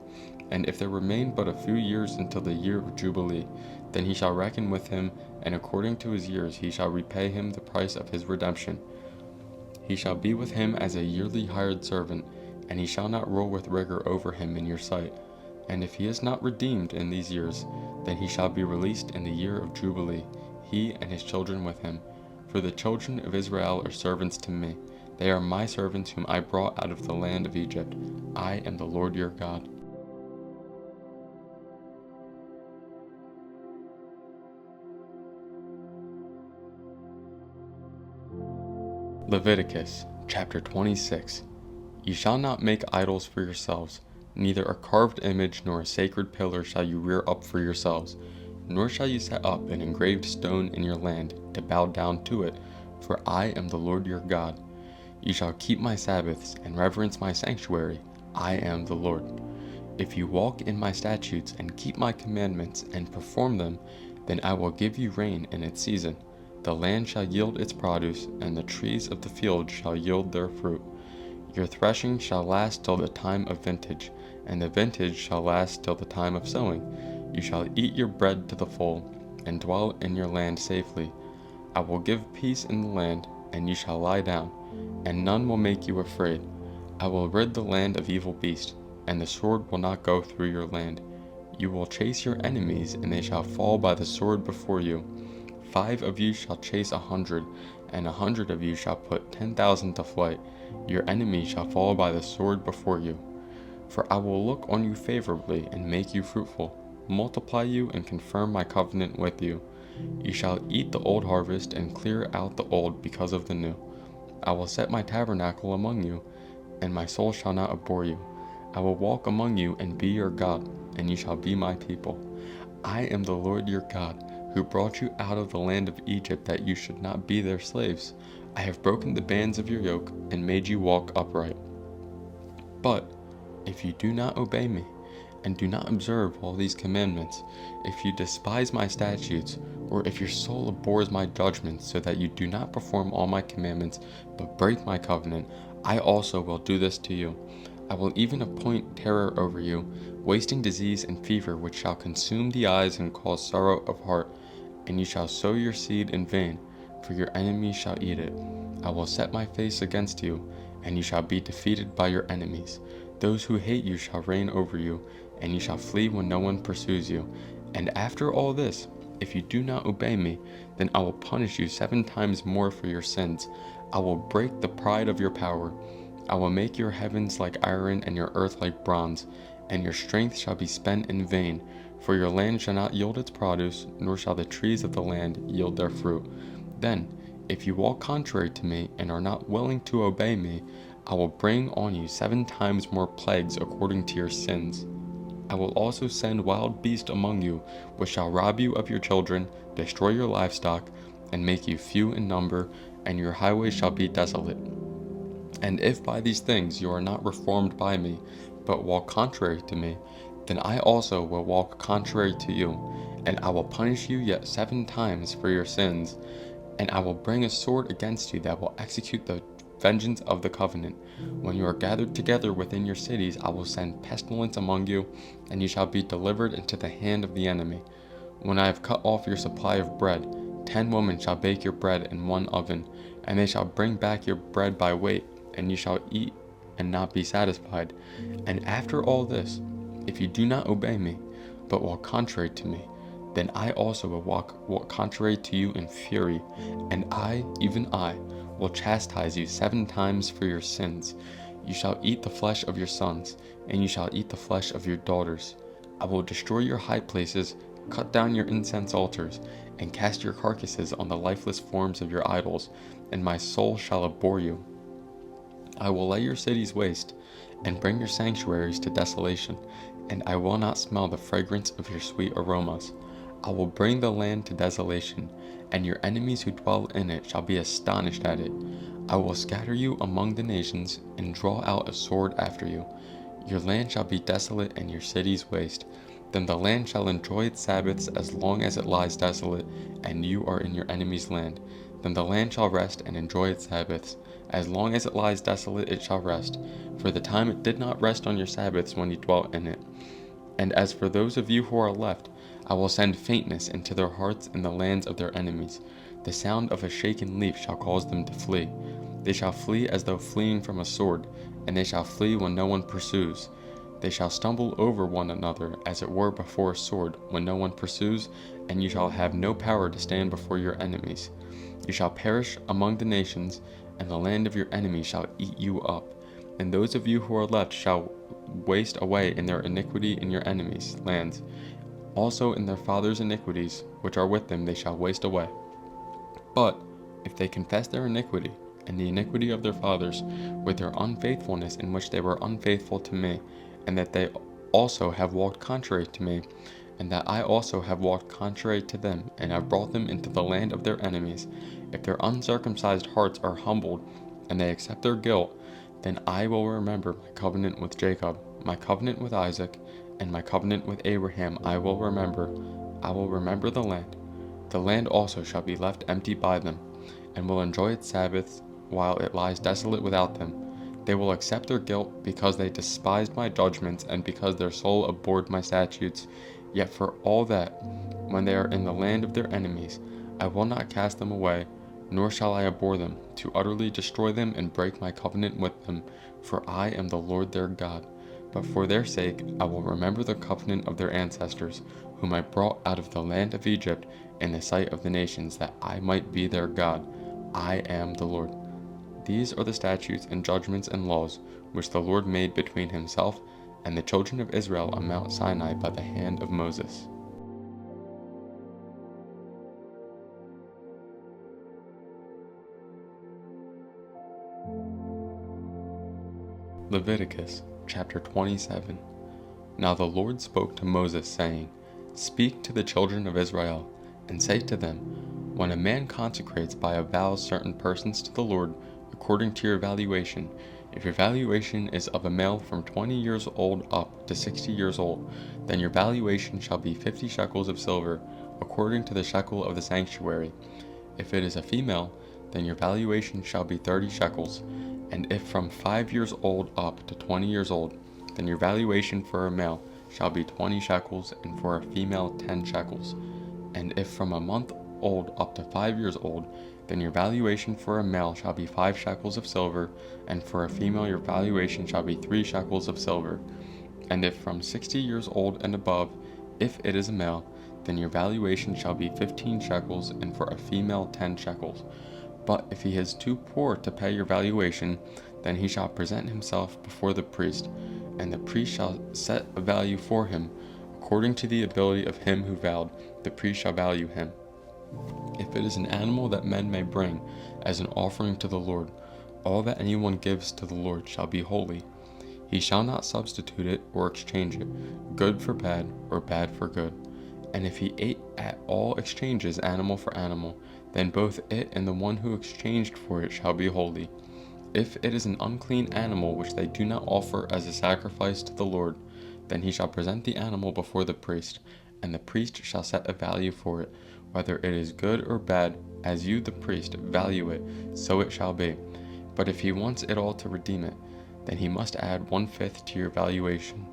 And if there remain but a few years until the year of Jubilee, then he shall reckon with him, and according to his years he shall repay him the price of his redemption. He shall be with him as a yearly hired servant, and he shall not rule with rigor over him in your sight. And if he is not redeemed in these years, then he shall be released in the year of Jubilee, he and his children with him. For the children of Israel are servants to me. They are my servants whom I brought out of the land of Egypt. I am the Lord your God. Leviticus chapter 26. You shall not make idols for yourselves, neither a carved image nor a sacred pillar shall you rear up for yourselves, nor shall you set up an engraved stone in your land to bow down to it, for I am the Lord your God. You shall keep my Sabbaths and reverence my sanctuary. I am the Lord. If you walk in my statutes and keep my commandments and perform them, then I will give you rain in its season. The land shall yield its produce, and the trees of the field shall yield their fruit. Your threshing shall last till the time of vintage, and the vintage shall last till the time of sowing. You shall eat your bread to the full, and dwell in your land safely. I will give peace in the land, and you shall lie down, and none will make you afraid. I will rid the land of evil beasts, and the sword will not go through your land. You will chase your enemies, and they shall fall by the sword before you. 5 of you shall chase 100, and 100 of you shall put 10,000 to flight. Your enemies shall fall by the sword before you. For I will look on you favorably and make you fruitful, multiply you and confirm my covenant with you. You shall eat the old harvest and clear out the old because of the new. I will set my tabernacle among you, and my soul shall not abhor you. I will walk among you and be your God, and you shall be my people. I am the Lord your God, who brought you out of the land of Egypt that you should not be their slaves. I have broken the bands of your yoke and made you walk upright. But if you do not obey me, and do not observe all these commandments, if you despise my statutes, or if your soul abhors my judgments, so that you do not perform all my commandments, but break my covenant, I also will do this to you. I will even appoint terror over you, wasting disease and fever, which shall consume the eyes and cause sorrow of heart. And you shall sow your seed in vain, for your enemies shall eat it. I will set my face against you, and you shall be defeated by your enemies. Those who hate you shall reign over you, and you shall flee when no one pursues you. And after all this, if you do not obey me, then I will punish you 7 times more for your sins. I will break the pride of your power. I will make your heavens like iron and your earth like bronze, and your strength shall be spent in vain. For your land shall not yield its produce, nor shall the trees of the land yield their fruit. Then, if you walk contrary to me, and are not willing to obey me, I will bring on you 7 times more plagues according to your sins. I will also send wild beasts among you, which shall rob you of your children, destroy your livestock, and make you few in number, and your highways shall be desolate. And if by these things you are not reformed by me, but walk contrary to me, then I also will walk contrary to you, and I will punish you yet 7 times for your sins, and I will bring a sword against you that will execute the vengeance of the covenant. When you are gathered together within your cities, I will send pestilence among you, and you shall be delivered into the hand of the enemy. When I have cut off your supply of bread, 10 women shall bake your bread in one oven, and they shall bring back your bread by weight, and you shall eat and not be satisfied. And after all this, if you do not obey me, but walk contrary to me, then I also will walk contrary to you in fury, and I, even I, will chastise you 7 times for your sins. You shall eat the flesh of your sons, and you shall eat the flesh of your daughters. I will destroy your high places, cut down your incense altars, and cast your carcasses on the lifeless forms of your idols, and my soul shall abhor you. I will lay your cities waste, and bring your sanctuaries to desolation, and I will not smell the fragrance of your sweet aromas. I will bring the land to desolation, and your enemies who dwell in it shall be astonished at it. I will scatter you among the nations, and draw out a sword after you. Your land shall be desolate, and your cities waste. Then the land shall enjoy its Sabbaths as long as it lies desolate, and you are in your enemy's land. Then the land shall rest and enjoy its Sabbaths. As long as it lies desolate, it shall rest, for the time it did not rest on your Sabbaths when you dwelt in it. And as for those of you who are left, I will send faintness into their hearts in the lands of their enemies. The sound of a shaken leaf shall cause them to flee. They shall flee as though fleeing from a sword, and they shall flee when no one pursues. They shall stumble over one another, as it were before a sword, when no one pursues, and you shall have no power to stand before your enemies. You shall perish among the nations, and the land of your enemies shall eat you up. And those of you who are left shall waste away in their iniquity in your enemies' lands. Also in their fathers' iniquities, which are with them, they shall waste away. But if they confess their iniquity, and the iniquity of their fathers, with their unfaithfulness in which they were unfaithful to me, and that they also have walked contrary to me, and that I also have walked contrary to them, and have brought them into the land of their enemies, if their uncircumcised hearts are humbled, and they accept their guilt, then I will remember my covenant with Jacob, my covenant with Isaac, and my covenant with Abraham I will remember. I will remember the land. The land also shall be left empty by them, and will enjoy its Sabbaths while it lies desolate without them. They will accept their guilt because they despised my judgments, and because their soul abhorred my statutes. Yet for all that, when they are in the land of their enemies, I will not cast them away, nor shall I abhor them, to utterly destroy them and break my covenant with them, for I am the Lord their God. But for their sake I will remember the covenant of their ancestors, whom I brought out of the land of Egypt in the sight of the nations, that I might be their God. I am the Lord. These are the statutes and judgments and laws which the Lord made between himself and the children of Israel on Mount Sinai by the hand of Moses. Leviticus chapter 27. Now the Lord spoke to Moses, saying, Speak to the children of Israel, and say to them, When a man consecrates by a vow certain persons to the Lord, according to your valuation, if your valuation is of a male from 20 years old up to 60 years old, then your valuation shall be 50 shekels of silver, according to the shekel of the sanctuary. If it is a female, then your valuation shall be 30 shekels. And if from 5 years old up to 20 years old, then your valuation for a male shall be 20 shekels, and for a female 10 shekels. And if from a month old up to 5 years old, then your valuation for a male shall be 5 shekels of silver, and for a female your valuation shall be 3 shekels of silver. And if from 60 years old and above, if it is a male, then your valuation shall be 15 shekels, and for a female 10 shekels. But if he is too poor to pay your valuation, then he shall present himself before the priest, and the priest shall set a value for him, according to the ability of him who vowed. The priest shall value him. If it is an animal that men may bring as an offering to the Lord, all that anyone gives to the Lord shall be holy. He shall not substitute it or exchange it, good for bad or bad for good. And if he ate at all exchanges animal for animal, then both it and the one who exchanged for it shall be holy. If it is an unclean animal which they do not offer as a sacrifice to the Lord, then he shall present the animal before the priest, and the priest shall set a value for it, whether it is good or bad, as you the priest value it, so it shall be. But if he wants it all to redeem it, then he must add 1/5 to your valuation.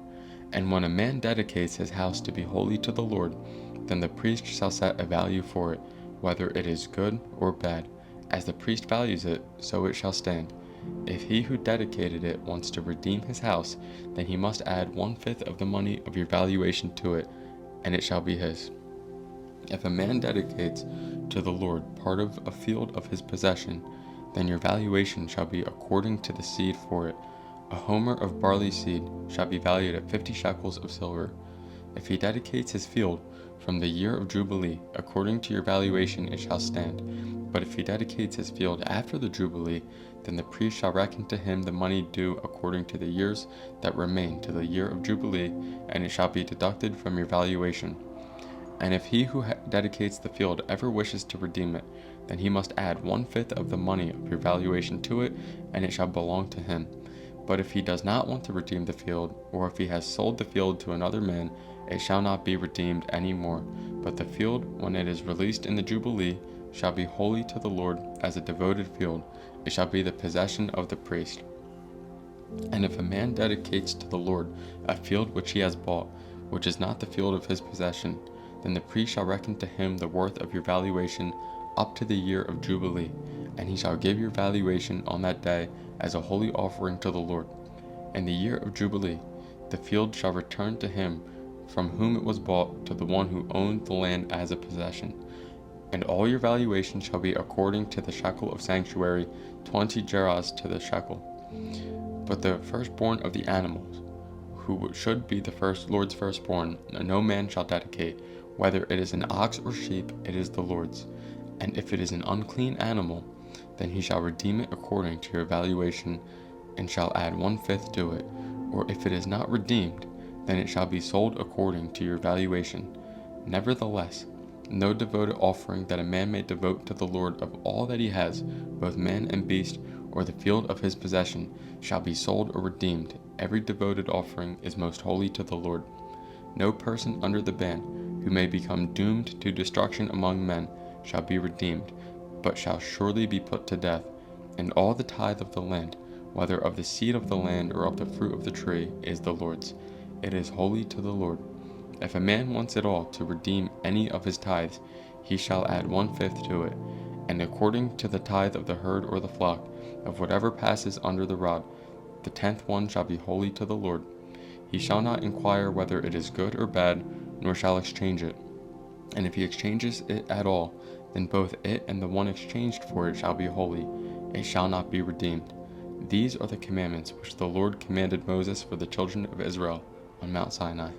And when a man dedicates his house to be holy to the Lord, then the priest shall set a value for it, whether it is good or bad. As the priest values it, so it shall stand. If he who dedicated it wants to redeem his house, then he must add 1/5 of the money of your valuation to it, and it shall be his. If a man dedicates to the Lord part of a field of his possession, then your valuation shall be according to the seed for it. A homer of barley seed shall be valued at 50 shekels of silver. If he dedicates his field from the year of Jubilee, according to your valuation it shall stand. But if he dedicates his field after the Jubilee, then the priest shall reckon to him the money due according to the years that remain to the year of Jubilee, and it shall be deducted from your valuation. And if he who dedicates the field ever wishes to redeem it, then he must add 1/5 of the money of your valuation to it, and it shall belong to him. But if he does not want to redeem the field, or if he has sold the field to another man, it shall not be redeemed any more. But the field, when it is released in the Jubilee, shall be holy to the Lord as a devoted field. It shall be the possession of the priest. And if a man dedicates to the Lord a field which he has bought, which is not the field of his possession, then the priest shall reckon to him the worth of your valuation up to the year of Jubilee, and he shall give your valuation on that day as a holy offering to the Lord. In the year of Jubilee, the field shall return to him from whom it was bought, to the one who owned the land as a possession. And all your valuation shall be according to the shekel of sanctuary, 20 gerahs to the shekel. But the firstborn of the animals, who should be the Lord's firstborn, no man shall dedicate. Whether it is an ox or sheep, it is the Lord's. And if it is an unclean animal, then he shall redeem it according to your valuation, and shall add 1/5 to it. Or if it is not redeemed, then it shall be sold according to your valuation. Nevertheless, no devoted offering that a man may devote to the Lord of all that he has, both man and beast, or the field of his possession, shall be sold or redeemed. Every devoted offering is most holy to the Lord. No person under the ban, who may become doomed to destruction among men, shall be redeemed, but shall surely be put to death. And all the tithe of the land, whether of the seed of the land or of the fruit of the tree, is the Lord's. It is holy to the Lord. If a man wants at all to redeem any of his tithes, he shall add 1/5 to it, and according to the tithe of the herd or the flock, of whatever passes under the rod, the 10th one shall be holy to the Lord. He shall not inquire whether it is good or bad, nor shall exchange it. And if he exchanges it at all, then both it and the one exchanged for it shall be holy. It shall not be redeemed. These are the commandments which the Lord commanded Moses for the children of Israel on Mount Sinai.